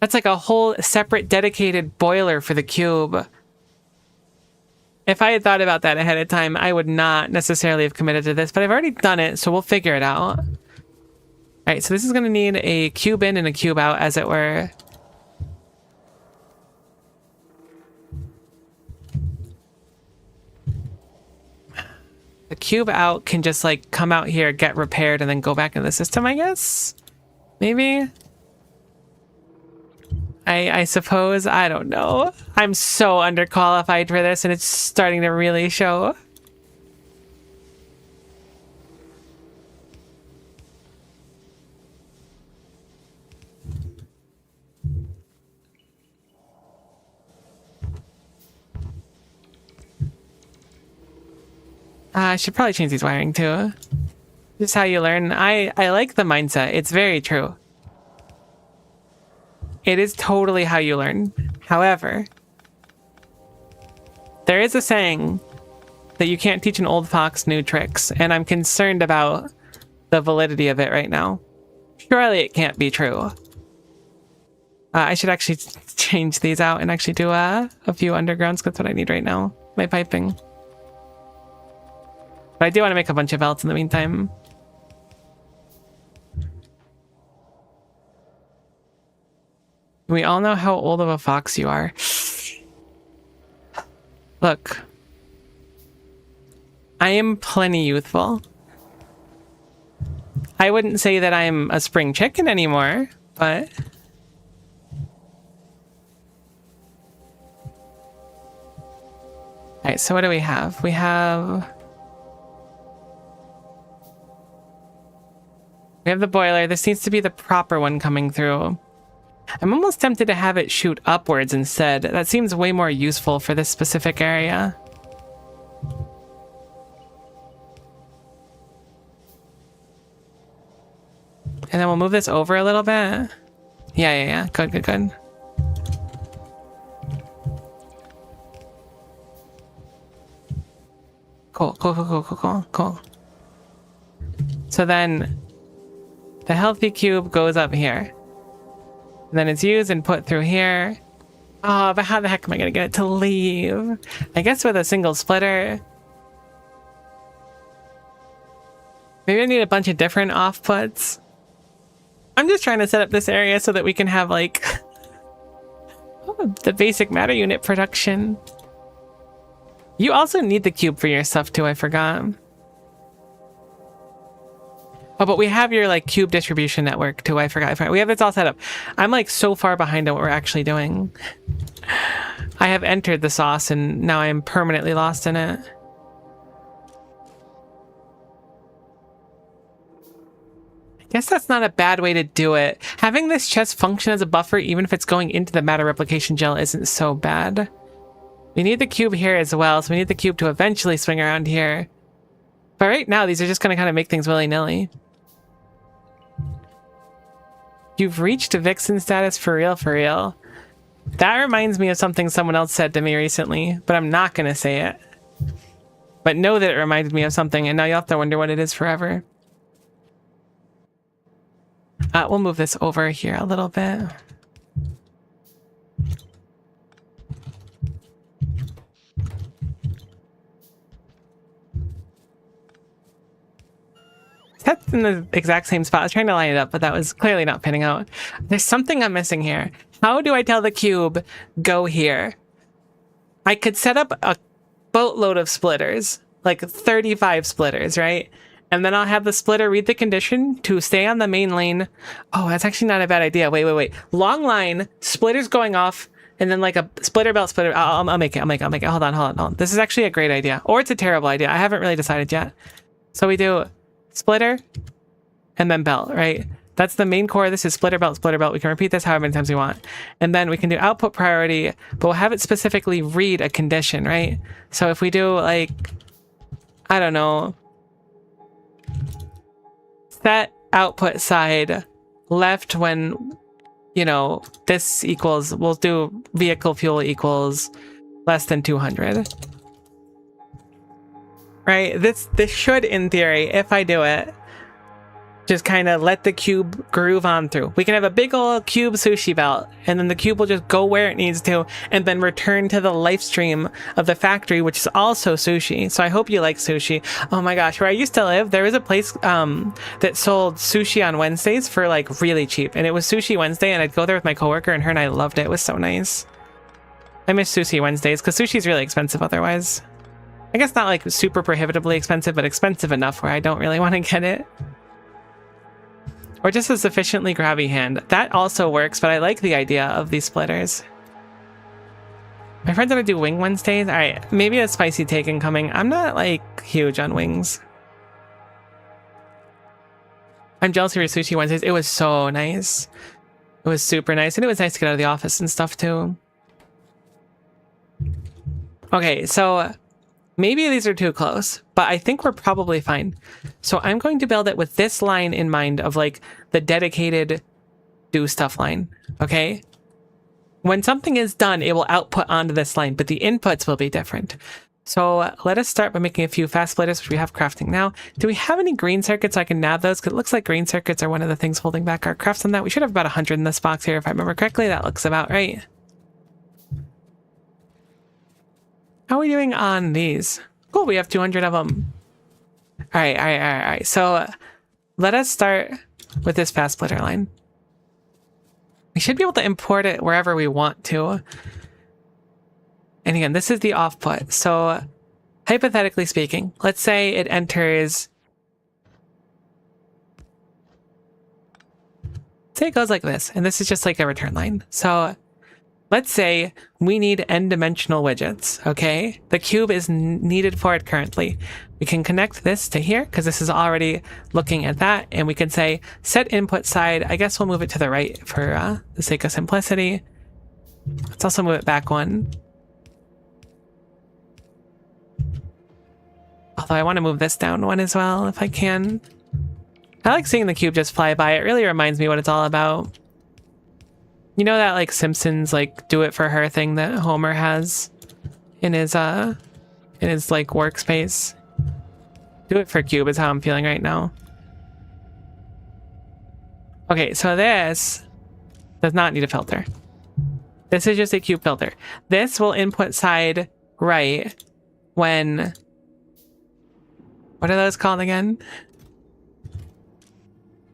That's like a whole separate dedicated boiler for the cube. If I had thought about that ahead of time, I would not necessarily have committed to this, but I've already done it, so we'll figure it out. All right, so this is going to need a cube in and a cube out, as it were. The cube out can just come out here, get repaired, and then go back into the system, I guess? Maybe? I suppose. I don't know. I'm so underqualified for this, and it's starting to really show. I should probably change these wiring too. This is how you learn. I like the mindset. It's very true. It is totally how you learn. However, there is a saying that you can't teach an old fox new tricks, and I'm concerned about the validity of it right now. Surely it can't be true. I should actually change these out and actually do a few undergrounds, because that's what I need right now. My piping. But I do want to make a bunch of belts in the meantime. We all know how old of a fox you are. Look. I am plenty youthful. I wouldn't say that I'm a spring chicken anymore, but... Alright, so what do we have? We have the boiler. This needs to be the proper one coming through. I'm almost tempted to have it shoot upwards instead. That seems way more useful for this specific area. And then we'll move this over a little bit. Yeah. Good. Cool. So then the healthy cube goes up here. And then it's used and put through here. Oh, but how the heck am I going to get it to leave? I guess with a single splitter. Maybe I need a bunch of different offputs. I'm just trying to set up this area so that we can have, like, the basic matter unit production. You also need the cube for your stuff, too. I forgot. Oh, but we have your, like, cube distribution network, too. I forgot. We have this all set up. I'm, like, so far behind on what we're actually doing. I have entered the sauce, and now I am permanently lost in it. I guess that's not a bad way to do it. Having this chest function as a buffer, even if it's going into the matter replication gel, isn't so bad. We need the cube here as well, so we need the cube to eventually swing around here. But right now, these are just going to kind of make things willy-nilly. You've reached Vixen status for real. That reminds me of something someone else said to me recently, but I'm not going to say it. But know that it reminded me of something, and now you'll have to wonder what it is forever. We'll move this over here a little bit. That's in the exact same spot. I was trying to line it up, but that was clearly not pinning out. There's something I'm missing here. How do I tell the cube, go here? I could set up a boatload of splitters, like 35 splitters, right? And then I'll have the splitter read the condition to stay on the main lane. Oh, that's actually not a bad idea. Wait. Long line, splitters going off, and then like a splitter belt, splitter. I'll make it. Hold on. This is actually a great idea. Or it's a terrible idea. I haven't really decided yet. So we do splitter and then belt, right? That's the main core. This is splitter belt. We can repeat this however many times we want. And then we can do output priority, but we'll have it specifically read a condition, right? So if we do like, I don't know, set output side left when, you know, this equals, we'll do vehicle fuel equals less than 200. Right? This should, in theory, if I do it, just kind of let the cube groove on through. We can have a big old cube sushi belt, and then the cube will just go where it needs to, and then return to the life stream of the factory, which is also sushi. So I hope you like sushi. Oh my gosh, where I used to live, there was a place that sold sushi on Wednesdays for like really cheap, and it was Sushi Wednesday, and I'd go there with my coworker, and her and I loved it. It was so nice. I miss Sushi Wednesdays, because sushi's really expensive otherwise. I guess not like super prohibitively expensive, but expensive enough where I don't really want to get it. Or just a sufficiently grabby hand. That also works, but I like the idea of these splitters. My friends want to do Wing Wednesdays. All right, maybe a spicy take incoming. I'm not like huge on wings. I'm jealous of your Sushi Wednesdays. It was so nice. It was super nice. And it was nice to get out of the office and stuff too. Okay, so maybe these are too close, but I think we're probably fine. So I'm going to build it with this line in mind of like the dedicated do stuff line, okay? When something is done, it will output onto this line, but the inputs will be different. So let us start by making a few fast splitters, which we have crafting now. Do we have any green circuits so I can nab those? Because it looks like green circuits are one of the things holding back our crafts on that. We should have about 100 in this box here, if I remember correctly. That looks about right. How are we doing on these? Cool, we have 200 of them. All right. So let us start with this fast splitter line. We should be able to import it wherever we want to. And again, this is the off put. So hypothetically speaking, let's say it enters, say it goes like this, and this is just like a return line. So let's say we need n-dimensional widgets, okay? The cube is needed for it currently. We can connect this to here because this is already looking at that, and we can say set input side. I guess we'll move it to the right for the sake of simplicity. Let's also move it back one. Although I want to move this down one as well, if I can. I like seeing the cube just fly by. It really reminds me what it's all about. You know that, like, Simpsons, like, do it for her thing that Homer has in his like, workspace? Do it for cube is how I'm feeling right now. Okay, so this does not need a filter. This is just a cube filter. This will input side right when... What are those called again?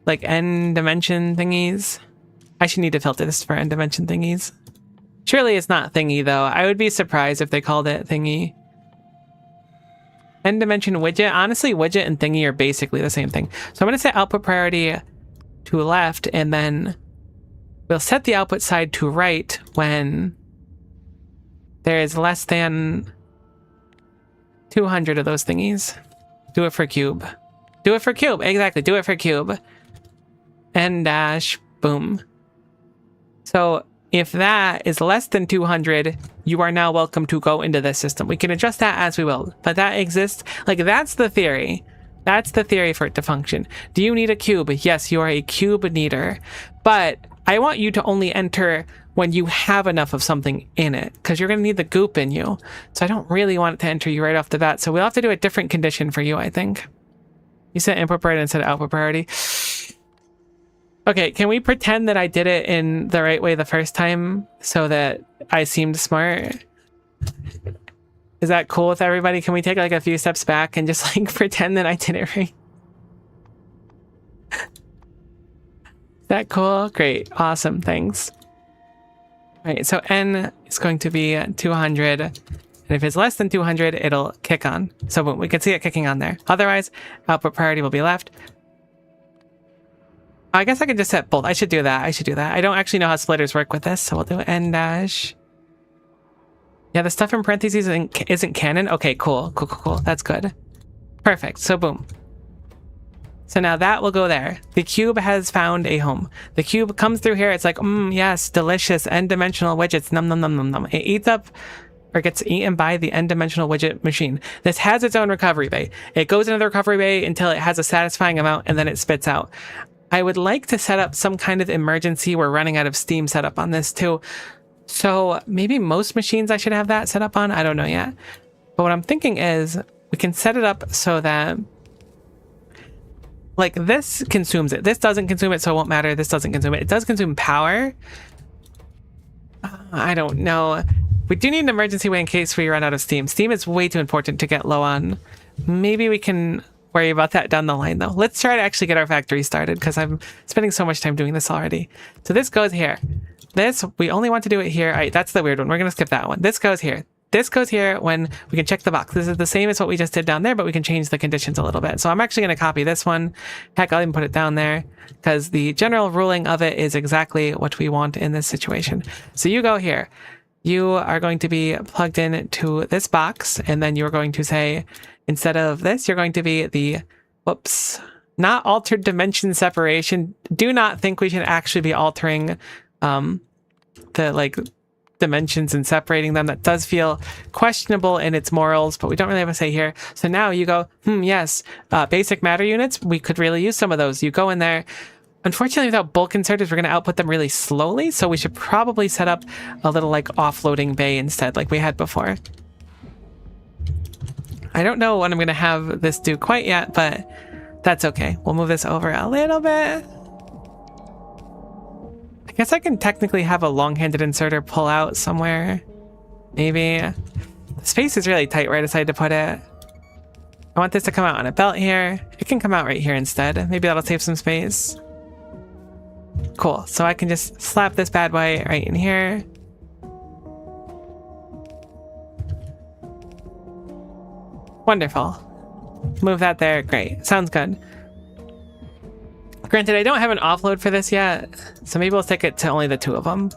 Like n-dimension thingies? I should need to filter this for n-dimension thingies. Surely it's not thingy, though. I would be surprised if they called it thingy. N-dimension widget? Honestly, widget and thingy are basically the same thing. So I'm going to set output priority to left, and then we'll set the output side to right when there is less than 200 of those thingies. Do it for cube. Do it for cube. Exactly. Do it for cube. N dash. Boom. So if that is less than 200, you are now welcome to go into this system. We can adjust that as we will, but that exists. Like, that's the theory. That's the theory for it to function. Do you need a cube? Yes, you are a cube needer. But I want you to only enter when you have enough of something in it, because you're going to need the goop in you. So I don't really want it to enter you right off the bat. So we'll have to do a different condition for you, I think. You said input priority instead of output priority. Okay, can we pretend that I did it in the right way the first time so that I seemed smart? Is that cool with everybody? Can we take like a few steps back and just like pretend that I did it right? Is that cool? Great. Awesome. Thanks. All right, so n is going to be 200, and if it's less than 200, it'll kick on. So boom, we can see it kicking on there. Otherwise, output priority will be left. I guess I could just set both. I should do that. I don't actually know how splitters work with this, so we'll do n dash. Yeah, the stuff in parentheses isn't canon. Okay, cool. That's good. Perfect. So boom. So now that will go there. The cube has found a home. The cube comes through here. It's like, yes, delicious n-dimensional widgets. Num, num, num, num, num. It eats up or gets eaten by the n-dimensional widget machine. This has its own recovery bay. It goes into the recovery bay until it has a satisfying amount, and then it spits out. I would like to set up some kind of emergency. We're running out of steam setup on this too. So maybe most machines I should have that set up on. I don't know yet. But what I'm thinking is we can set it up so that like this consumes it. This doesn't consume it, so it won't matter. This doesn't consume it. It does consume power. I don't know. We do need an emergency way in case we run out of steam. Steam is way too important to get low on. Maybe we can worry about that down the line though. Let's try to actually get our factory started because I'm spending so much time doing this already. So this goes here. This, we only want to do it here. All right, that's the weird one. We're going to skip that one. This goes here. This goes here when we can check the box. This is the same as what we just did down there, but we can change the conditions a little bit. So I'm actually going to copy this one. Heck, I'll even put it down there because the general ruling of it is exactly what we want in this situation. So you go here. You are going to be plugged in to this box, and then you're going to say, instead of this, you're going to be the, whoops, not altered dimension separation. Do not think we should actually be altering the like dimensions and separating them. That does feel questionable in its morals, but we don't really have a say here. So now you go, yes, basic matter units, we could really use some of those. You go in there. Unfortunately, without bulk inserters, we're going to output them really slowly, so we should probably set up a little like offloading bay instead, like we had before. I don't know what I'm going to have this do quite yet, but that's okay. We'll move this over a little bit. I guess I can technically have a long-handed inserter pull out somewhere. Maybe. The space is really tight where I decided to put it. I want this to come out on a belt here. It can come out right here instead. Maybe that'll save some space. Cool. So I can just slap this bad boy right in here. Wonderful. Move that there. Great. Sounds good. Granted, I don't have an offload for this yet, so maybe we'll stick it to only the two of them.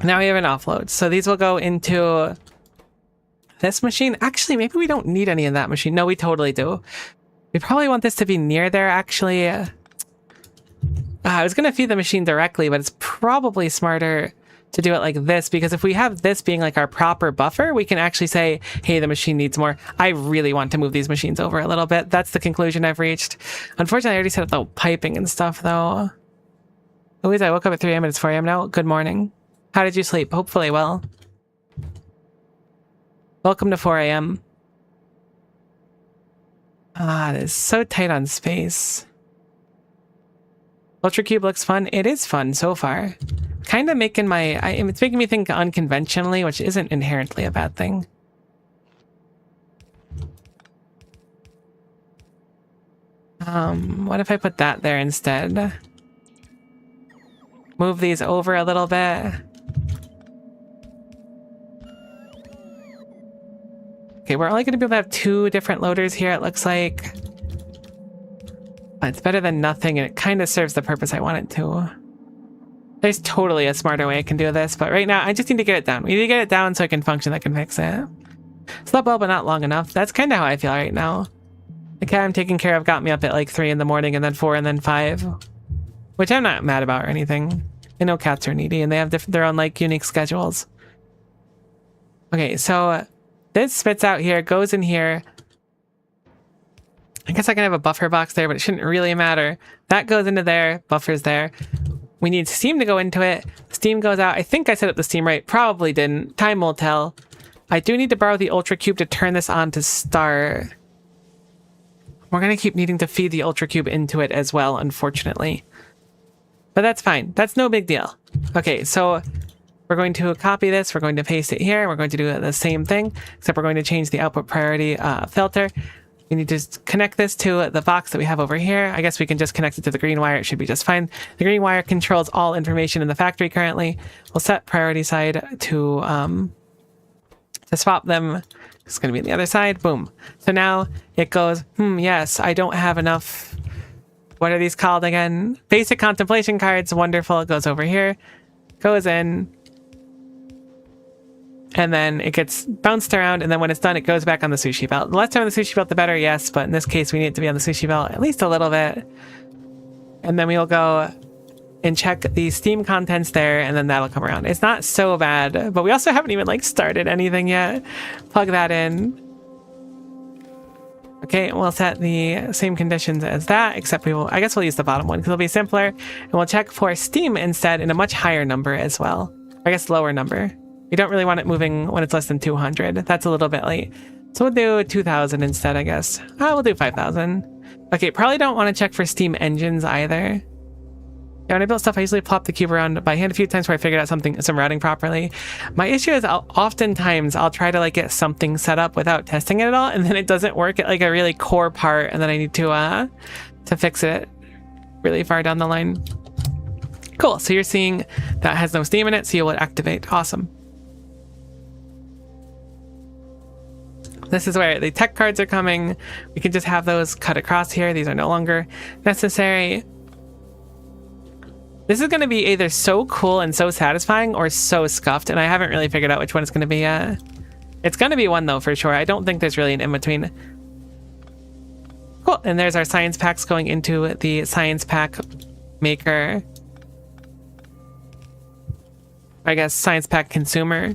Now we have an offload. So these will go into this machine. Actually, maybe we don't need any in that machine. No, we totally do. We probably want this to be near there, actually. I was going to feed the machine directly, but it's probably smarter to do it like this, because if we have this being like our proper buffer, we can actually say, hey, the machine needs more. I really want to move these machines over a little bit. That's the conclusion I've reached. Unfortunately, I already set up the piping and stuff, though. Louise, I woke up at 3 a.m. It's 4 a.m. now. Good morning. How did you sleep? Hopefully well. Welcome to 4 a.m. Ah, it is so tight on space. Ultra Cube looks fun. It is fun so far. Kind of making it's making me think unconventionally, which isn't inherently a bad thing. What if I put that there instead? Move these over a little bit. Okay, we're only going to be able to have 2 different loaders here, it looks like. But it's better than nothing, and it kind of serves the purpose I want it to. There's totally a smarter way I can do this, but right now I just need to get it down. We need to get it down so it can function, that can fix it. Slept well, but not long enough. That's kind of how I feel right now. The cat I'm taking care of got me up at like 3 in the morning, and then 4, and then 5. Which I'm not mad about or anything. I know cats are needy, and they have their own like unique schedules. Okay, so this spits out here, goes in here. I guess I can have a buffer box there, but it shouldn't really matter. That goes into there, buffer's there. We need steam to go into it. Steam goes out. I think I set up the steam right. Probably didn't. Time will tell. I do need to borrow the Ultra Cube to turn this on to start. We're going to keep needing to feed the Ultra Cube into it as well, unfortunately. But that's fine. That's no big deal. Okay, so we're going to copy this. We're going to paste it here. We're going to do the same thing, except we're going to change the output priority filter. We need to connect this to the box that we have over here. I guess we can just connect it to the green wire. It should be just fine. The green wire controls all information in the factory currently. We'll set priority side to swap them. It's going to be on the other side. Boom. So now it goes, yes, I don't have enough. What are these called again? Basic contemplation cards. Wonderful. It goes over here. Goes in. And then it gets bounced around, and then when it's done, it goes back on the sushi belt. The less time on the sushi belt, the better, yes, but in this case, we need it to be on the sushi belt at least a little bit. And then we'll go and check the Steam contents there, and then that'll come around. It's not so bad, but we also haven't even, like, started anything yet. Plug that in. Okay, we'll set the same conditions as that, except I guess we'll use the bottom one, because it'll be simpler. And we'll check for Steam instead in a much higher number as well. I guess lower number. We don't really want it moving when it's less than 200. That's a little bit late. So we'll do 2,000 instead, I guess. We'll do 5,000. Okay, probably don't want to check for steam engines either. Yeah, when I build stuff, I usually plop the cube around by hand a few times where I figured out some routing properly. My issue is oftentimes I'll try to like get something set up without testing it at all, and then it doesn't work at like a really core part, and then I need to fix it really far down the line. Cool, so you're seeing that has no steam in it, so you will activate. Awesome. This is where the tech cards are coming. We can just have those cut across here. These are no longer necessary. This is going to be either so cool and so satisfying or so scuffed, and I haven't really figured out which one it's going to be yet. It's going to be one, though, for sure. I don't think there's really an in-between. Cool, and there's our science packs going into the science pack maker. I guess science pack consumer.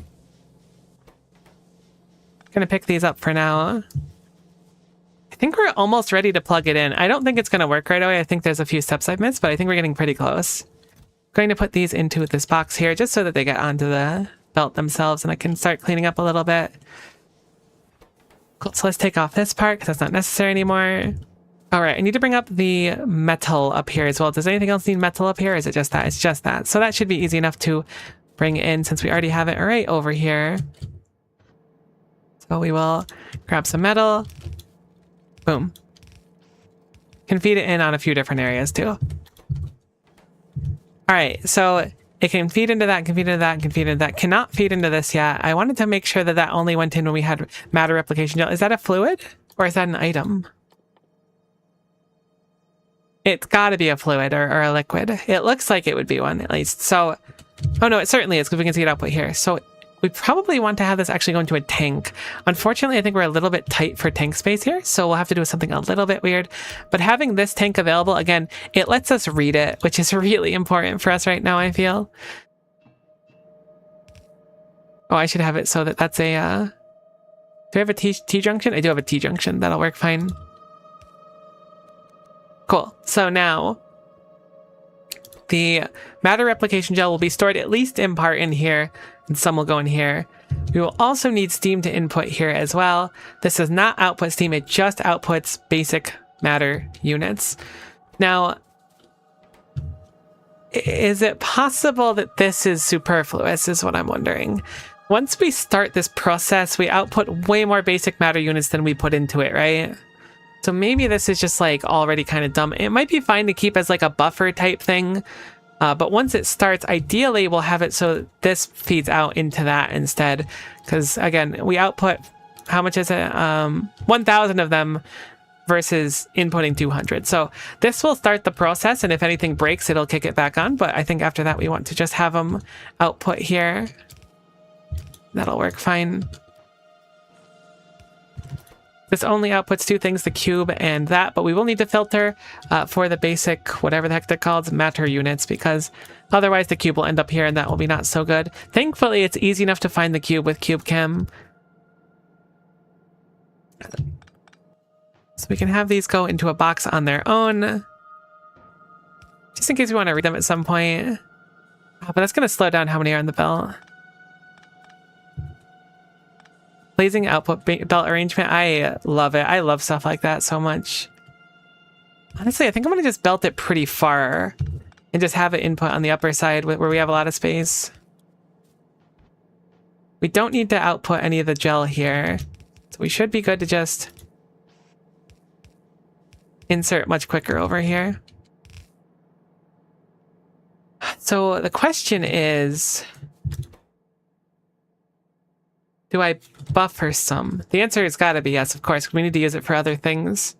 Gonna pick these up for now. I think we're almost ready to plug it in. I don't think it's gonna work right away. I think there's a few steps I've missed, but I think we're getting pretty close. Going to put these into this box here just so that they get onto the belt themselves and I can start cleaning up a little bit. Cool, so let's take off this part because that's not necessary anymore. All right, I need to bring up the metal up here as well. Does anything else need metal up here? Or is it just that? It's just that. So that should be easy enough to bring in since we already have it right over here. So we will grab some metal. Boom. Can feed it in on a few different areas too. All right, so it can feed into that, can feed into that, can feed into that. Cannot feed into this yet. I wanted to make sure that that only went in when we had matter replication gel. Is that a fluid or is that an item? It's got to be a fluid or a liquid. It looks like it would be one at least. So, oh no, it certainly is because we can see it output here. So we probably want to have this actually go into a tank. Unfortunately, I think we're a little bit tight for tank space here, so we'll have to do something a little bit weird. But having this tank available, again, it lets us read it, which is really important for us right now, I feel. Oh, I should have it so that that's a... do I have a T-junction? I do have a T-junction. That'll work fine. Cool. So now... the matter replication gel will be stored at least in part in here, and some will go in here. We will also need steam to input here as well. This does not output steam, it just outputs basic matter units. Now, is it possible that this is superfluous, is what I'm wondering. Once we start this process, we output way more basic matter units than we put into it, right? So maybe this is just like already kind of dumb. It might be fine to keep as like a buffer type thing. But once it starts, ideally we'll have it so this feeds out into that instead. Because again, we output, how much is it? 1,000 of them versus inputting 200. So this will start the process, and if anything breaks, it'll kick it back on. But I think after that, we want to just have them output here. That'll work fine. This only outputs two things, the cube and that, but we will need to filter for the basic, whatever the heck they're called, matter units, because otherwise the cube will end up here and that will be not so good. Thankfully, it's easy enough to find the cube with CubeChem. So we can have these go into a box on their own, just in case we want to read them at some point. But that's going to slow down how many are in the belt. Blazing output belt arrangement. I love it. I love stuff like that so much. Honestly, I think I'm going to just belt it pretty far and just have it input on the upper side where we have a lot of space. We don't need to output any of the gel here. So we should be good to just insert much quicker over here. So the question is... do I buffer some? The answer has got to be yes, of course. We need to use it for other things.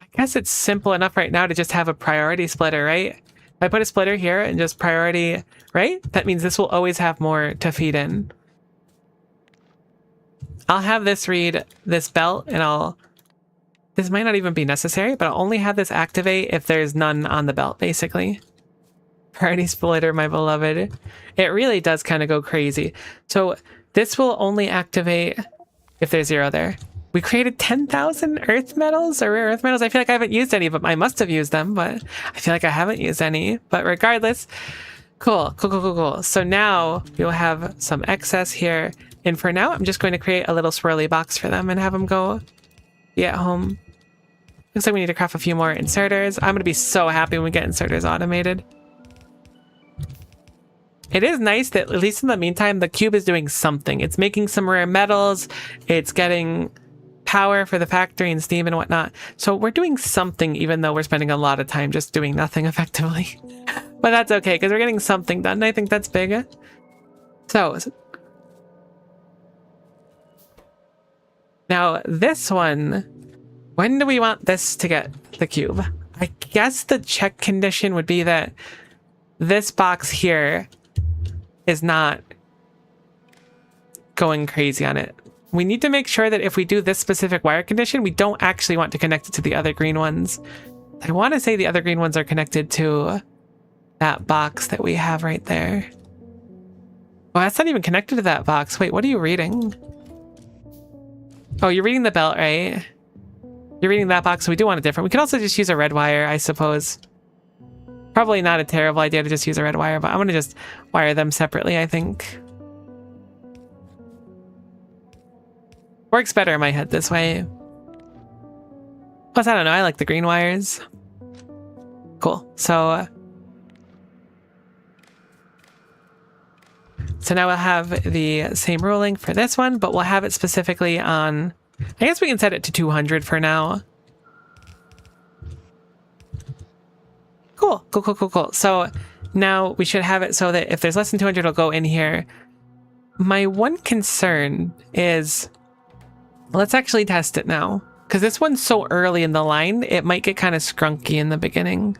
I guess it's simple enough right now to just have a priority splitter, right? If I put a splitter here and just priority, right? That means this will always have more to feed in. I'll have this read this belt and I'll... this might not even be necessary, but I'll only have this activate if there's none on the belt, basically. Priority splitter, my beloved. It really does kind of go crazy. So this will only activate if there's 0 there. We created 10,000 earth metals or rare earth metals. I feel like I haven't used any of them. I must have used them, but I feel like I haven't used any. But regardless, cool. So now we'll have some excess here. And for now, I'm just going to create a little swirly box for them and have them go be at home. Looks like we need to craft a few more inserters. I'm going to be so happy when we get inserters automated. It is nice that, at least in the meantime, the cube is doing something. It's making some rare metals. It's getting power for the factory and steam and whatnot. So we're doing something, even though we're spending a lot of time just doing nothing effectively. But that's okay, because we're getting something done. I think that's big. So, now this one, when do we want this to get the cube? I guess the check condition would be that this box here is not going crazy on it. We need to make sure that if we do this specific wire condition, we don't actually want to connect it to the other green ones. I want to say the other green ones are connected to that box that we have right there. Oh, that's not even connected to that box. Wait, what are you reading? Oh, you're reading the belt, right? You're reading that box, so we do want it different. We could also just use a red wire, I suppose. Probably not a terrible idea to just use a red wire, but I'm going to just wire them separately, I think. Works better in my head this way. Plus, I don't know, I like the green wires. Cool. So now we'll have the same ruling for this one, but we'll have it specifically on... I guess we can set it to 200 for now. Cool, cool, cool, cool, cool. So now we should have it so that if there's less than 200, it'll go in here. My one concern is... Let's actually test it now. Because this one's so early in the line, it might get kind of scrunky in the beginning.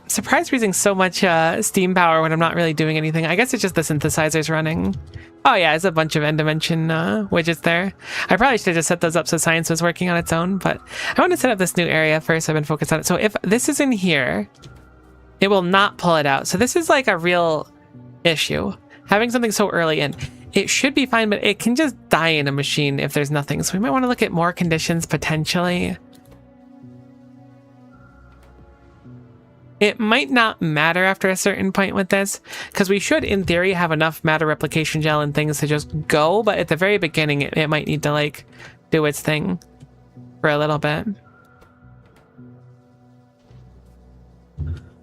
Surprised we're using so much steam power when I'm not really doing anything. I guess it's just the synthesizers running. Oh yeah, there's a bunch of end dimension widgets there. I probably should have just set those up so science was working on its own, but I want to set up this new area first. I've been focused on it. So if this is in here, it will not pull it out. So this is like a real issue. Having something so early in. It should be fine, but it can just die in a machine if there's nothing. So we might want to look at more conditions potentially. It might not matter after a certain point with this, because we should, in theory, have enough matter replication gel and things to just go, but at the very beginning, it might need to, like, do its thing for a little bit.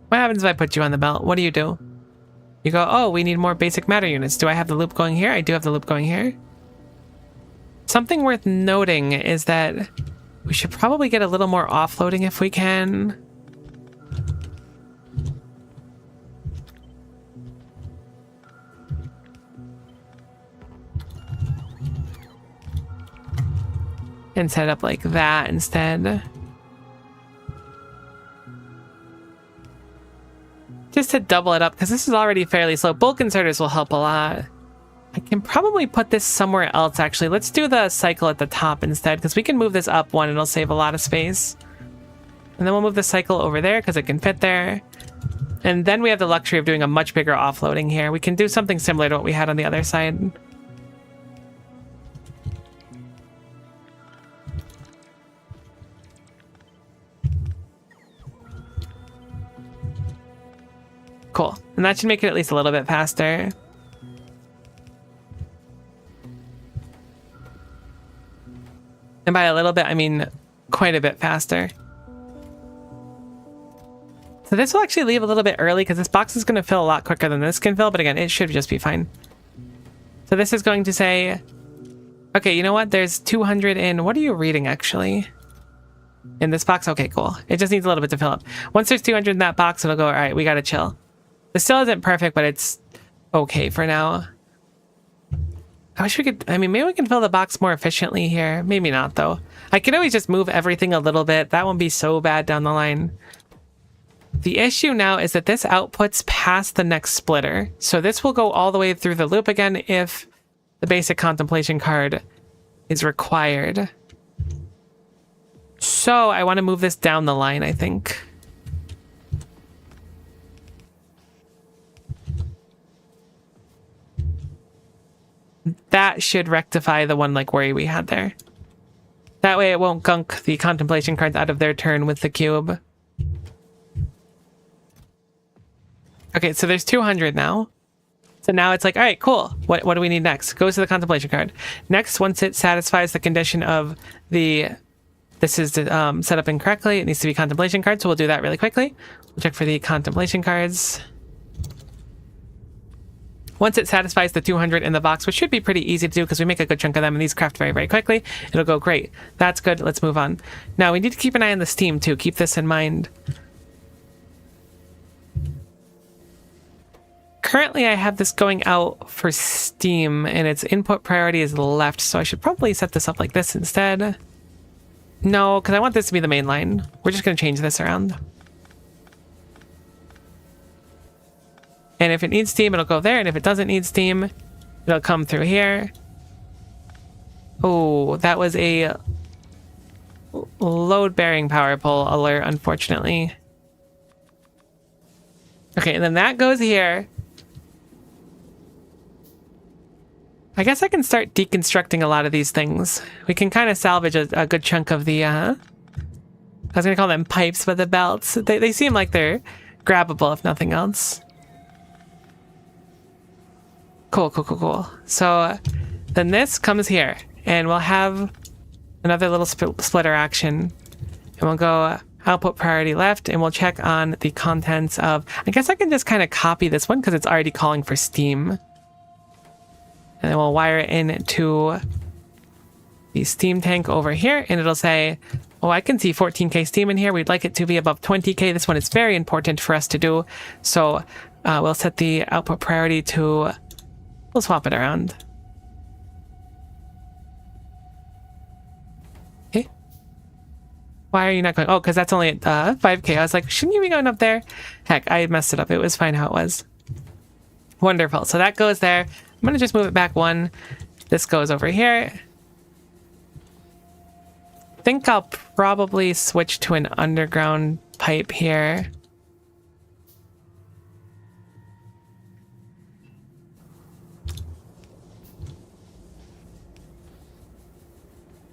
What happens if I put you on the belt? What do? You go, oh, we need more basic matter units. Do I have the loop going here? I do have the loop going here. Something worth noting is that we should probably get a little more offloading if we can. And set up like that instead. Just to double it up, because this is already fairly slow. Bulk inserters will help a lot. I can probably put this somewhere else, actually. Let's do the cycle at the top instead, because we can move this up one and it'll save a lot of space. And then we'll move the cycle over there, because it can fit there. And then we have the luxury of doing a much bigger offloading here. We can do something similar to what we had on the other side. Cool. And that should make it at least a little bit faster. And by a little bit, I mean quite a bit faster. So this will actually leave a little bit early because this box is going to fill a lot quicker than this can fill. But again, it should just be fine. So this is going to say, okay, you know what? There's 200 in, what are you reading actually? In this box? Okay, cool. It just needs a little bit to fill up. Once there's 200 in that box, it'll go, all right, we got to chill. This still isn't perfect, but it's okay for now. I wish we could, I mean, maybe we can fill the box more efficiently here. Maybe not, though. I can always just move everything a little bit. That won't be so bad down the line. The issue now is that this outputs past the next splitter. So this will go all the way through the loop again if the basic contemplation card is required. So I want to move this down the line, I think. That should rectify the one like worry we had there. That way it won't gunk the contemplation cards out of their turn with the cube. Okay, so there's 200 now. So now it's like, all right, cool. What do we need next? Goes to the contemplation card. Next, once it satisfies the condition of the... This is set up incorrectly. It needs to be contemplation card, so we'll do that really quickly. We'll check for the contemplation cards. Once it satisfies the 200 in the box, which should be pretty easy to do because we make a good chunk of them and these craft very, very quickly, it'll go great. That's good. Let's move on. Now, we need to keep an eye on the Steam, too. Keep this in mind. Currently, I have this going out for Steam, and its input priority is left, so I should probably set this up like this instead. No, because I want this to be the main line. We're just going to change this around. And if it needs steam, it'll go there. And if it doesn't need steam, it'll come through here. Oh, that was a load-bearing power pole alert, unfortunately. Okay, and then that goes here. I guess I can start deconstructing a lot of these things. We can kind of salvage a good chunk of the, I was going to call them pipes, but the belts. They seem like they're grabbable, if nothing else. Cool, cool, cool, cool. So then this comes here, and we'll have another little splitter action. And we'll go output priority left, and we'll check on the contents of... I guess I can just kind of copy this one because it's already calling for steam. And then we'll wire it into the steam tank over here, and it'll say, oh, I can see 14k steam in here. We'd like it to be above 20k. This one is very important for us to do. So we'll set the output priority to... We'll swap it around. Okay. Why are you not going? Oh, because that's only at 5k. I was like, shouldn't you be going up there? Heck, I messed it up. It was fine how it was. Wonderful. So that goes there. I'm going to just move it back one. This goes over here. I think I'll probably switch to an underground pipe here.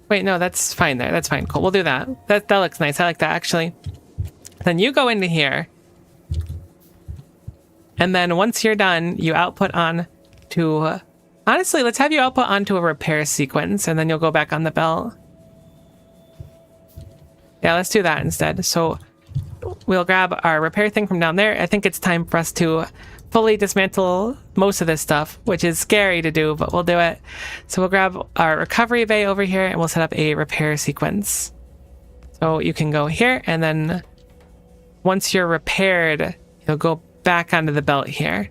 Wait, no, that's fine there. That's fine. Cool. We'll do that. That looks nice. I like that, actually. Then you go into here. And then once you're done, you output on to... honestly, let's have you output onto a repair sequence, and then you'll go back on the belt. Yeah, let's do that instead. So we'll grab our repair thing from down there. I think it's time for us to fully dismantle most of this stuff, which is scary to do, but we'll do it. So we'll grab our recovery bay over here, and we'll set up a repair sequence. So you can go here, and then once you're repaired, you'll go back onto the belt here.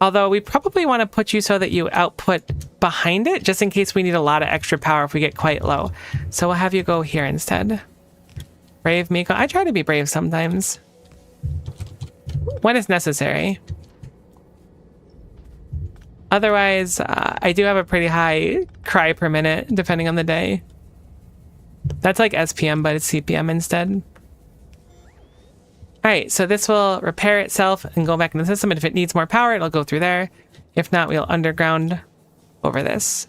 Although we probably want to put you so that you output behind it, just in case we need a lot of extra power if we get quite low. So we'll have you go here instead. Brave Miko. I try to be brave sometimes. When it's necessary. Otherwise, I do have a pretty high cry per minute, depending on the day. That's like SPM, but it's CPM instead. Alright, so this will repair itself and go back in the system, and if it needs more power, it'll go through there. If not, we'll underground over this.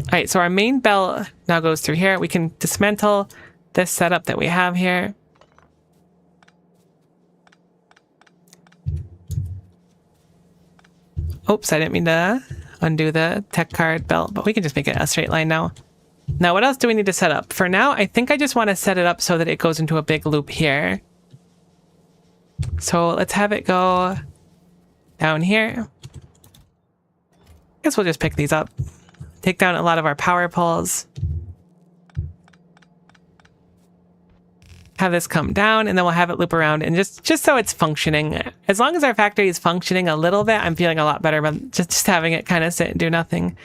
Alright, so our main belt now goes through here. We can dismantle this setup that we have here. Oops, I didn't mean to undo the tech card belt, but we can just make it a straight line now. Now, what else do we need to set up? For now, I think I just want to set it up so that it goes into a big loop here. So let's have it go down here. I guess we'll just pick these up. Take down a lot of our power poles. Have this come down, and then we'll have it loop around, and just so it's functioning. As long as our factory is functioning a little bit, I'm feeling a lot better about just having it kind of sit and do nothing.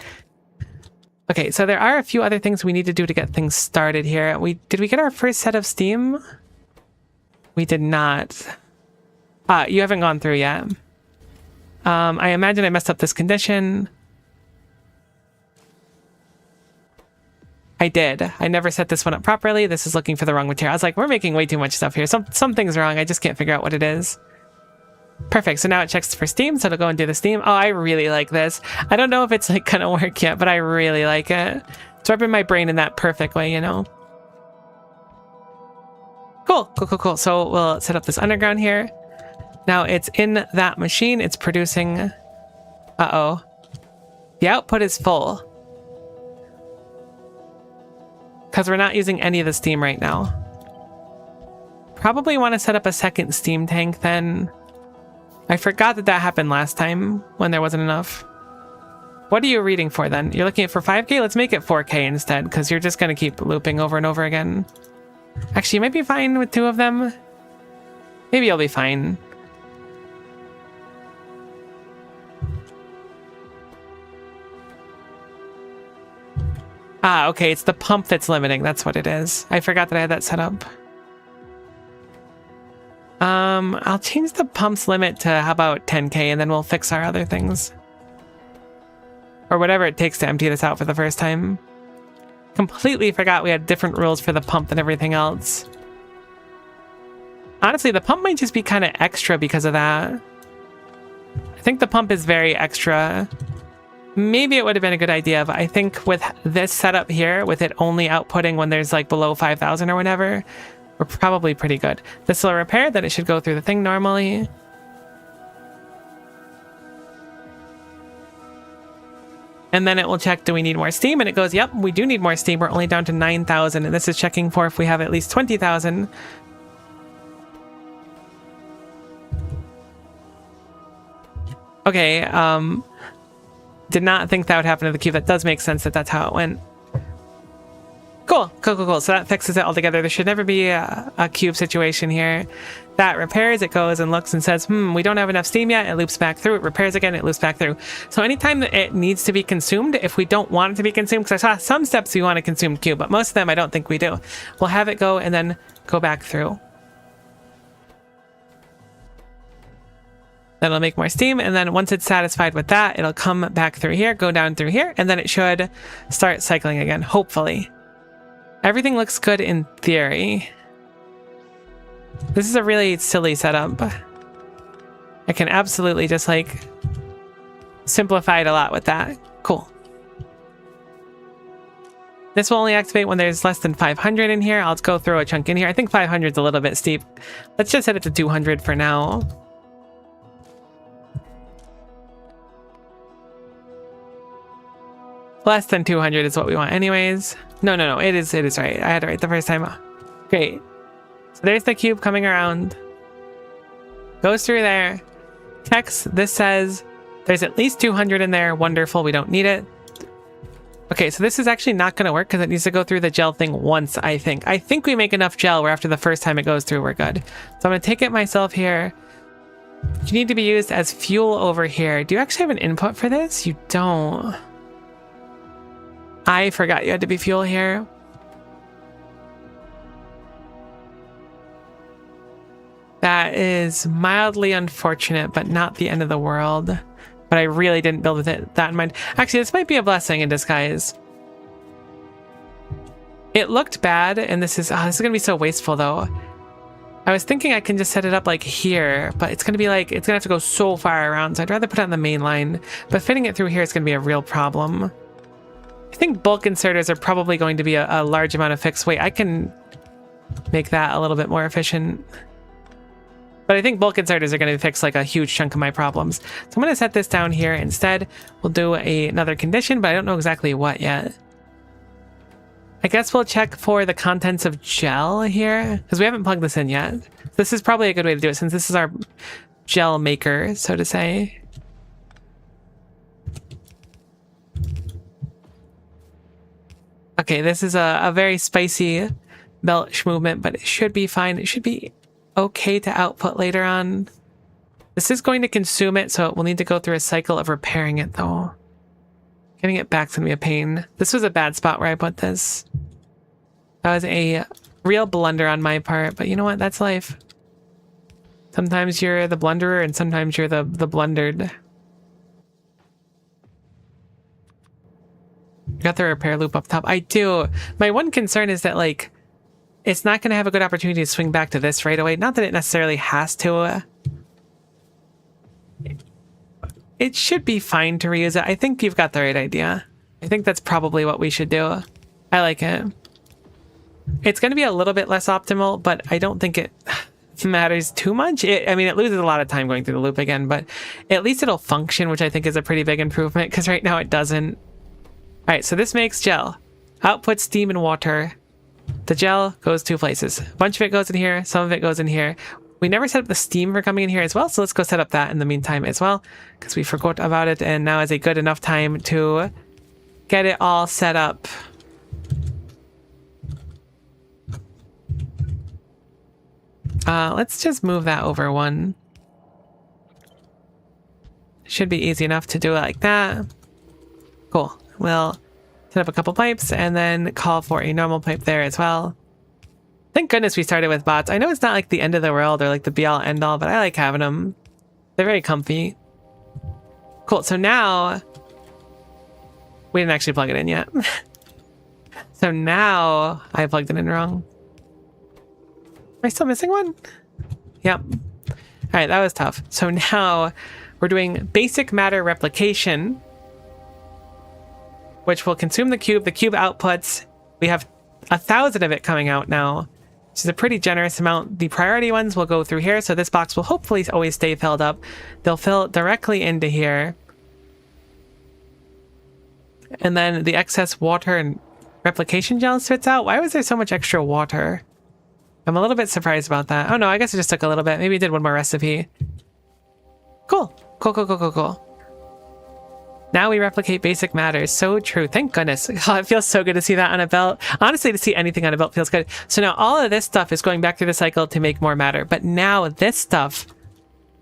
Okay, so there are a few other things we need to do to get things started here. Did we get our first set of steam? We did not. You haven't gone through yet. I imagine I messed up this condition. I did. I never set this one up properly. This is looking for the wrong material. I was like, we're making way too much stuff here. Something's wrong. I just can't figure out what it is. Perfect. So now it checks for steam, so it'll go and do the steam. Oh, I really like this. I don't know if it's like gonna work yet, but I really like it. It's rubbing my brain in that perfect way, you know? Cool, cool, cool, cool. So we'll set up this underground here. Now it's in that machine. It's producing... Uh-oh. The output is full. Because we're not using any of the steam right now. Probably want to set up a second steam tank then. I forgot that happened last time when there wasn't enough. What are you reading for then? You're looking for 5K? Let's make it 4K instead, because you're just going to keep looping over and over again. Actually, you might be fine with 2 of them. Maybe you'll be fine. Ah, okay, it's the pump that's limiting. That's what it is. I forgot that I had that set up. I'll change the pump's limit to, how about 10K, and then we'll fix our other things. Or whatever it takes to empty this out for the first time. Completely forgot we had different rules for the pump than everything else. Honestly, the pump might just be kind of extra because of that. I think the pump is very extra. Maybe it would have been a good idea, but I think with this setup here, with it only outputting when there's like below 5,000 or whatever, we're probably pretty good. This will repair, then it should go through the thing normally. And then it will check, do we need more steam? And it goes, yep, we do need more steam. We're only down to 9,000. And this is checking for if we have at least 20,000. Okay, did not think that would happen to the cube. That does make sense that that's how it went. Cool. So that fixes it altogether. There should never be a cube situation here. That repairs, it goes and looks and says, we don't have enough steam yet. It loops back through, it repairs again, it loops back through. So anytime that it needs to be consumed, if we don't want it to be consumed, because I saw some steps we want to consume cube, but most of them I don't think we do. We'll have it go and then go back through. Then it'll make more steam, and then once it's satisfied with that, it'll come back through here, go down through here, and then it should start cycling again, hopefully. Everything looks good in theory. This is a really silly setup. I can absolutely just like simplify it a lot with that. Cool. This will only activate when there's less than 500 in here. I'll go throw a chunk in here. I think 500 is a little bit steep. Let's just set it to 200 for now. Less than 200 is what we want anyways. No, it is right. I had it right the first time. Great. So there's the cube coming around. Goes through there. Checks. This says there's at least 200 in there. Wonderful. We don't need it. Okay, so this is actually not going to work because it needs to go through the gel thing once, I think. I think we make enough gel where after the first time it goes through, we're good. So I'm going to take it myself here. You need to be used as fuel over here. Do you actually have an input for this? You don't. I forgot you had to be fuel here. That is mildly unfortunate, but not the end of the world. But I really didn't build with it that in mind. Actually, this might be a blessing in disguise. It looked bad, and this is gonna be so wasteful though. I was thinking I can just set it up like here, but it's gonna be like, it's gonna have to go so far around, so I'd rather put it on the main line. But fitting it through here is gonna be a real problem. I think bulk inserters are probably going to be a large amount of fixed weight. I can make that a little bit more efficient. But I think bulk inserters are going to fix like a huge chunk of my problems. So I'm going to set this down here instead. We'll do another condition, but I don't know exactly what yet. I guess we'll check for the contents of gel here, because we haven't plugged this in yet. This is probably a good way to do it since this is our gel maker, so to say. Okay, this is a very spicy belch movement, but it should be fine. It should be okay to output later on. This is going to consume it, so we'll need to go through a cycle of repairing it, though. Getting it back's gonna be a pain. This was a bad spot where I put this. That was a real blunder on my part, but you know what? That's life. Sometimes you're the blunderer, and sometimes you're the blundered. Got the repair loop up top. I do. My one concern is that, like, it's not going to have a good opportunity to swing back to this right away. Not that it necessarily has to. It should be fine to reuse it. I think you've got the right idea. I think that's probably what we should do. I like it. It's going to be a little bit less optimal, but I don't think it matters too much. I mean, it loses a lot of time going through the loop again, but at least it'll function, which I think is a pretty big improvement, because right now it doesn't. All right, so this makes gel. Output steam and water. The gel goes two places. A bunch of it goes in here. Some of it goes in here. We never set up the steam for coming in here as well, so let's go set up that in the meantime as well, because we forgot about it, and now is a good enough time to get it all set up. Let's just move that over one. Should be easy enough to do it like that. Cool. We'll set up a couple pipes and then call for a normal pipe there as well. Thank goodness we started with bots. I know it's not like the end of the world or like the be all end all, but I like having them. They're very comfy. Cool. So now we didn't actually plug it in yet. So now I plugged it in wrong. Am I still missing one? Yep. All right, that was tough. So now we're doing basic matter replication, which will consume the cube. The cube outputs. We have 1,000 of it coming out now, which is a pretty generous amount. The priority ones will go through here, so this box will hopefully always stay filled up. They'll fill directly into here. and then the excess water and replication gel spits out. Why was there so much extra water? I'm a little bit surprised about that. Oh no, I guess it just took a little bit. Maybe it did one more recipe. Cool. Cool. Now we replicate basic matter. So true. Thank goodness. Oh, it feels so good to see that on a belt. Honestly, to see anything on a belt feels good. So now all of this stuff is going back through the cycle to make more matter. But now this stuff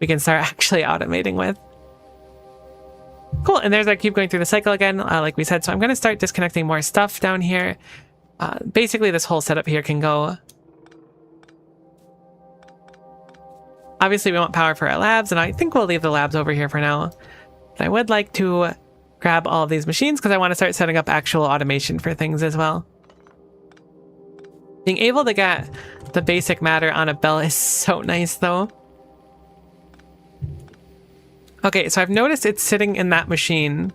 we can start actually automating with. Cool. And there's our cube going through the cycle again, like we said. So I'm going to start disconnecting more stuff down here. Basically, this whole setup here can go. Obviously, we want power for our labs, and I think we'll leave the labs over here for now. But I would like to grab all of these machines because I want to start setting up actual automation for things as well. Being able to get the basic matter on a belt is so nice, though. Okay, so I've noticed it's sitting in that machine,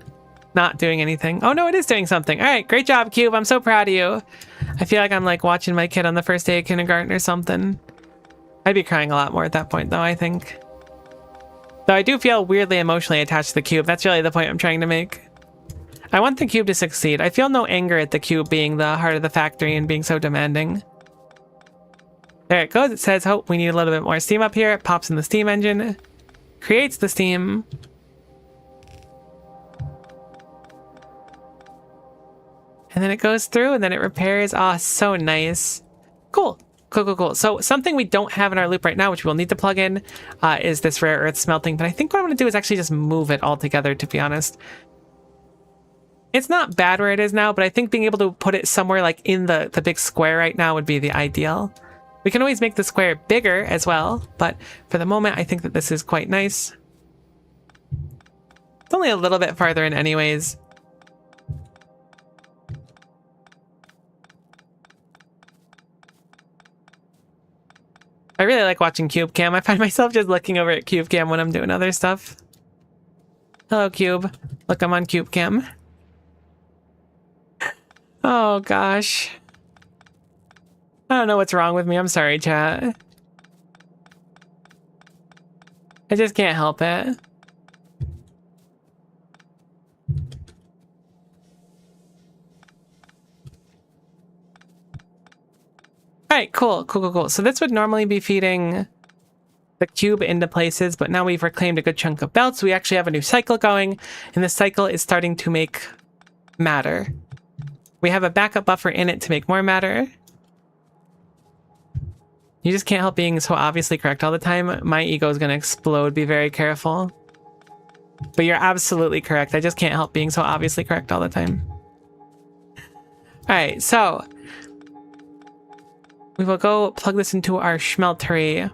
not doing anything. Oh, no, it is doing something. All right, great job, Cube. I'm so proud of you. I feel like I'm like watching my kid on the first day of kindergarten or something. I'd be crying a lot more at that point, though, I think. Though I do feel weirdly emotionally attached to the cube. That's really the point I'm trying to make. I want the cube to succeed. I feel no anger at the cube being the heart of the factory and being so demanding. There it goes. It says, oh, we need a little bit more steam up here. It pops in the steam engine. Creates the steam. And then it goes through and then it repairs. Ah, oh, so nice. Cool. Cool. So something we don't have in our loop right now, which we'll need to plug in, is this rare earth smelting. But I think what I'm going to do is actually just move it all together, to be honest. It's not bad where it is now, but I think being able to put it somewhere like in the big square right now would be the ideal. We can always make the square bigger as well, but for the moment, I think that this is quite nice. It's only a little bit farther in anyways. I really like watching Cube Cam. I find myself just looking over at Cube Cam when I'm doing other stuff. Hello, Cube. Look, I'm on Cube Cam. Oh, gosh. I don't know what's wrong with me. I'm sorry, chat. I just can't help it. Alright, cool. So this would normally be feeding the cube into places, but now we've reclaimed a good chunk of belts. We actually have a new cycle going, and this cycle is starting to make matter. We have a backup buffer in it to make more matter. You just can't help being so obviously correct all the time. My ego is going to explode. Be very careful. But you're absolutely correct. I just can't help being so obviously correct all the time. Alright, so we will go plug this into our schmeltery.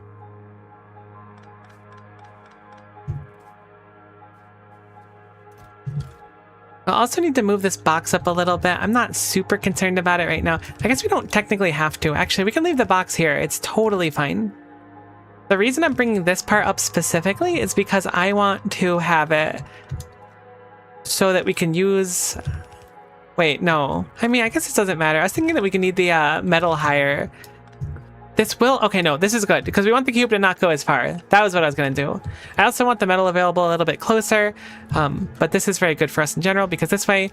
I'll also need to move this box up a little bit. I'm not super concerned about it right now. I guess we don't technically have to. Actually, we can leave the box here. It's totally fine. The reason I'm bringing this part up specifically is because I want to have it so that we can use... Wait, no. I mean, I guess it doesn't matter. I was thinking that we can need the metal higher. This will... Okay, no, this is good because we want the cube to not go as far. That was what I was going to do. I also want the metal available a little bit closer, but this is very good for us in general because this way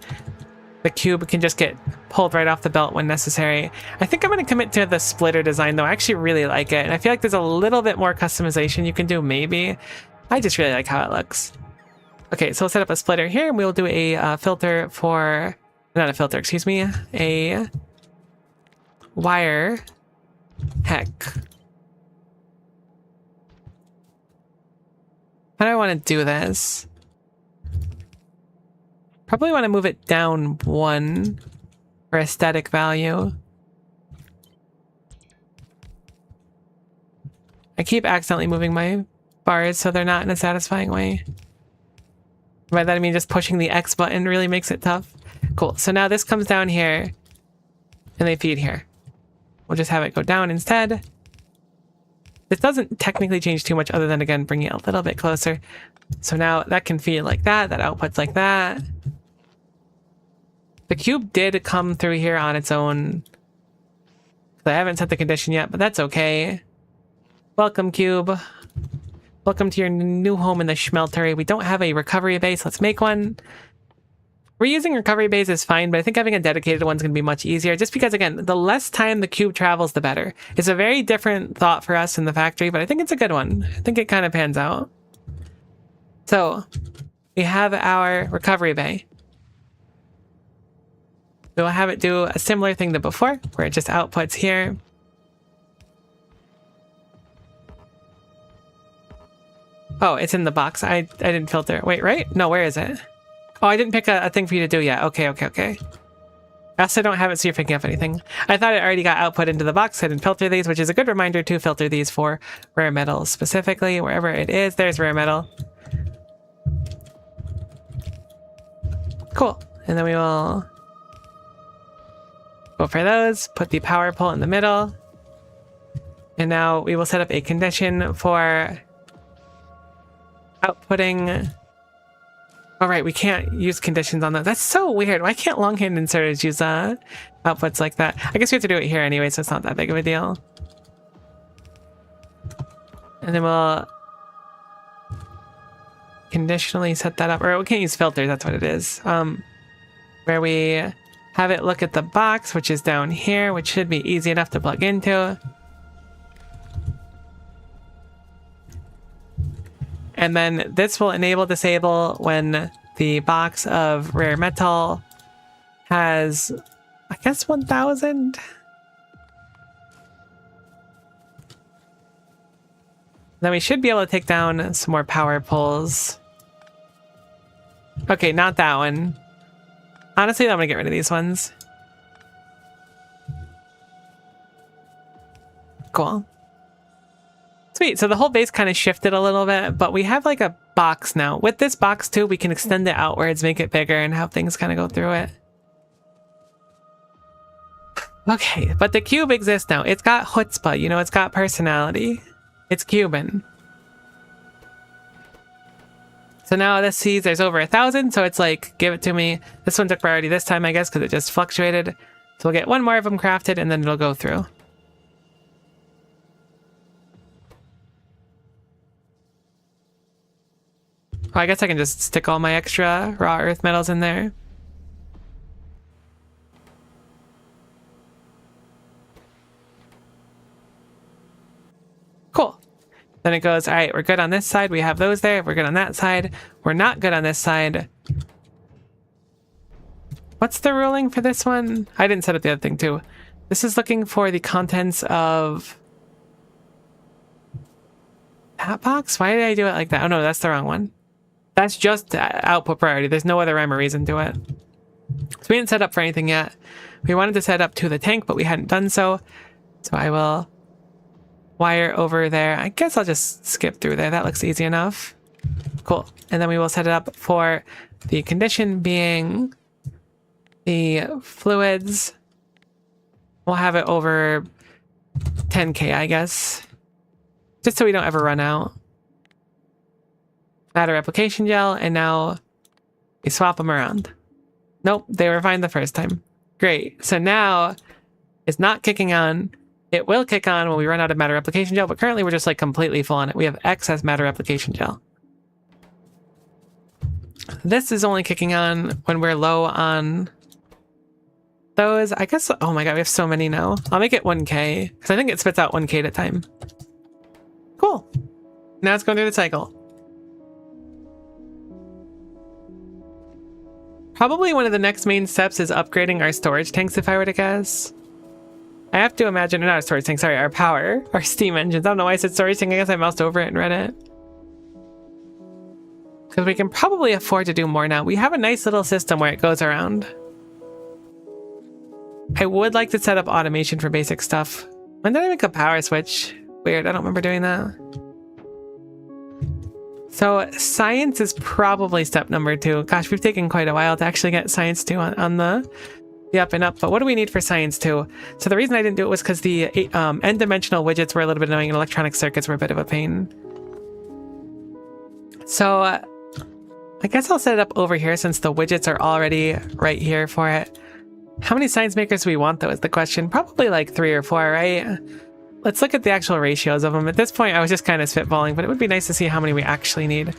the cube can just get pulled right off the belt when necessary. I think I'm going to commit to the splitter design, though. I actually really like it, and I feel like there's a little bit more customization you can do, maybe. I just really like how it looks. Okay, so we'll set up a splitter here, and we'll do a filter for... Not a filter, excuse me. A wire... Heck. How do I want to do this? Probably want to move it down 1 for aesthetic value. I keep accidentally moving my bars so they're not in a satisfying way. By that I mean just pushing the X button really makes it tough. Cool, so now this comes down here and they feed here. We'll just have it go down instead. This doesn't technically change too much other than, again, bringing it a little bit closer. So now that can feed like that. That outputs like that. The cube did come through here on its own. I haven't set the condition yet, but that's okay. Welcome, cube. Welcome to your new home in the schmeltery. We don't have a recovery base. Let's make one. Reusing recovery bays is fine, but I think having a dedicated one's going to be much easier, just because, again, the less time the cube travels, the better. It's a very different thought for us in the factory, but I think it's a good one. I think it kind of pans out. So, we have our recovery bay. We'll have it do a similar thing to before, where it just outputs here. Oh, it's in the box. I didn't filter. Wait, right? No, where is it? Oh, I didn't pick a thing for you to do yet. Okay. I also don't have it so you're picking up anything. I thought it already got output into the box. I didn't filter these, which is a good reminder to filter these for rare metals specifically, wherever it is. There's rare metal. Cool. And then we will go for those, put the power pole in the middle. And now we will set up a condition for outputting. All right, we can't use conditions on that. That's so weird. Why can't longhand inserters use outputs like that? I guess we have to do it here anyway, so it's not that big of a deal. And then we'll conditionally set that up. Or we can't use filters, that's what it is. Where we have it look at the box, which is down here, which should be easy enough to plug into. And then this will enable disable when the box of rare metal has, I guess, 1,000. Then we should be able to take down some more power poles. Okay, not that one. Honestly, I'm gonna get rid of these ones. Cool. Sweet, so the whole base kind of shifted a little bit, but we have like a box now. With this box too, we can extend it outwards, make it bigger, and have things kind of go through it. Okay, but the cube exists now. It's got chutzpah, you know, it's got personality. It's Cuban. So now this sees there's over 1,000, so it's like, give it to me. This one took priority this time, I guess, because it just fluctuated. So we'll get one more of them crafted, and then it'll go through. Oh, I guess I can just stick all my extra raw earth metals in there. Cool. Then it goes, all right, we're good on this side. We have those there. We're good on that side. We're not good on this side. What's the ruling for this one? I didn't set up the other thing too. This is looking for the contents of that box? Why did I do it like that? Oh no, that's the wrong one. That's just output priority. There's no other rhyme or reason to it. So we didn't set up for anything yet. We wanted to set up to the tank, but we hadn't done so. So I will wire over there. I guess I'll just skip through there. That looks easy enough. Cool. And then we will set it up for the condition being the fluids. We'll have it over 10K, I guess. Just so we don't ever run out. Matter application gel, and now we swap them around. Nope, they were fine the first time. Great. So now it's not kicking on. It will kick on when we run out of matter application gel, but currently we're just like completely full on it. We have excess matter application gel. This is only kicking on when we're low on those. I guess, oh my god, we have so many now. I'll make it 1K, because I think it spits out 1K at a time. Cool. Now it's going through the cycle. Probably one of the next main steps is upgrading our storage tanks, if I were to guess. I have to imagine, not our storage tank, sorry, our power, our steam engines. I don't know why I said storage tank, I guess I moused over it and read it. Because we can probably afford to do more now. We have a nice little system where it goes around. I would like to set up automation for basic stuff. When did I make a power switch? Weird, I don't remember doing that. So science is probably step number 2. Gosh, we've taken quite a while to actually get science 2 on the up and up. But what do we need for science 2? So the reason I didn't do it was because the n-dimensional widgets were a little bit annoying and electronic circuits were a bit of a pain. So I guess I'll set it up over here since the widgets are already right here for it. How many science makers do we want though is the question. Probably like 3 or 4, right? Let's look at the actual ratios of them. At this point, I was just kind of spitballing, but it would be nice to see how many we actually need.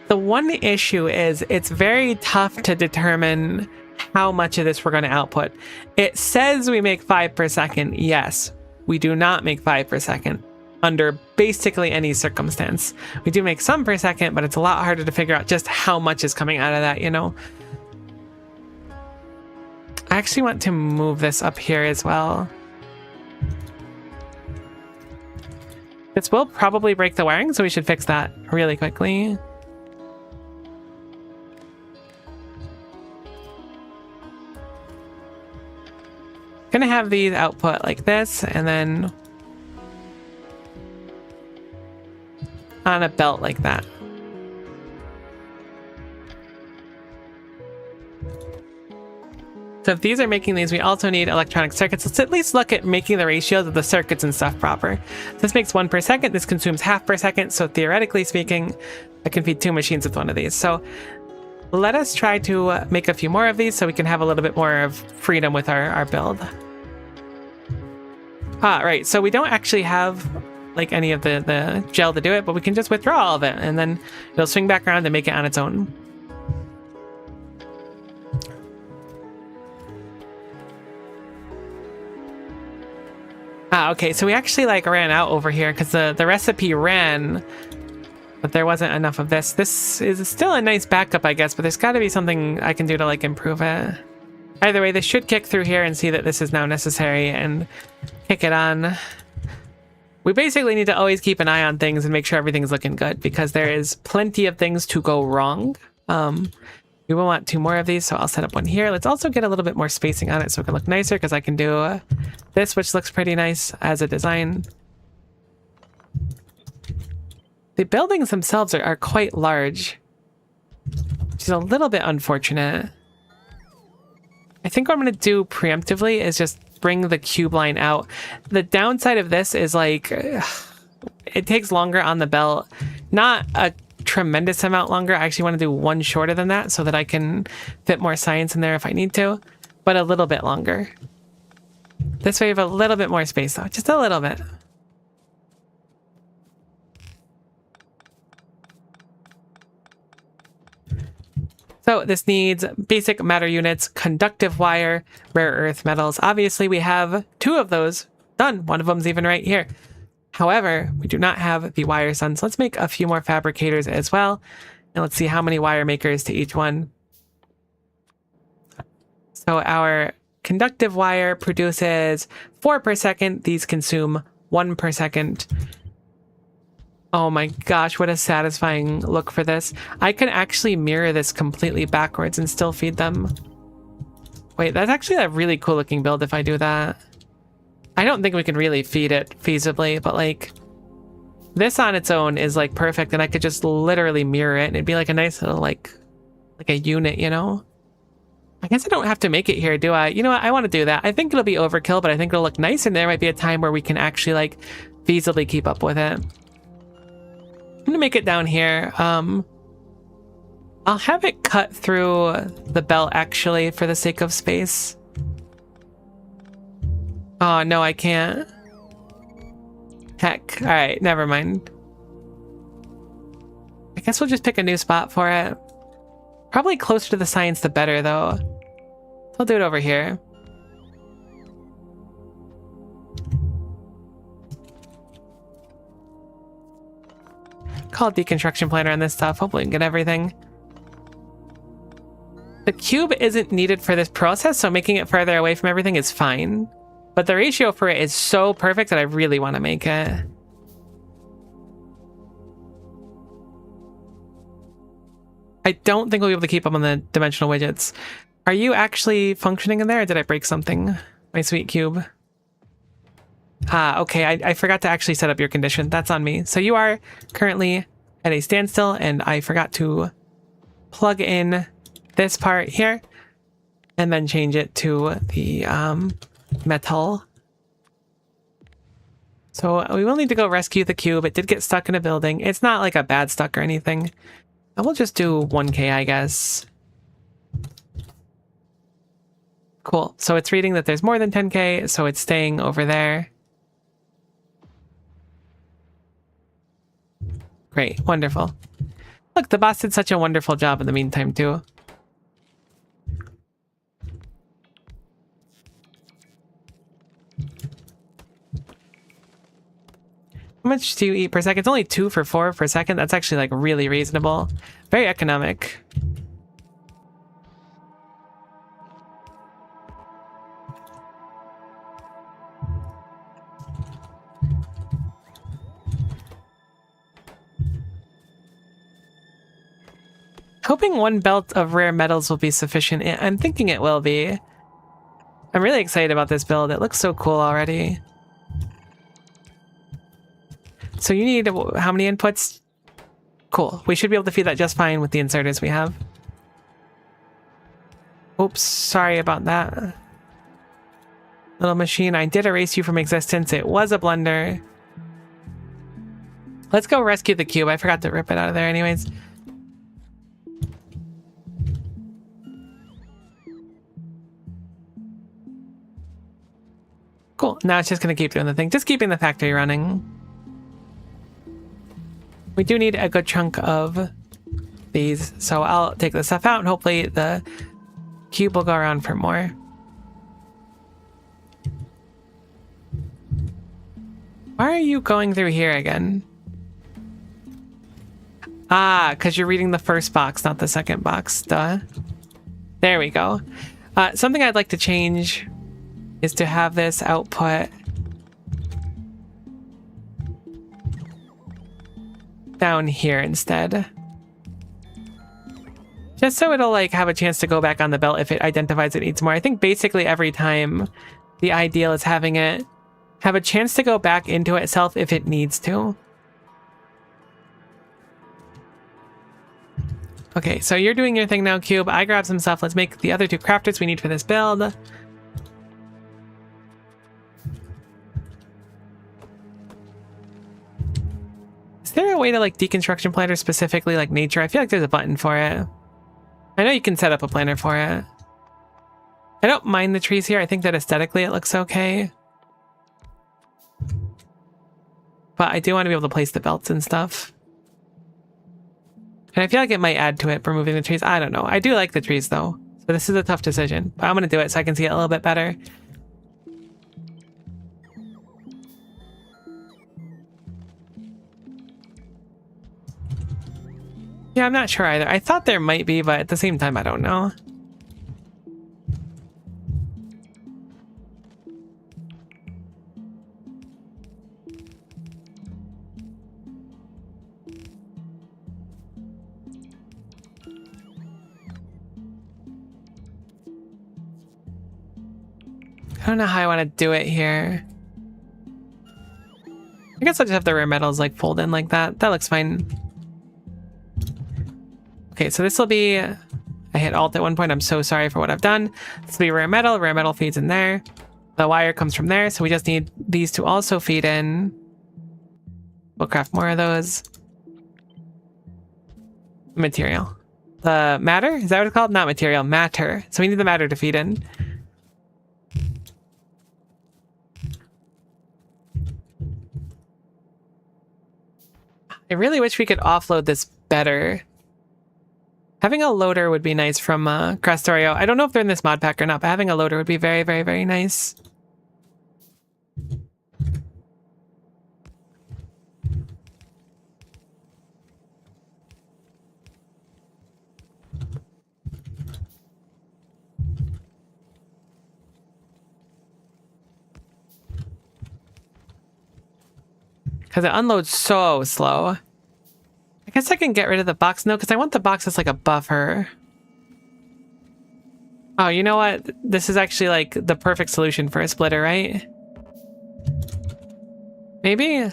The one issue is it's very tough to determine how much of this we're going to output. It says we make 5 per second. Yes, we do not make 5 per second under basically any circumstance. We do make some per second, but it's a lot harder to figure out just how much is coming out of that, you know? I actually want to move this up here as well. This will probably break the wiring, so we should fix that really quickly. Gonna have these output like this, and then on a belt like that. So if these are making these, we also need electronic circuits. Let's at least look at making the ratios of the circuits and stuff proper. This makes 1 per second. This consumes half per second. So theoretically speaking, I can feed 2 machines with one of these. So let us try to make a few more of these so we can have a little bit more of freedom with our build. Right. So we don't actually have like any of the gel to do it, but we can just withdraw all of it and then it'll swing back around and make it on its own. Okay, so we actually like ran out over here because the recipe ran, but there wasn't enough of this. This is still a nice backup, I guess, but there's got to be something I can do to like improve it. Either way, this should kick through here and see that this is now necessary and kick it on. We basically need to always keep an eye on things and make sure everything's looking good because there is plenty of things to go wrong. We will want 2 more of these, so I'll set up one here. Let's also get a little bit more spacing on it so it can look nicer because I can do this, which looks pretty nice as a design. The buildings themselves are quite large, which is a little bit unfortunate. I think what I'm going to do preemptively is just bring the cube line out. The downside of this is like, it takes longer on the belt. Not a tremendous amount longer. I actually want to do one shorter than that so that I can fit more science in there if I need to, but a little bit longer. This way we have a little bit more space though, just a little bit. So this needs basic matter units, conductive wire, rare earth metals. Obviously we have 2 of those done. One of them's even right here. However, we do not have the wire sun. So let's make a few more fabricators as well. And let's see how many wire makers to each one. So our conductive wire produces 4 per second. These consume 1 per second. Oh my gosh, what a satisfying look for this. I can actually mirror this completely backwards and still feed them. Wait, that's actually a really cool looking build if I do that. I don't think we can really feed it feasibly, but like this on its own is like perfect and I could just literally mirror it and it'd be like a nice little like a unit, you know? I guess I don't have to make it here, do I? You know what? I want to do that. I think it'll be overkill, but I think it'll look nice and there might be a time where we can actually like feasibly keep up with it. I'm gonna make it down here. I'll have it cut through the belt actually for the sake of space. Oh no, I can't. Heck. Alright, never mind. I guess we'll just pick a new spot for it. Probably closer to the science the better though. I'll do it over here. Call it deconstruction planner on this stuff. Hopefully we can get everything. The cube isn't needed for this process, so making it further away from everything is fine. But the ratio for it is so perfect that I really want to make it. I don't think we'll be able to keep up on the dimensional widgets. Are you actually functioning in there, or did I break something? My sweet cube. Okay, I forgot to actually set up your condition. That's on me. So you are currently at a standstill, and I forgot to plug in this part here, and then change it to the metal. So we will need to go rescue the cube. It did get stuck in a building. It's not like a bad stuck or anything. I will just do 1K, I guess. Cool. So it's reading that there's more than 10K, so it's staying over there. Great. Wonderful. Look, the boss did such a wonderful job in the meantime, too. How much do you eat per second? It's only 2 for 4 per second. That's actually like really reasonable. Very economic. Hoping 1 belt of rare metals will be sufficient. I'm thinking it will be. I'm really excited about this build. It looks so cool already. So you need how many inputs? Cool. We should be able to feed that just fine with the inserters we have. Oops, sorry about that. Little machine, I did erase you from existence. It was a blunder. Let's go rescue the cube. I forgot to rip it out of there anyways. Cool. Now it's just going to keep doing the thing. Just keeping the factory running. We do need a good chunk of these, so I'll take the stuff out and hopefully the cube will go around for more. Why are you going through here again? Ah, because you're reading the first box, not the second box. Duh. There we go. Something I'd like to change is to have this output down here instead. Just so it'll like have a chance to go back on the belt if it identifies it needs more. I think basically every time the ideal is having it have a chance to go back into itself if it needs to. Okay, so you're doing your thing now, Cube. I grab some stuff. Let's make the other 2 crafters we need for this build. Is there a way to like deconstruction planner specifically like nature? I feel like there's a button for it. I know you can set up a planner for it. I don't mind the trees here. I think that aesthetically it looks okay. But I do want to be able to place the belts and stuff. And I feel like it might add to it for moving the trees. I don't know. I do like the trees though. So this is a tough decision. But I'm going to do it so I can see it a little bit better. Yeah, I'm not sure either. I thought there might be, but at the same time, I don't know. I don't know how I want to do it here. I guess I'll just have the rare metals like fold in like that. That looks fine. Okay, so this will be... I hit Alt at one point. I'm so sorry for what I've done. This will be rare metal. Rare metal feeds in there. The wire comes from there, so we just need these to also feed in. We'll craft more of those. Material. The matter? Is that what it's called? Not material. Matter. So we need the matter to feed in. I really wish we could offload this better. Having a loader would be nice from Factorio. I don't know if they're in this mod pack or not, but having a loader would be very, very, very nice. Because it unloads so slow. I guess I can get rid of the box. No, because I want the box as like a buffer. Oh, you know what? This is actually like the perfect solution for a splitter, right? Maybe?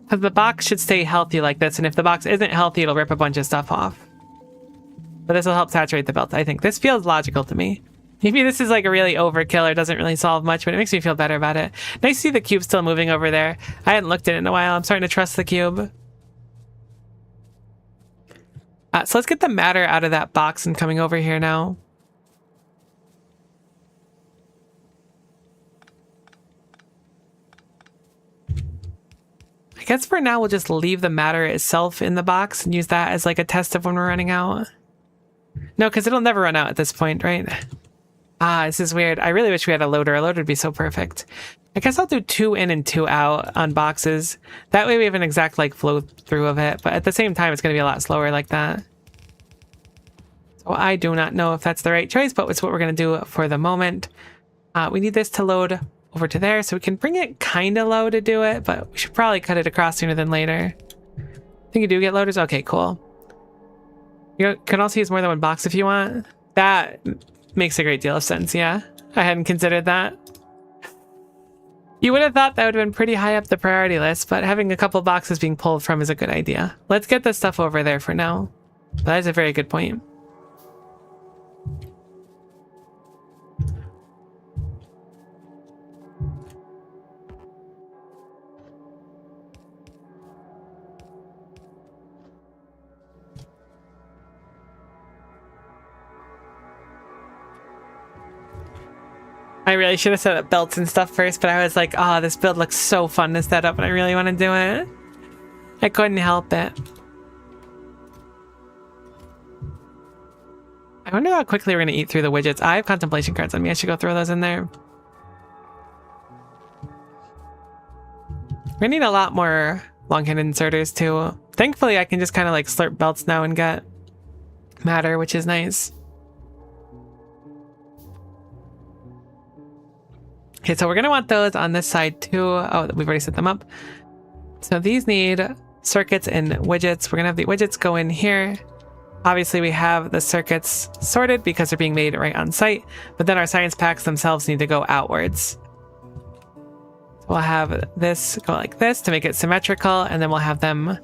Because the box should stay healthy like this, and if the box isn't healthy, it'll rip a bunch of stuff off. But this will help saturate the belt, I think. This feels logical to me. Maybe this is like a really overkill or doesn't really solve much, but it makes me feel better about it. Nice to see the cube still moving over there. I hadn't looked at it in a while. I'm starting to trust the cube. So let's get the matter out of that box and coming over here now. I guess for now we'll just leave the matter itself in the box and use that as like a test of when we're running out. No, because it'll never run out at this point, right? Ah, this is weird. I really wish we had a loader. A loader would be so perfect. I guess I'll do 2 in and 2 out on boxes. That way we have an exact like flow through of it, but at the same time it's going to be a lot slower like that. So I do not know if that's the right choice, but it's what we're going to do for the moment. We need this to load over to there, so we can bring it kind of low to do it, but we should probably cut it across sooner than later. I think you do get loaders? Okay, cool. You can also use more than one box if you want. That makes a great deal of sense, yeah. I hadn't considered that. You would have thought that would have been pretty high up the priority list, but having a couple boxes being pulled from is a good idea. Let's get this stuff over there for now. That is a very good point. I really should have set up belts and stuff first, but I was like, oh, this build looks so fun to set up and I really want to do it. I couldn't help it. I wonder how quickly we're going to eat through the widgets. I have contemplation cards on me. I should go throw those in there. We need a lot more long-handed inserters too. Thankfully, I can just kind of like slurp belts now and get matter, which is nice. Okay, so we're going to want those on this side too. Oh, we've already set them up. So these need circuits and widgets. We're going to have the widgets go in here. Obviously, we have the circuits sorted because they're being made right on site, but then our science packs themselves need to go outwards. So we'll have this go like this to make it symmetrical, and then we'll have them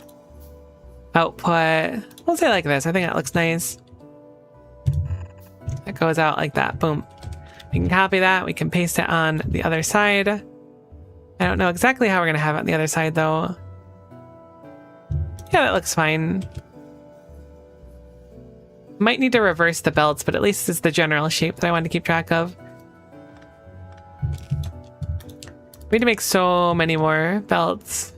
output, we'll say like this. I think that looks nice. It goes out like that. Boom. We can copy that. We can paste it on the other side. I don't know exactly how we're going to have it on the other side, though. Yeah, that looks fine. Might need to reverse the belts, but at least it's the general shape that I wanted to keep track of. We need to make so many more belts.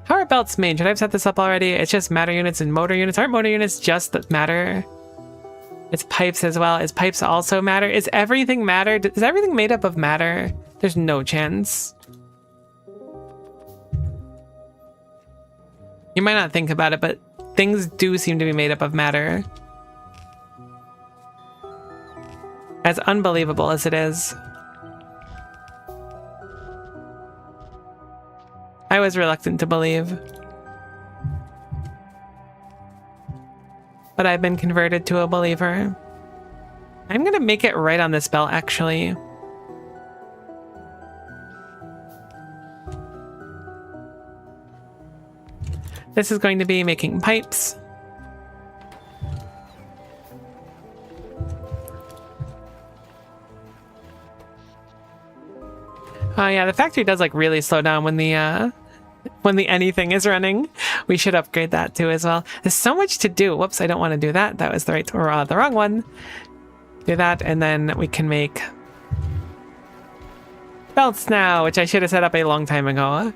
How are belts made? Should I have set this up already? It's just matter units and motor units. Aren't motor units just the matter? It's pipes as well. Is pipes also matter? Is everything matter? Is everything made up of matter? There's no chance. You might not think about it, but things do seem to be made up of matter. As unbelievable as it is. I was reluctant to believe. But I've been converted to a believer. I'm gonna make it right on this belt, actually. This is going to be making pipes. Oh yeah, the factory does like really slow down when the anything is running. We should upgrade that too as well. There's so much to do. Whoops, I don't want to do that. That was the right or the wrong one. Do that, and then we can make belts now, which I should have set up a long time ago.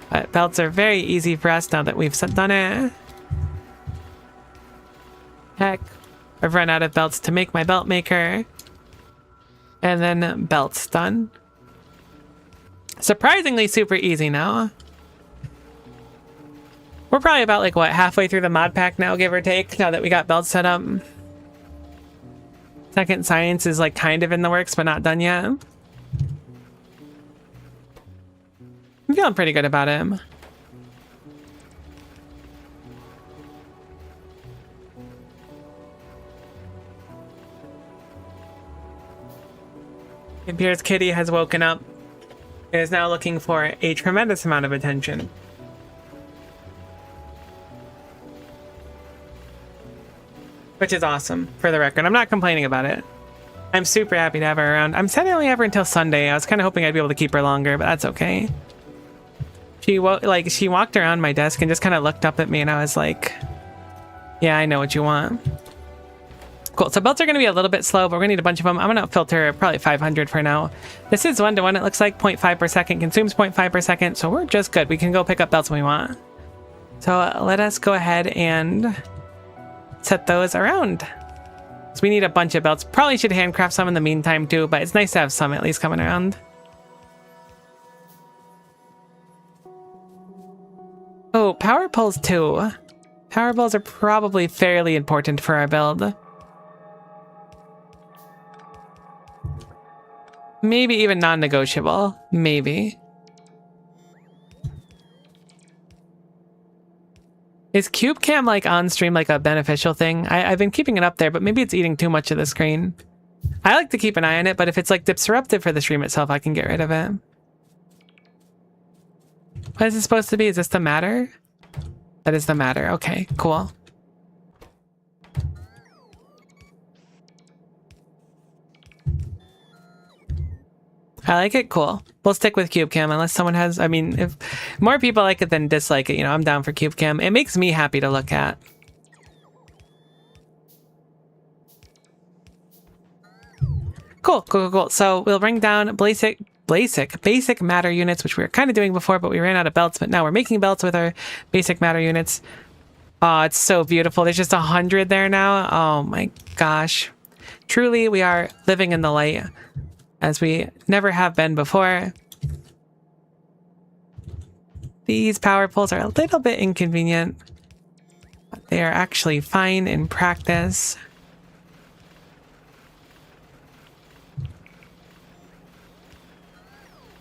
But belts are very easy for us now that we've done it. Heck, I've run out of belts to make my belt maker. And then belts done. Surprisingly super easy now. We're probably about like, what, halfway through the mod pack now, give or take, now that we got belts set up. Second science is like kind of in the works, but not done yet. I'm feeling pretty good about him. It appears Kitty has woken up. It is now looking for a tremendous amount of attention. Which is awesome, for the record. I'm not complaining about it. I'm super happy to have her around. I'm sad I only have her until Sunday. I was kind of hoping I'd be able to keep her longer, but that's okay. She walked around my desk and just kind of looked up at me, and I was like, yeah, I know what you want. Cool. So belts are going to be a little bit slow, but we're going to need a bunch of them. I'm going to filter probably 500 for now. This is 1-to-1. It looks like 0.5 per second, consumes 0.5 per second. So we're just good. We can go pick up belts when we want. So let us go ahead and set those around. So we need a bunch of belts. Probably should handcraft some in the meantime too, but it's nice to have some at least coming around. Oh, power poles too. Power poles are probably fairly important for our build. Maybe even non-negotiable. Maybe. Is cube cam like on stream like a beneficial thing? I've been keeping it up there, but maybe it's eating too much of the screen. I like to keep an eye on it, but if it's like disruptive for the stream itself, I can get rid of it. What is it supposed to be? Is this the matter? That is the matter. Okay, cool. I like it. Cool. We'll stick with cube cam unless someone has, I mean, if more people like it than dislike it, you know, I'm down for cube cam. It makes me happy to look at. Cool, cool, cool, cool. So we'll bring down basic matter units, which we were kind of doing before, but we ran out of belts, but now we're making belts with our basic matter units. Oh, it's so beautiful. There's just 100 there now. Oh my gosh. Truly, we are living in the light as we never have been before. These power poles are a little bit inconvenient, but they are actually fine in practice.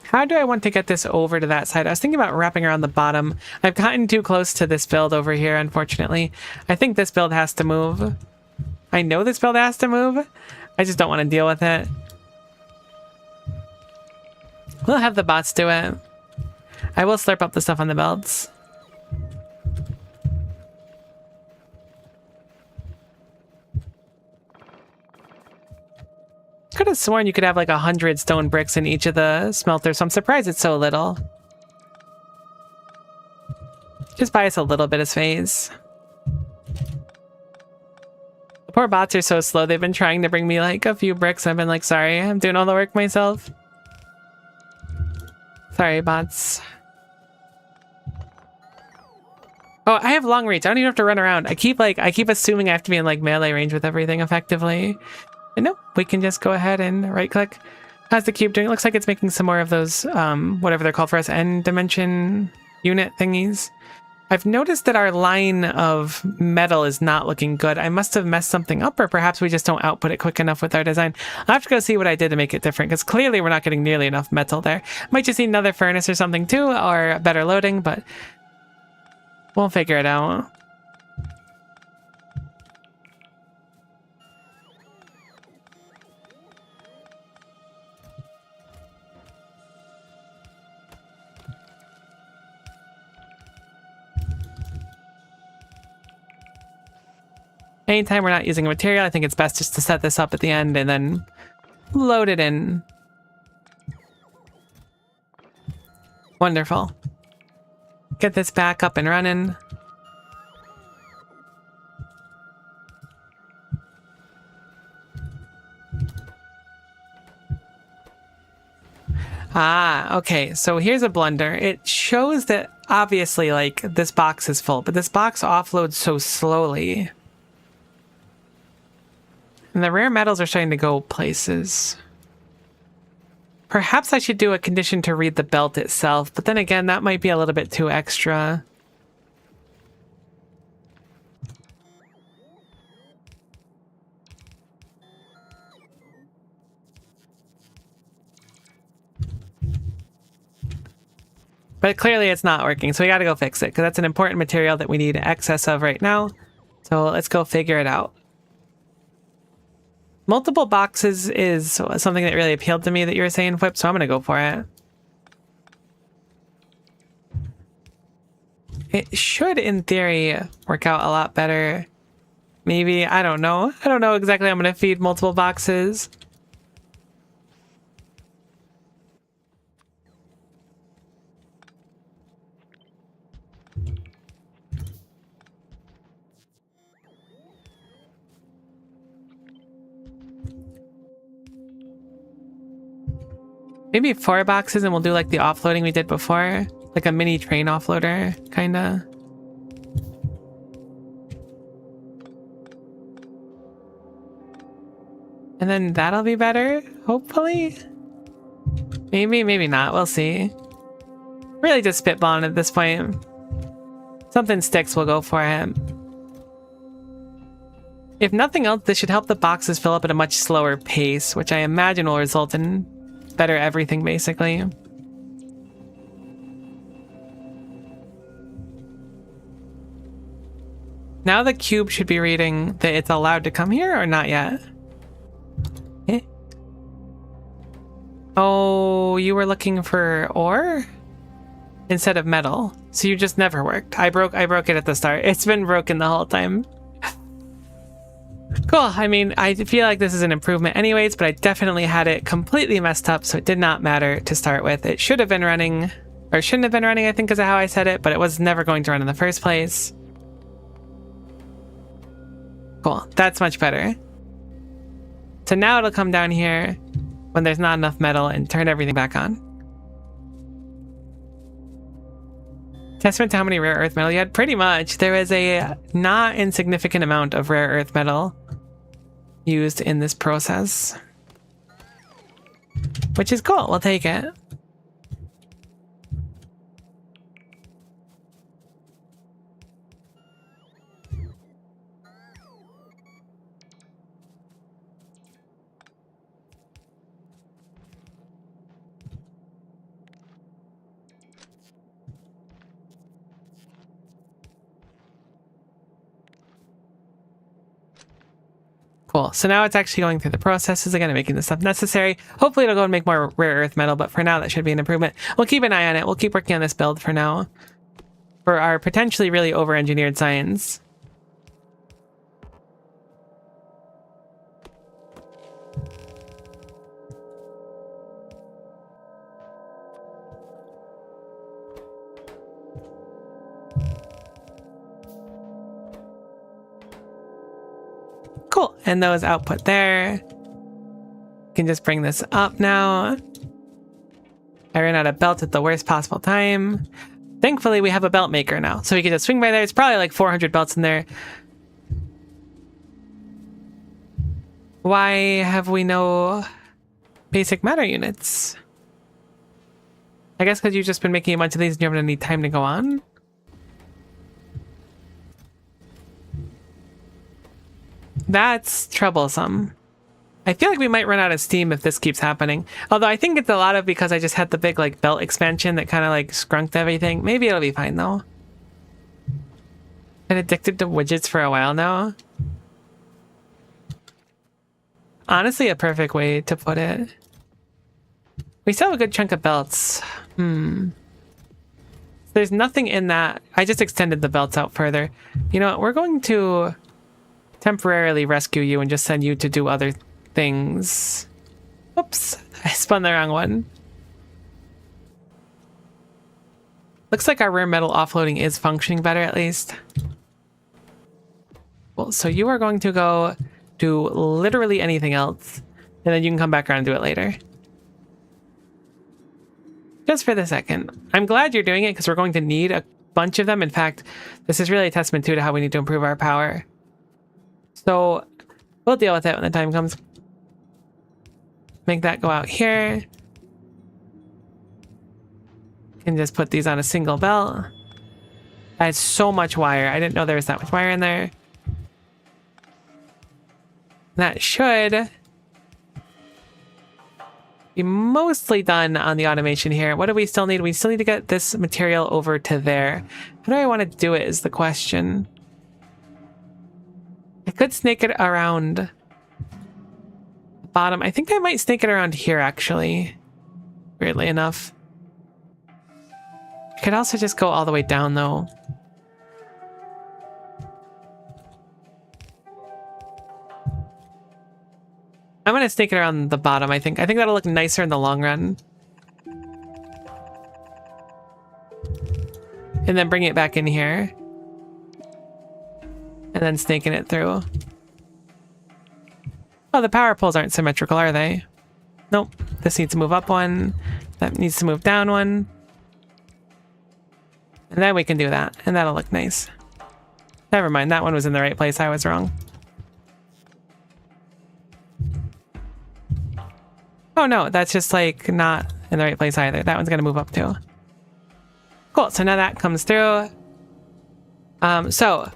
How do I want to get this over to that side? I was thinking about wrapping around the bottom. I've gotten too close to this build over here, unfortunately. I think this build has to move. I know this build has to move. I just don't want to deal with it. We'll have the bots do it. I will slurp up the stuff on the belts. Could have sworn you could have like 100 stone bricks in each of the smelters, so I'm surprised it's so little. Just buy us a little bit of space. The poor bots are so slow. They've been trying to bring me like a few bricks. I've been like, sorry, I'm doing all the work myself. Sorry, bots. Oh, I have long reach. I don't even have to run around. I keep assuming I have to be in like melee range with everything effectively. And nope, we can just go ahead and right click. How's the cube doing? It looks like it's making some more of those, whatever they're called for us, end dimension unit thingies. I've noticed that our line of metal is not looking good. I must have messed something up, or perhaps we just don't output it quick enough with our design. I'll have to go see what I did to make it different, because clearly we're not getting nearly enough metal there. Might just need another furnace or something too, or better loading, but we'll figure it out. Anytime we're not using a material, I think it's best just to set this up at the end and then load it in. Wonderful. Get this back up and running. Ah, okay, so here's a blunder. It shows that obviously like this box is full, but this box offloads so slowly. And the rare metals are starting to go places. Perhaps I should do a condition to read the belt itself, but then again, that might be a little bit too extra. But clearly it's not working, so we gotta go fix it, because that's an important material that we need excess of right now. So let's go figure it out. Multiple boxes is something that really appealed to me that you were saying, Whip, so I'm gonna go for it. It should, in theory, work out a lot better. Maybe, I don't know. I don't know exactly how I'm gonna feed multiple boxes. Maybe 4 boxes and we'll do like the offloading we did before. Like a mini train offloader, kinda. And then that'll be better, hopefully. Maybe, maybe not. We'll see. Really just spitballing at this point. Something sticks, we'll go for it. If nothing else, this should help the boxes fill up at a much slower pace, which I imagine will result in better everything, basically. Now the cube should be reading that it's allowed to come here, or not yet? Eh? Oh, you were looking for ore instead of metal, so you just never worked. I broke it at the start. It's been broken the whole time. Cool. I mean, I feel like this is an improvement anyways, but I definitely had it completely messed up, so it did not matter to start with. It should have been running, or shouldn't have been running, I think, because of how I said it, but it was never going to run in the first place. Cool. That's much better. So now it'll come down here when there's not enough metal and turn everything back on. Testament to how many rare earth metal you had? Pretty much. There was a not insignificant amount of rare earth metal used in this process. Which is cool. We'll take it. Cool. So now it's actually going through the processes again and making the stuff necessary. Hopefully it'll go and make more rare earth metal, but for now that should be an improvement. We'll keep an eye on it. We'll keep working on this build for now. For our potentially really over-engineered science. Cool. And those output there. Can just bring this up now. I ran out of belt at the worst possible time. Thankfully, we have a belt maker now, so we can just swing by there. It's probably like 400 belts in there. Why have we no basic matter units? I guess because you've just been making a bunch of these and you haven't any time to go on. That's troublesome. I feel like we might run out of steam if this keeps happening. Although I think it's a lot of because I just had the big like belt expansion that kind of like skunked everything. Maybe it'll be fine though. Been addicted to widgets for a while now. Honestly, a perfect way to put it. We still have a good chunk of belts. There's nothing in that. I just extended the belts out further. You know what? We're going to temporarily rescue you and just send you to do other things. Oops, I spun the wrong one. Looks like our rare metal offloading is functioning better at least. Well, so you are going to go do literally anything else, and then you can come back around and do it later. Just for the second. I'm glad you're doing it because we're going to need a bunch of them. In fact, this is really a testament too to how we need to improve our power. So we'll deal with it when the time comes. Make that go out here. Can just put these on a single belt. I had so much wire. I didn't know there was that much wire in there. That should be mostly done on the automation here. What do we still need? We still need to get this material over to there. How do I want to do it is the question. I could snake it around the bottom. I think I might snake it around here, actually. Weirdly enough. I could also just go all the way down, though. I'm going to snake it around the bottom, I think. I think that'll look nicer in the long run. And then bring it back in here. And then snaking it through. Oh, the power poles aren't symmetrical, are they? Nope. This needs to move up one. That needs to move down one. And then we can do that, and that'll look nice. Never mind, that one was in the right place. I was wrong. Oh no, that's just like not in the right place either. That one's gonna move up too. Cool, so now that comes through. So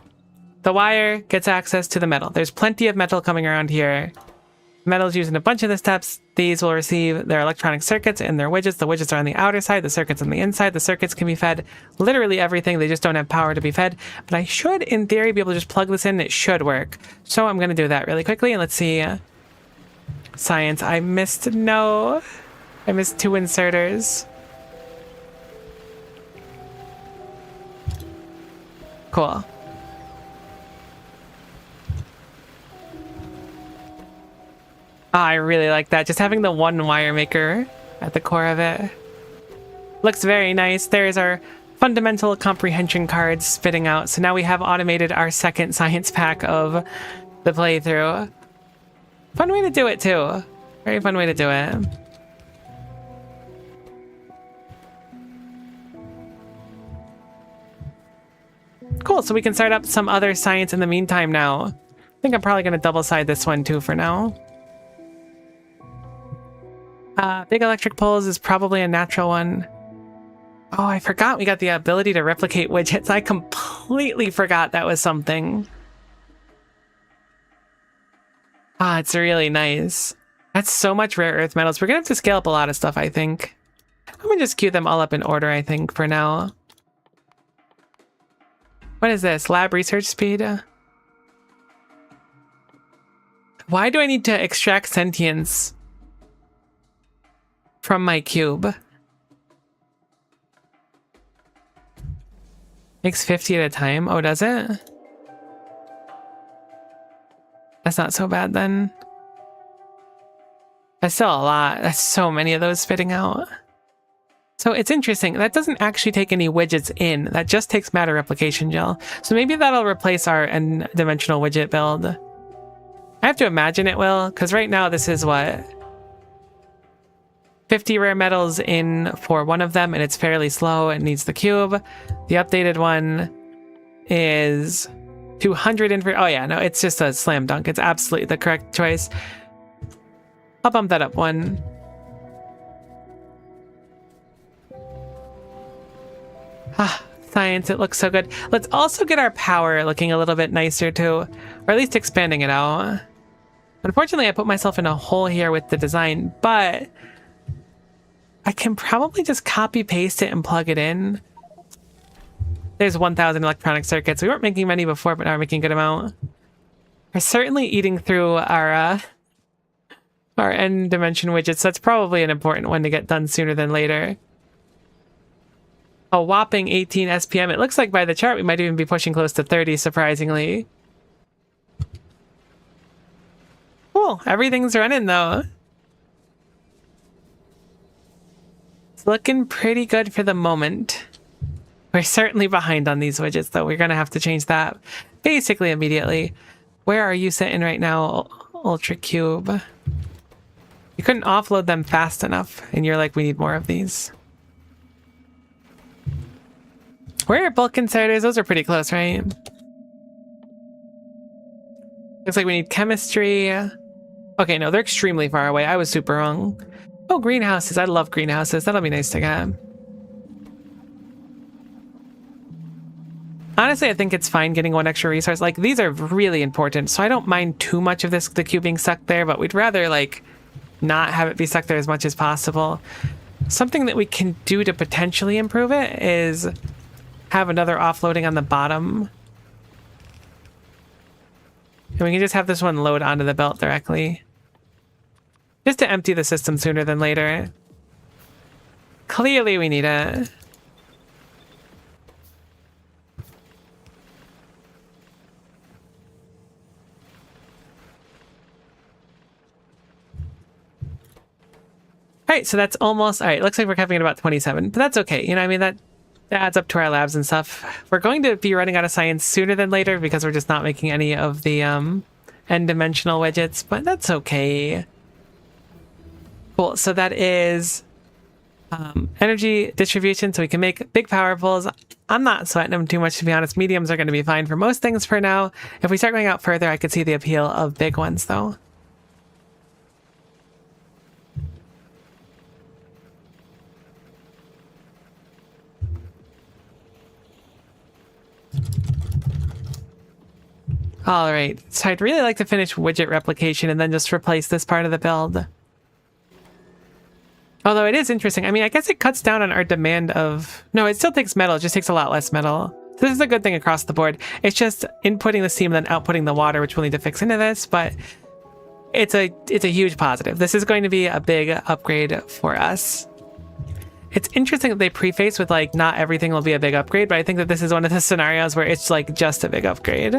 the wire gets access to the metal. There's plenty of metal coming around here. Metal's used in a bunch of the steps. These will receive their electronic circuits and their widgets. The widgets are on the outer side, the circuits on the inside. The circuits can be fed literally everything. They just don't have power to be fed. But I should, in theory, be able to just plug this in. It should work. So I'm going to do that really quickly. And let's see. Science. I missed 2 inserters. Cool. Oh, I really like that. Just having the one wire maker at the core of it. Looks very nice. There's our fundamental comprehension cards spitting out. So now we have automated our second science pack of the playthrough. Fun way to do it too. Very fun way to do it. Cool, so we can start up some other science in the meantime now. I think I'm probably going to double side this one too for now. Big electric poles is probably a natural one. Oh, I forgot we got the ability to replicate widgets. I completely forgot that was something. Ah, it's really nice. That's so much rare earth metals. We're gonna have to scale up a lot of stuff, I think. I'm gonna just queue them all up in order, I think, for now. What is this? Lab research speed? Why do I need to extract sentience from my cube? Makes 50 at a time. Oh, does it? That's not so bad then. That's still a lot. That's so many of those spitting out. So it's interesting. That doesn't actually take any widgets in. That just takes matter replication gel. So maybe that'll replace our n-dimensional widget build. I have to imagine it will, because right now this is what? 50 rare metals in for one of them, and it's fairly slow. It needs the cube. The updated one is 200 in for... Oh yeah, no, it's just a slam dunk. It's absolutely the correct choice. I'll bump that up one. Ah, science, it looks so good. Let's also get our power looking a little bit nicer too, or at least expanding it out. Unfortunately, I put myself in a hole here with the design, but I can probably just copy paste it and plug it in. There's 1,000 electronic circuits. We weren't making many before, but now we're making a good amount. We're certainly eating through our n-dimension widgets. That's probably an important one to get done sooner than later. A whopping 18 SPM. It looks like by the chart we might even be pushing close to 30, surprisingly. Cool. Everything's running, though. It's looking pretty good for the moment. We're certainly behind on these widgets, though. We're going to have to change that basically immediately. Where are you sitting right now, Ultra Cube? You couldn't offload them fast enough, and you're like, we need more of these. Where are bulk inserters? Those are pretty close, right? Looks like we need chemistry. Okay, no, they're extremely far away. I was super wrong. Oh, greenhouses. I love greenhouses. That'll be nice to get. Honestly, I think it's fine getting one extra resource. Like, these are really important, so I don't mind too much of the cube being stuck there, but we'd rather, like, not have it be stuck there as much as possible. Something that we can do to potentially improve it is have another offloading on the bottom. And we can just have this one load onto the belt directly. Just to empty the system sooner than later. Clearly we need it. Alright, so that's almost... Alright, looks like we're capping at about 27. But that's okay. You know, I mean, that adds up to our labs and stuff. We're going to be running out of science sooner than later because we're just not making any of the n-dimensional widgets, but that's okay. Cool. So that is energy distribution, so we can make big power pulls. I'm not sweating them too much, to be honest. Mediums are going to be fine for most things for now. If we start going out further, I could see the appeal of big ones, though. All right, so I'd really like to finish widget replication and then just replace this part of the build. Although it is interesting. I mean, I guess it cuts down on our demand of... No, it still takes metal. It just takes a lot less metal. So this is a good thing across the board. It's just inputting the steam and then outputting the water, which we'll need to fix into this, but it's a huge positive. This is going to be a big upgrade for us. It's interesting that they preface with, like, not everything will be a big upgrade, but I think that this is one of the scenarios where it's, like, just a big upgrade.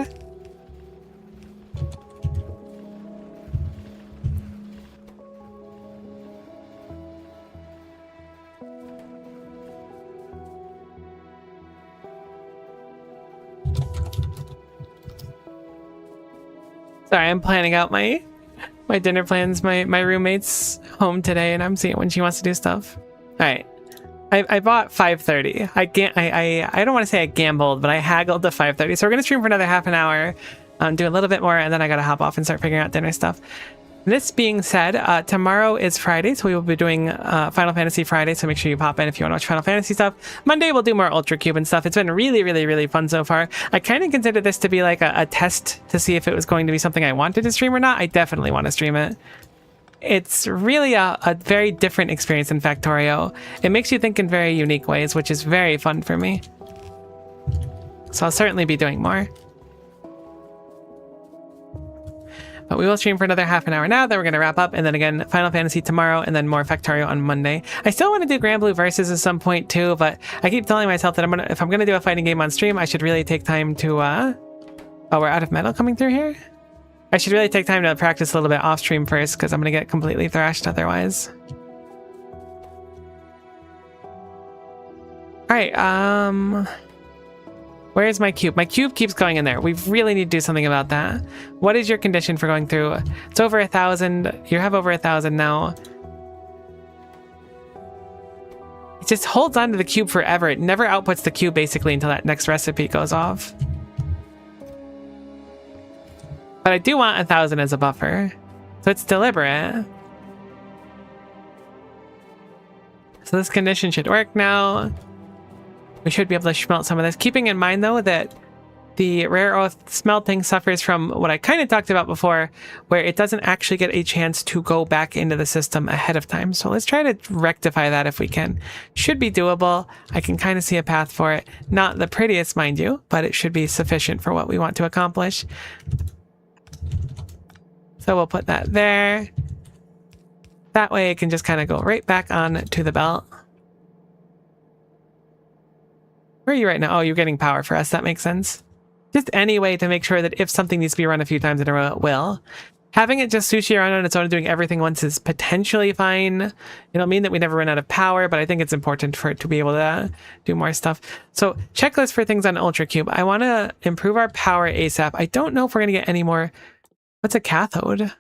Sorry, I'm planning out my dinner plans. My roommate's home today, and I'm seeing when she wants to do stuff. All right, I bought 5:30. I don't want to say I gambled, but I haggled to 5:30. So we're gonna stream for another half an hour, do a little bit more, and then I gotta hop off and start figuring out dinner stuff. This being said, tomorrow is Friday, so we will be doing Final Fantasy Friday, so make sure you pop in if you want to watch Final Fantasy stuff. Monday, we'll do more Ultra Cube and stuff. It's been really, really, really fun so far. I kind of consider this to be like a test to see if it was going to be something I wanted to stream or not. I definitely want to stream it. It's really a very different experience in Factorio. It makes you think in very unique ways, which is very fun for me. So I'll certainly be doing more. But we will stream for another half an hour now, then we're going to wrap up, and then again, Final Fantasy tomorrow, and then more Factorio on Monday. I still want to do Grand Blue Versus at some point too, but I keep telling myself that if I'm going to do a fighting game on stream, I should really take time to, oh, we're out of metal coming through here? I should really take time to practice a little bit off stream first, because I'm going to get completely thrashed otherwise. Alright, where's my cube? My cube keeps going in there. We really need to do something about that. What is your condition for going through? It's over 1,000. You have over 1,000 now. It just holds on to the cube forever. It never outputs the cube basically until that next recipe goes off. But I do want 1,000 as a buffer. So it's deliberate. So this condition should work now. We should be able to smelt some of this. Keeping in mind, though, that the rare earth smelting suffers from what I kind of talked about before, where it doesn't actually get a chance to go back into the system ahead of time. So let's try to rectify that if we can. Should be doable. I can kind of see a path for it. Not the prettiest, mind you, but it should be sufficient for what we want to accomplish. So we'll put that there. That way it can just kind of go right back on to the belt. Where are you right now? Oh, you're getting power for us. That makes sense. Just any way to make sure that if something needs to be run a few times in a row, it will. Having it just sushi around on its own and doing everything once is potentially fine. It'll mean that we never run out of power, but I think it's important for it to be able to do more stuff. So checklist for things on Ultra Cube. I want to improve our power ASAP. I don't know if we're going to get any more. What's a cathode?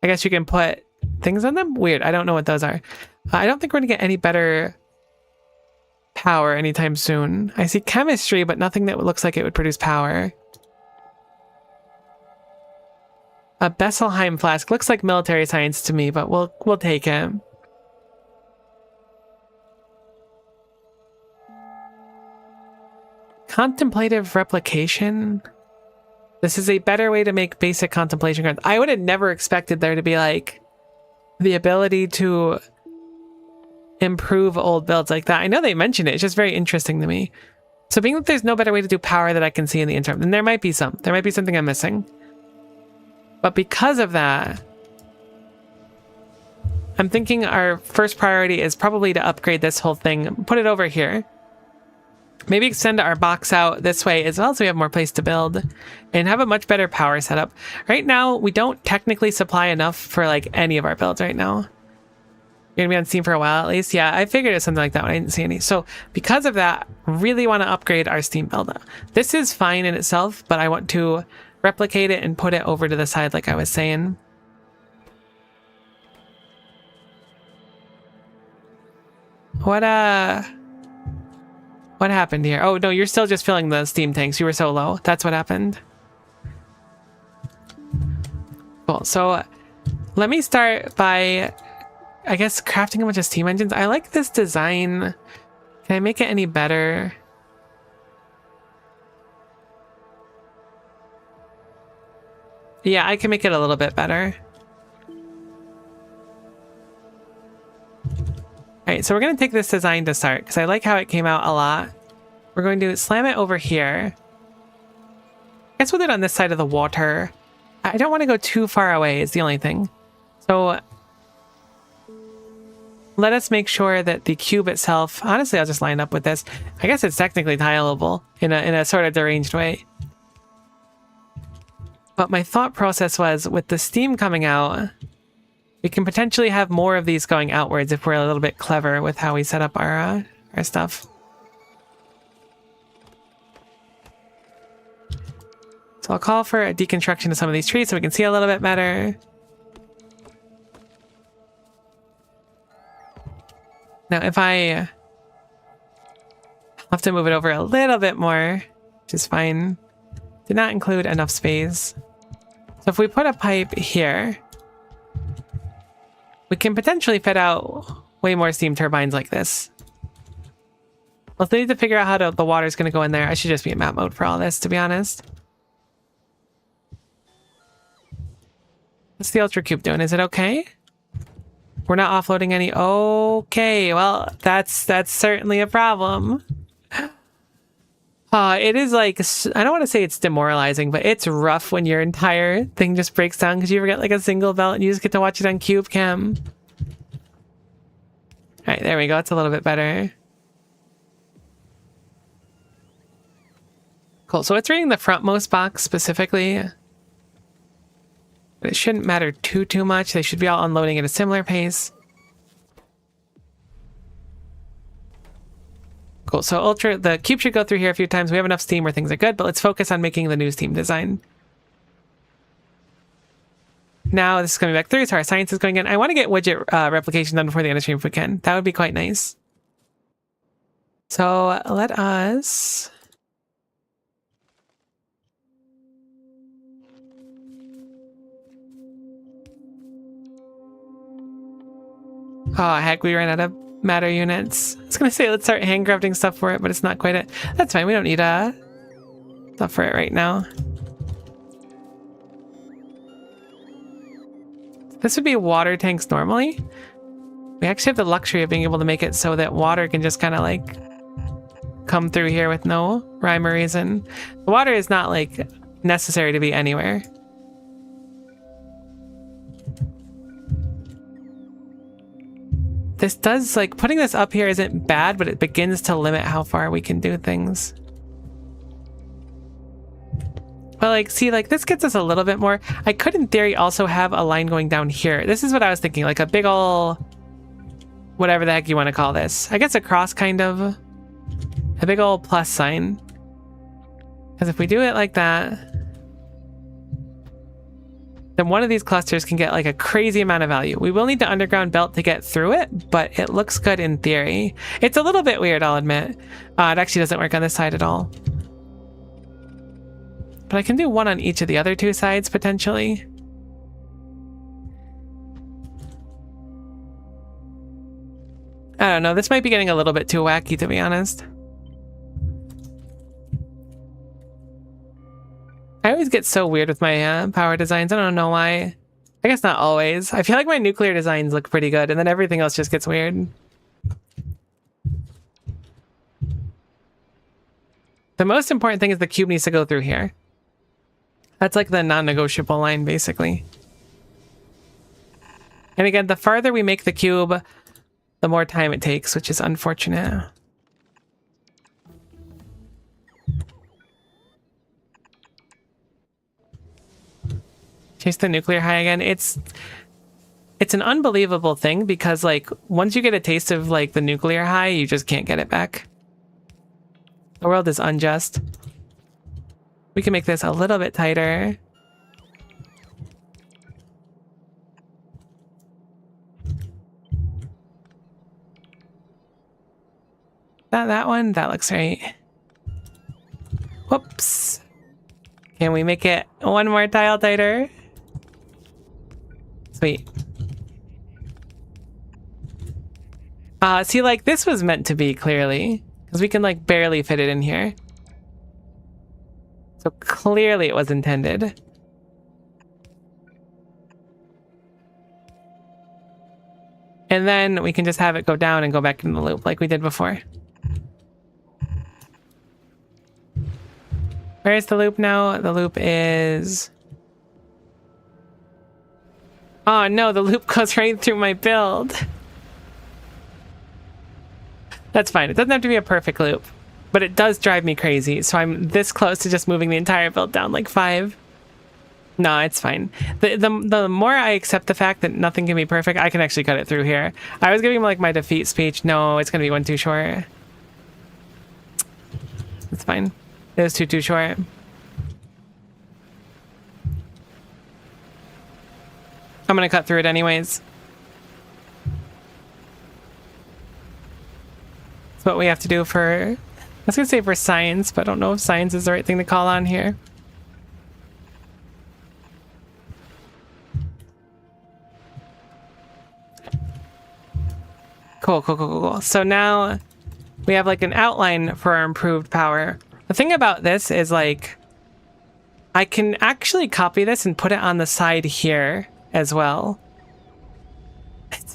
I guess you can put things on them? Weird. I don't know what those are. I don't think we're going to get any better power anytime soon. I see chemistry, but nothing that looks like it would produce power. A Besselheim flask looks like military science to me, but we'll take it. Contemplative replication. This is a better way to make basic contemplation cards. I would have never expected there to be like the ability to improve old builds like that. I know they mentioned it. It's just very interesting to me. So being that there's no better way to do power that I can see in the interim, then there might be some. There might be something I'm missing. But because of that, I'm thinking our first priority is probably to upgrade this whole thing. Put it over here. Maybe extend our box out this way as well so we have more place to build and have a much better power setup. Right now, we don't technically supply enough for like any of our builds right now. You're gonna be on Steam for a while at least. Yeah, I figured it was something like that when I didn't see any. So because of that, really want to upgrade our Steam build. This is fine in itself, but I want to replicate it and put it over to the side like I was saying. What happened here? Oh, no, you're still just filling the steam tanks. You were so low. That's what happened. Cool. So let me start by, I guess, crafting a bunch of steam engines. I like this design. Can I make it any better? Yeah, I can make it a little bit better. Alright, so we're going to take this design to start, because I like how it came out a lot. We're going to slam it over here. I guess with it on this side of the water. I don't want to go too far away is the only thing. So let us make sure that the cube itself, honestly, I'll just line up with this. I guess it's technically tileable in a sort of deranged way. But my thought process was, with the steam coming out, we can potentially have more of these going outwards if we're a little bit clever with how we set up our stuff. So I'll call for a deconstruction of some of these trees so we can see a little bit better. Now if I'll have to move it over a little bit more, which is fine. Did not include enough space. So if we put a pipe here, we can potentially fit out way more steam turbines like this. We'll need to figure out how the water's going to go in there. I should just be in map mode for all this, to be honest. What's the Ultra Cube doing? Is it okay? We're not offloading any. Okay, well, that's certainly a problem. It is like, I don't want to say it's demoralizing, but it's rough when your entire thing just breaks down because you forget like a single belt and you just get to watch it on cube cam. All right, there we go. It's a little bit better. Cool. So it's reading the frontmost box specifically, but it shouldn't matter too much. They should be all unloading at a similar pace. Cool, so the cube should go through here a few times. We have enough steam where things are good, but let's focus on making the new steam design. Now this is coming back through, so our science is going in. I want to get widget replication done before the end of stream if we can. That would be quite nice. So let us... Oh, heck, we ran out of matter units. I was gonna say let's start handcrafting stuff for it, but it's not quite it. That's fine, we don't need stuff for it right now. This would be water tanks normally. We actually have the luxury of being able to make it so that water can just kind of like come through here with no rhyme or reason. The water is not like necessary to be anywhere. This does, like, putting this up here isn't bad, but it begins to limit how far we can do things. But, like, see, like, this gets us a little bit more. I could, in theory, also have a line going down here. This is what I was thinking, like a big ol'... whatever the heck you want to call this. I guess a cross, kind of. A big ol' plus sign. Because if we do it like that... then one of these clusters can get like a crazy amount of value. We will need the underground belt to get through it, but it looks good in theory. It's a little bit weird, I'll admit. It actually doesn't work on this side at all. But I can do one on each of the other two sides, potentially. I don't know, this might be getting a little bit too wacky, to be honest. I always get so weird with my power designs. I don't know why. I guess not always. I feel like my nuclear designs look pretty good, and then everything else just gets weird. The most important thing is the cube needs to go through here. That's like the non-negotiable line, basically. And again, the farther we make the cube, the more time it takes, which is unfortunate. Chase the nuclear high again. It's an unbelievable thing because, like, once you get a taste of like the nuclear high, you just can't get it back. The world is unjust. We can make this a little bit tighter. that one? That looks right. Whoops. Can we make it one more tile tighter? Sweet. See, like, this was meant to be, clearly. Because we can, like, barely fit it in here. So clearly it was intended. And then we can just have it go down and go back in the loop like we did before. Where's the loop now? The loop is... Oh no, the loop goes right through my build. That's fine. It doesn't have to be a perfect loop. But it does drive me crazy. So I'm this close to just moving the entire build down like 5. No, it's fine. The more I accept the fact that nothing can be perfect, I can actually cut it through here. I was giving him like my defeat speech. No, it's going to be one too short. It's fine. It was too short. I'm going to cut through it anyways. That's what we have to do for... I was going to say for science, but I don't know if science is the right thing to call on here. Cool. So now we have like an outline for our improved power. The thing about this is like, I can actually copy this and put it on the side here as well.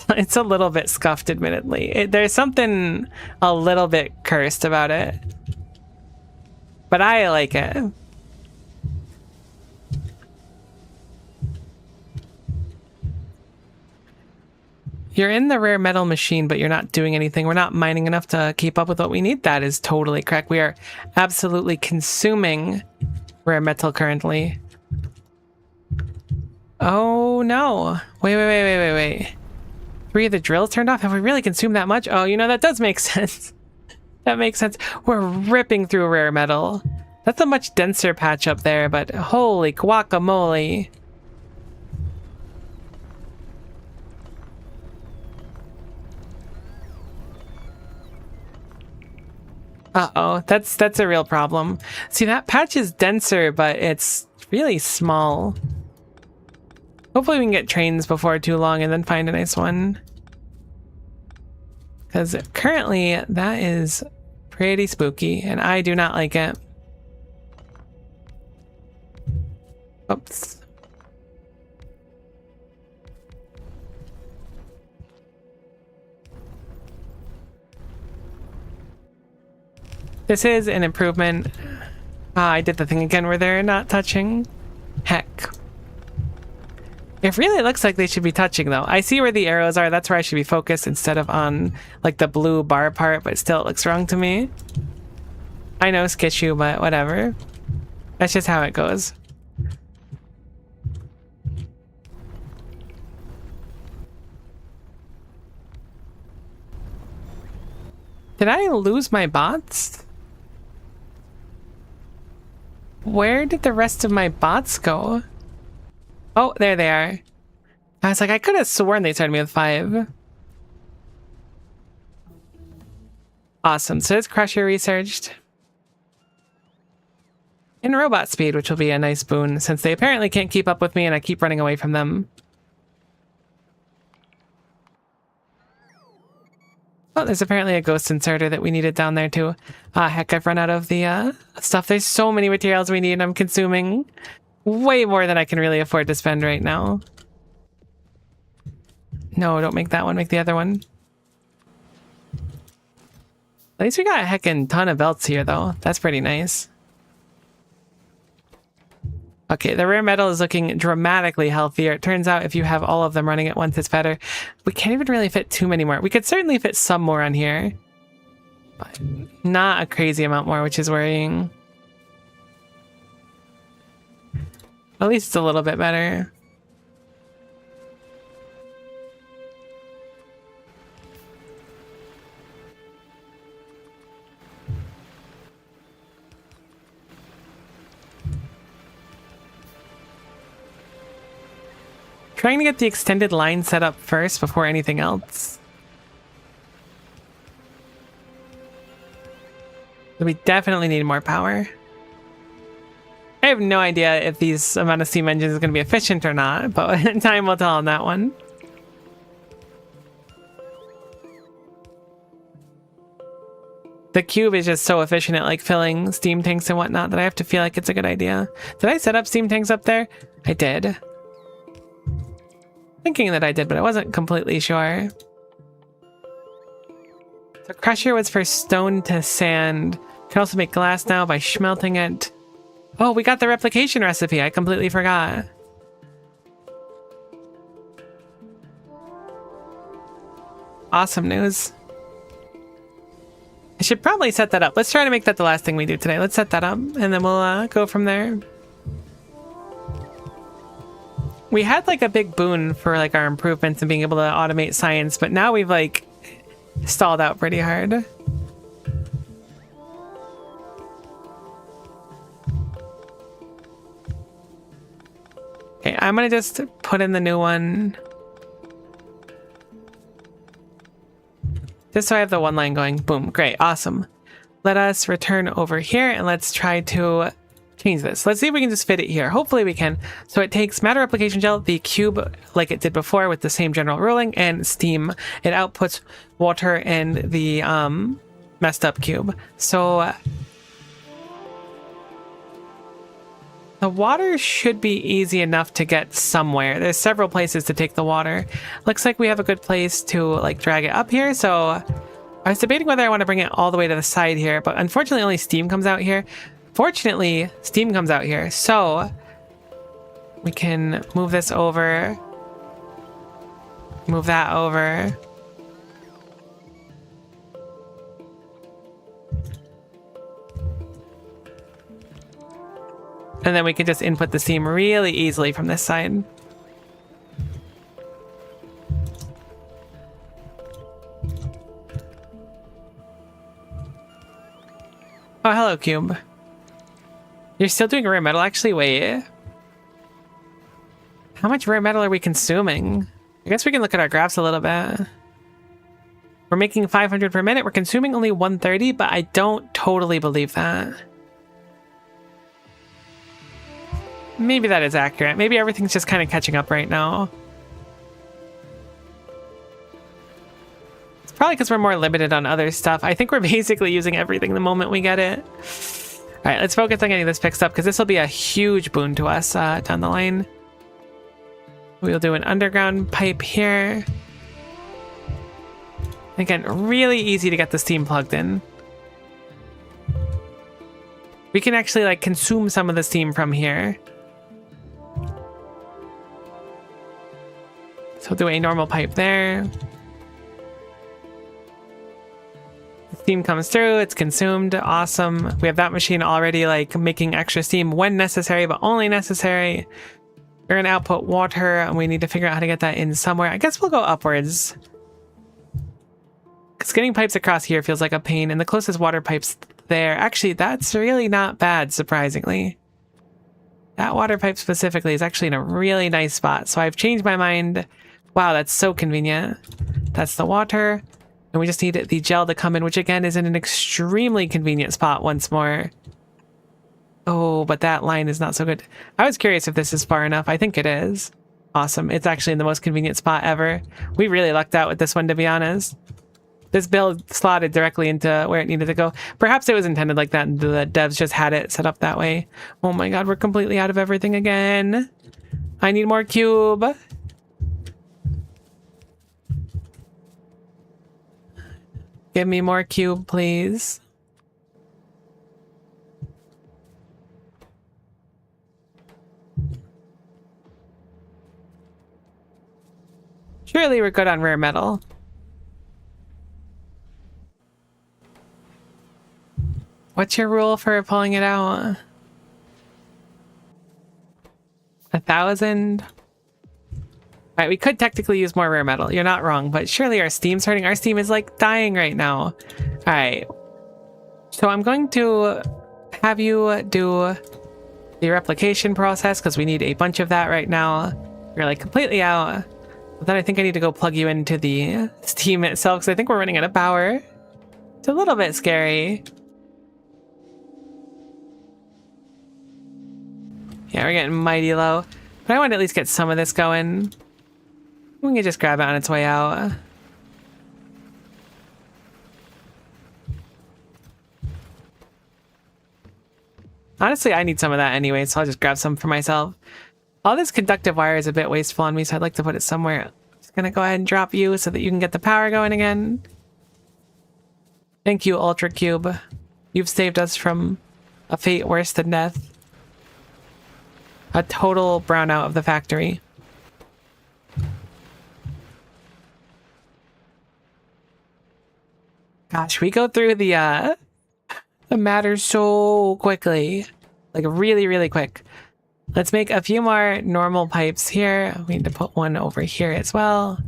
It's a little bit scuffed, admittedly. There's something a little bit cursed about it. But I like it. You're in the rare metal machine, but you're not doing anything. We're not mining enough to keep up with what we need. That is totally correct. We are absolutely consuming rare metal currently. Oh, no. Wait. 3 of the drills turned off? Have we really consumed that much? Oh, you know, that does make sense. That makes sense. We're ripping through rare metal. That's a much denser patch up there, but holy guacamole. Uh-oh, that's a real problem. See, that patch is denser, but it's really small. Hopefully we can get trains before too long and then find a nice one. Because currently, that is pretty spooky, and I do not like it. Oops. This is an improvement. I did the thing again where they're not touching. Heck. It really looks like they should be touching, though. I see where the arrows are. That's where I should be focused instead of on, like, the blue bar part, but still it looks wrong to me. I know, Skishu, but whatever. That's just how it goes. Did I lose my bots? Where did the rest of my bots go? Oh, there they are. I was like, I could have sworn they started me with 5. Awesome. So it's Crusher researched. And robot speed, which will be a nice boon, since they apparently can't keep up with me and I keep running away from them. Oh, there's apparently a ghost inserter that we needed down there too. Ah, heck, I've run out of the stuff. There's so many materials we need and I'm consuming way more than I can really afford to spend right now. No, don't make that one. Make the other one. At least we got a heckin' ton of belts here, though. That's pretty nice. Okay, the rare metal is looking dramatically healthier. It turns out if you have all of them running at once, it's better. We can't even really fit too many more. We could certainly fit some more on here, but not a crazy amount more, which is worrying. At least it's a little bit better. Trying to get the extended line set up first before anything else. We definitely need more power. I have no idea if these amount of steam engines is going to be efficient or not, but time will tell on that one. The cube is just so efficient at like filling steam tanks and whatnot that I have to feel like it's a good idea. Did I set up steam tanks up there? I did. Thinking that I did, but I wasn't completely sure. The crusher was for stone to sand. Can also make glass now by smelting it. Oh, we got the replication recipe. I completely forgot. Awesome news. I should probably set that up. Let's try to make that the last thing we do today. Let's set that up, and then we'll go from there. We had like a big boon for like our improvements and being able to automate science, but now we've like stalled out pretty hard. Okay, I'm gonna just put in the new one. Just so I have the one line going. Boom, great, awesome. Let us return over here and let's try to change this. Let's see if we can just fit it here. Hopefully we can. So it takes matter replication gel, the cube like it did before with the same general ruling, and steam. It outputs water and the messed up cube. So the water should be easy enough to get somewhere. There's several places to take the water. Looks like we have a good place to like drag it up here. So I was debating whether I want to bring it all the way to the side here, but unfortunately only steam comes out here. Fortunately, steam comes out here. So we can move this over, move that over. And then we can just input the steam really easily from this side. Oh, hello, cube. You're still doing rare metal? Actually, wait. How much rare metal are we consuming? I guess we can look at our graphs a little bit. We're making 500 per minute. We're consuming only 130, but I don't totally believe that. Maybe that is accurate. Maybe everything's just kind of catching up right now. It's probably because we're more limited on other stuff. I think we're basically using everything the moment we get it. All right, let's focus on getting this fixed up because this will be a huge boon to us down the line. We'll do an underground pipe here. Again, really easy to get the steam plugged in. We can actually like consume some of the steam from here. So do a normal pipe there. The steam comes through, it's consumed, awesome. We have that machine already like making extra steam when necessary, but only necessary. We're gonna output water and we need to figure out how to get that in somewhere. I guess we'll go upwards. Because getting pipes across here feels like a pain, and the closest water pipe's there. Actually, that's really not bad, surprisingly. That water pipe specifically is actually in a really nice spot, so I've changed my mind. Wow, that's so convenient. That's the water, and we just need the gel to come in, which again is in an extremely convenient spot once more. Oh, but that line is not so good. I was curious if this is far enough. I think it is. Awesome. It's actually in the most convenient spot ever. We really lucked out with this one, to be honest. This build slotted directly into where it needed to go. Perhaps it was intended like that and the devs just had it set up that way. Oh my god, we're completely out of everything again. I need more cube. Give me more cube, please. Surely we're good on rare metal. What's your rule for pulling it out? 1,000? Alright, we could technically use more rare metal. You're not wrong, but surely our steam's hurting. Our steam is like dying right now. Alright. So I'm going to have you do the replication process because we need a bunch of that right now. We're like completely out. But then I think I need to go plug you into the steam itself because I think we're running out of power. It's a little bit scary. Yeah, we're getting mighty low. But I want to at least get some of this going. We can just grab it on its way out. Honestly, I need some of that anyway, so I'll just grab some for myself. All this conductive wire is a bit wasteful on me, so I'd like to put it somewhere. Just gonna go ahead and drop you so that you can get the power going again. Thank you, Ultra Cube. You've saved us from a fate worse than death. A total brownout of the factory. Gosh, we go through the matter so quickly. Like really, really quick. Let's make a few more normal pipes here. We need to put one over here as well.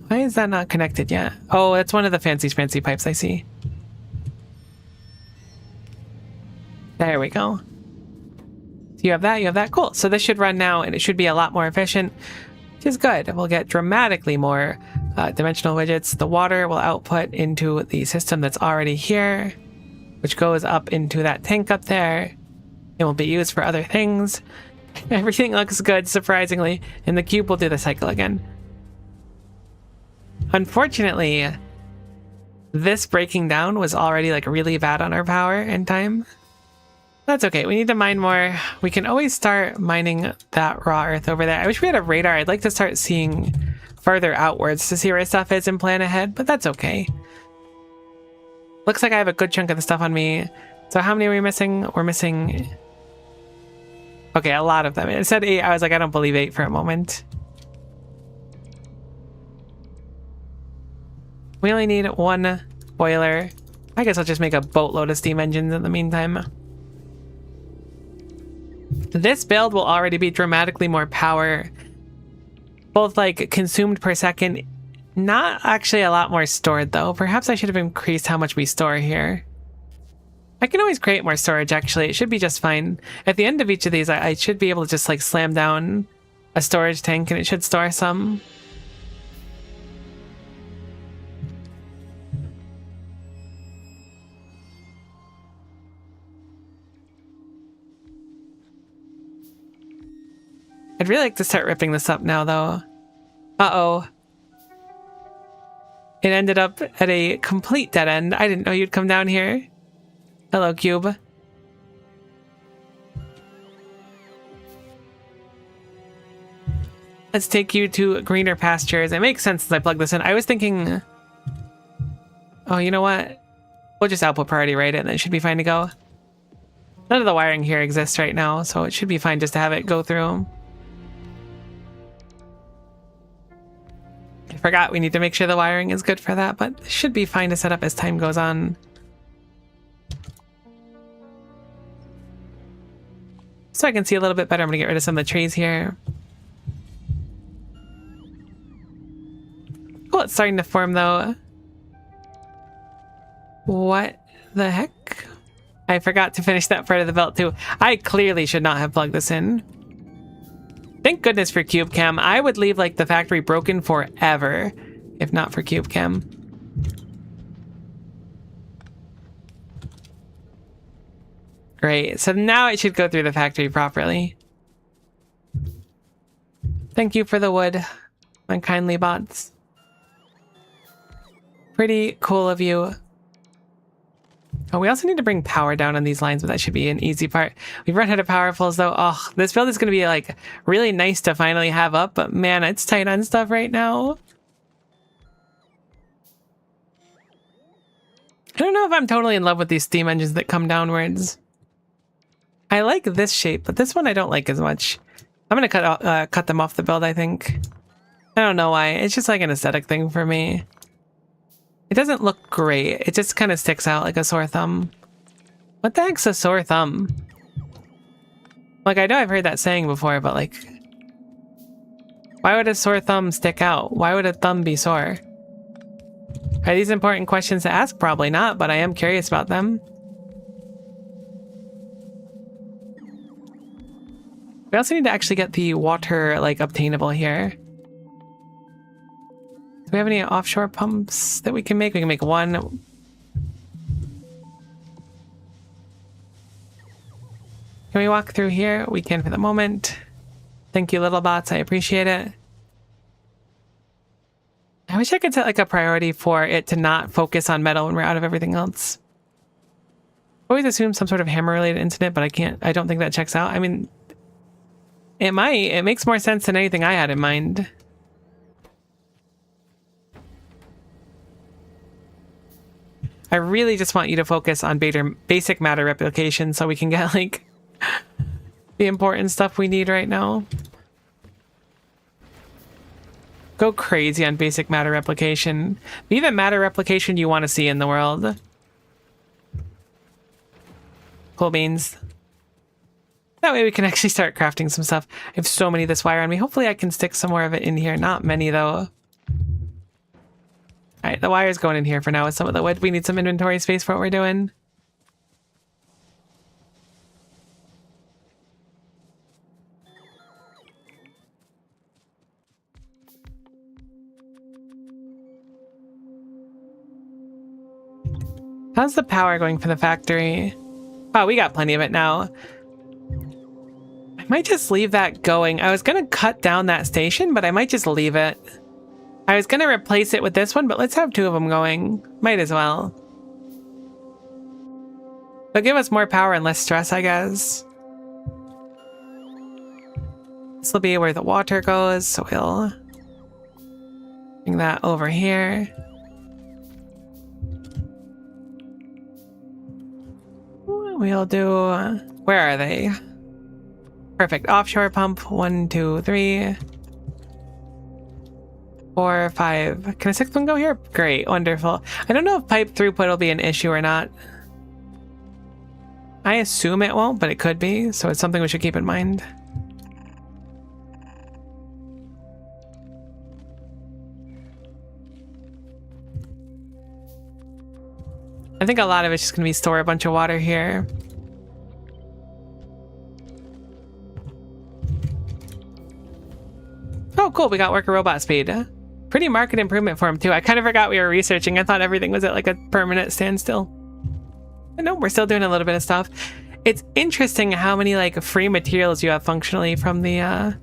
Why is that not connected yet? Oh, that's one of the fancy pipes I see. There we go. So you have that, cool. So this should run now and it should be a lot more efficient, which is good. We'll get dramatically more dimensional widgets. The water will output into the system that's already here, which goes up into that tank up there. It will be used for other things. Everything looks good, surprisingly, and the cube will do the cycle again. Unfortunately, this breaking down was already like really bad on our power and time. That's okay. We need to mine more. We can always start mining that raw earth over there. I wish we had a radar. I'd like to start seeing further outwards to see where stuff is and plan ahead, but that's okay. Looks like I have a good chunk of the stuff on me. So how many are we missing? We're missing... Okay, a lot of them. It said 8. I was like, I don't believe 8 for a moment. We only need 1 boiler. I guess I'll just make a boatload of steam engines in the meantime. This build will already be dramatically more power, both like consumed per second. Not actually a lot more stored though. Perhaps I should have increased how much we store here. I can always create more storage actually. It should be just fine. At the end of each of these, I should be able to just like slam down a storage tank and it should store some. I'd really like to start ripping this up now, though. Uh-oh. It ended up at a complete dead end. I didn't know you'd come down here. Hello, Cube. Let's take you to greener pastures. It makes sense as I plug this in. I was thinking... Oh, you know what? We'll just output priority rate it, and then it should be fine to go. None of the wiring here exists right now, so it should be fine just to have it go through. I forgot we need to make sure the wiring is good for that, but it should be fine to set up as time goes on. So I can see a little bit better. I'm gonna get rid of some of the trees here. Cool, it's starting to form though. What the heck? I forgot to finish that part of the belt too. I clearly should not have plugged this in. Thank goodness for CubeCam. I would leave like the factory broken forever if not for CubeCam. Great, so now it should go through the factory properly. Thank you for the wood, my kindly bots. Pretty cool of you. Oh, we also need to bring power down on these lines, but that should be an easy part. We've run out of powerfuls though. Oh, this build is going to be like really nice to finally have up, but man, it's tight on stuff right now. I don't know if I'm totally in love with these steam engines that come downwards. I like this shape, but this one I don't like as much. I'm going to cut them off the build, I think. I don't know why. It's just like an aesthetic thing for me. It doesn't look great. It just kind of sticks out like a sore thumb. What the heck's a sore thumb? Like, I know I've heard that saying before, but like... Why would a sore thumb stick out? Why would a thumb be sore? Are these important questions to ask? Probably not, but I am curious about them. We also need to actually get the water, like, obtainable here. Do we have any offshore pumps that we can make? We can make one. Can we walk through here? We can for the moment. Thank you, little bots. I appreciate it. I wish I could set like a priority for it to not focus on metal when we're out of everything else. Always assume some sort of hammer related incident, but I don't think that checks out. I mean, it might. It makes more sense than anything I had in mind. I really just want you to focus on basic matter replication so we can get like the important stuff we need right now. Go crazy on basic matter replication. Be the matter replication you want to see in the world. Cool beans. That way we can actually start crafting some stuff. I have so many of this wire on me. Hopefully I can stick some more of it in here. Not many though. Alright, the wire's going in here for now with some of the wood. We need some inventory space for what we're doing. How's the power going for the factory? Oh, we got plenty of it now. I might just leave that going. I was going to cut down that station, but I might just leave it. I was going to replace it with this one, but let's have two of them going. Might as well. They'll give us more power and less stress, I guess. This will be where the water goes, so we'll bring that over here. We'll do... where are they? Perfect. Offshore pump. 1, 2, 3, 4, 5. Can a sixth one go here? Great. Wonderful. I don't know if pipe throughput will be an issue or not. I assume it won't, but it could be, so it's something we should keep in mind. I think a lot of it's just going to be store a bunch of water here. Oh, cool. We got worker robot speed. Pretty market improvement for him, too. I kind of forgot we were researching. I thought everything was at like a permanent standstill. But no, we're still doing a little bit of stuff. It's interesting how many like free materials you have functionally from the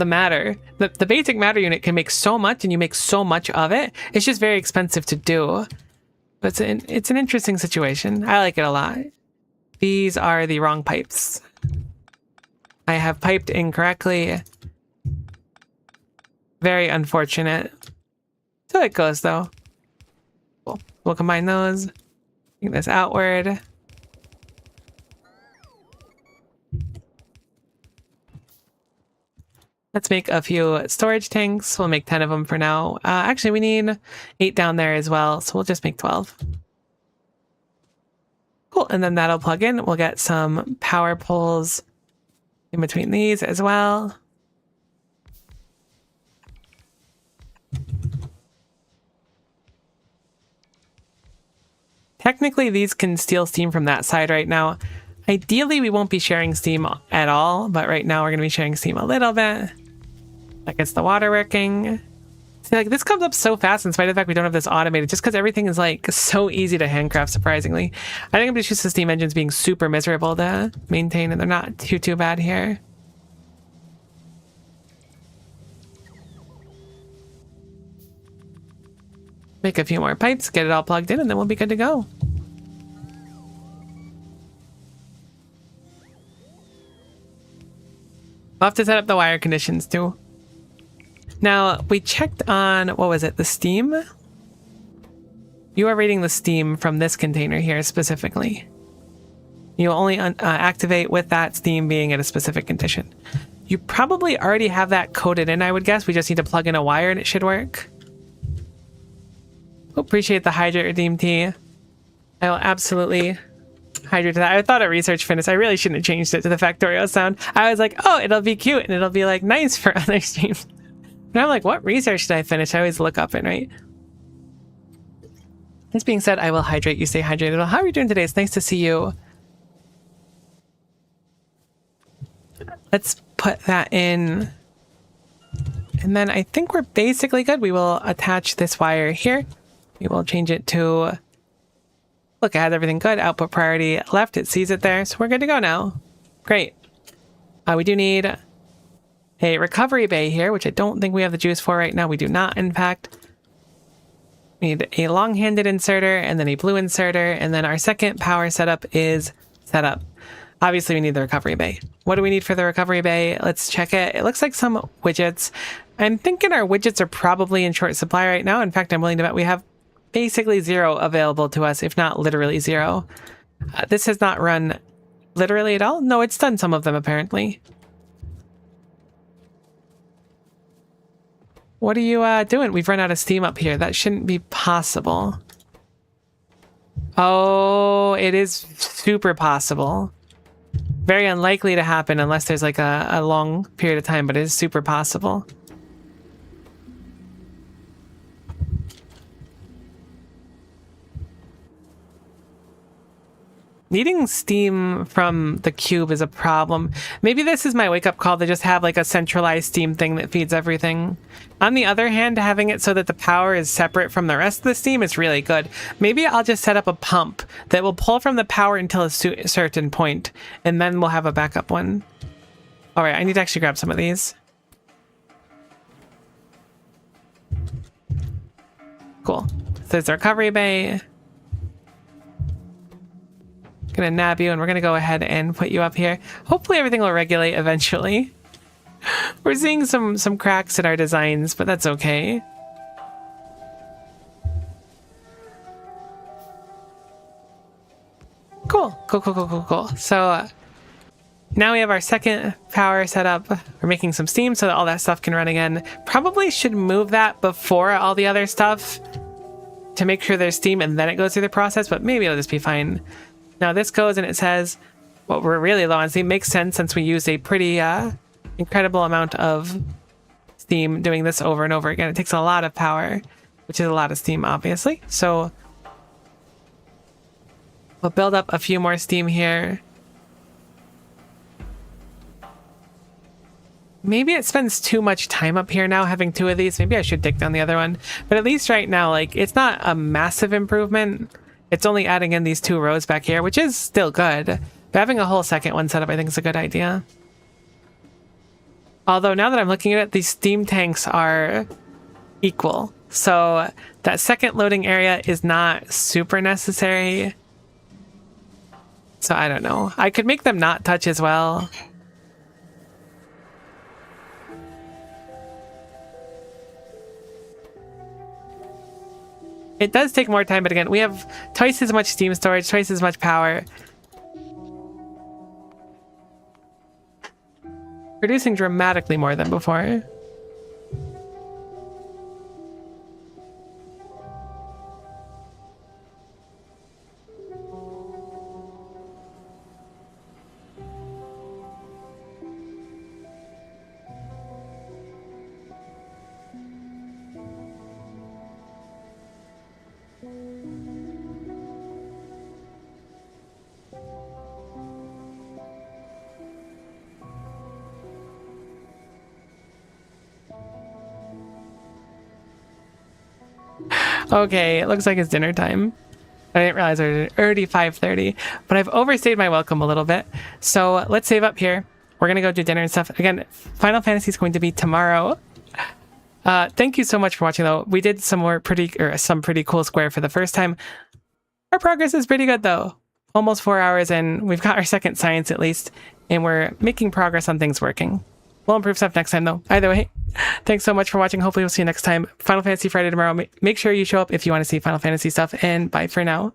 matter. The basic matter unit can make so much and you make so much of it. It's just very expensive to do. But it's an interesting situation. I like it a lot. These are the wrong pipes. I have piped incorrectly. Very unfortunate. So it goes though. Cool. We'll combine those. Bring this outward. Let's make a few storage tanks. We'll make 10 of them for now. Actually, we need 8 down there as well, so we'll just make 12. Cool, and then that'll plug in. We'll get some power poles in between these as well. Technically, these can steal steam from that side right now. Ideally, we won't be sharing steam at all, but right now we're going to be sharing steam a little bit. That gets the water working. See, like, this comes up so fast in spite of the fact we don't have this automated, just because everything is, like, so easy to handcraft, surprisingly. I think I'm just used to steam engines being super miserable to maintain, and they're not too bad here. Make a few more pipes, get it all plugged in, and then we'll be good to go. I'll have to set up the wire conditions too. Now, we checked on, what was it, the steam? You are reading the steam from this container here specifically. You only activate with that steam being at a specific condition. You probably already have that coded in, I would guess. We just need to plug in a wire and it should work. Appreciate the hydrate redeem tea. I will absolutely hydrate to that. I thought a research finished. I really shouldn't have changed it to the Factorio sound. I was like, oh, it'll be cute and it'll be like nice for other streams. And I'm like, what research did I finish? I always look up it, right? This being said, I will hydrate. You stay hydrated. Well, how are you doing today? It's nice to see you. Let's put that in. And then I think we're basically good. We will attach this wire here. We will change it to Look, it has everything good. Output priority left. It sees it there. So we're good to go now. Great. We do need a recovery bay here, which I don't think we have the juice for right now. We do not, in fact. We need a long-handed inserter and then a blue inserter. And then our second power setup is set up. Obviously, we need the recovery bay. What do we need for the recovery bay? Let's check it. It looks like some widgets. I'm thinking our widgets are probably in short supply right now. In fact, I'm willing to bet we have basically 0 available to us, if not literally 0. This has not run literally at all. No, it's done some of them, apparently. What are you doing? We've run out of steam up here. That shouldn't be possible. Oh, it is super possible. Very unlikely to happen unless there's like a long period of time, but it is super possible. Needing steam from the cube is a problem. Maybe this is my wake-up call to just have like a centralized steam thing that feeds everything. On the other hand, having it so that the power is separate from the rest of the steam is really good. Maybe I'll just set up a pump that will pull from the power until a certain point, and then we'll have a backup one. All right, I need to actually grab some of these. Cool. So there's the recovery bay. Gonna nab you, and we're gonna go ahead and put you up here. Hopefully everything will regulate eventually. We're seeing some cracks in our designs, but that's okay. Cool. So now we have our second power set up. We're making some steam so that all that stuff can run again. Probably should move that before all the other stuff to make sure there's steam and then it goes through the process, but maybe it'll just be fine. Now this goes and it says, well, we're really low on steam. Makes sense since we used a pretty incredible amount of steam doing this over and over again. It takes a lot of power, which is a lot of steam, obviously. So we'll build up a few more steam here. Maybe it spends too much time up here now having 2 of these. Maybe I should take down the other one. But at least right now, like, it's not a massive improvement. It's only adding in these 2 rows back here, which is still good. But having a whole second one set up, I think, is a good idea. Although now that I'm looking at it, these steam tanks are equal. So that second loading area is not super necessary. So I don't know. I could make them not touch as well. It does take more time, but again, we have twice as much steam storage, twice as much power. Producing dramatically more than before. Okay, it looks like it's dinner time. I didn't realize it was already 5:30, but I've overstayed my welcome a little bit. So let's save up here. We're gonna go do dinner and stuff. Again, Final Fantasy is going to be tomorrow. Thank you so much for watching, though. We did some pretty cool square for the first time. Our progress is pretty good, though. Almost 4 hours in. We've got our second science at least, and we're making progress on things working. We'll improve stuff next time, though. Either way, thanks so much for watching. Hopefully we'll see you next time. Final Fantasy Friday tomorrow. Make sure you show up if you want to see Final Fantasy stuff, and bye for now.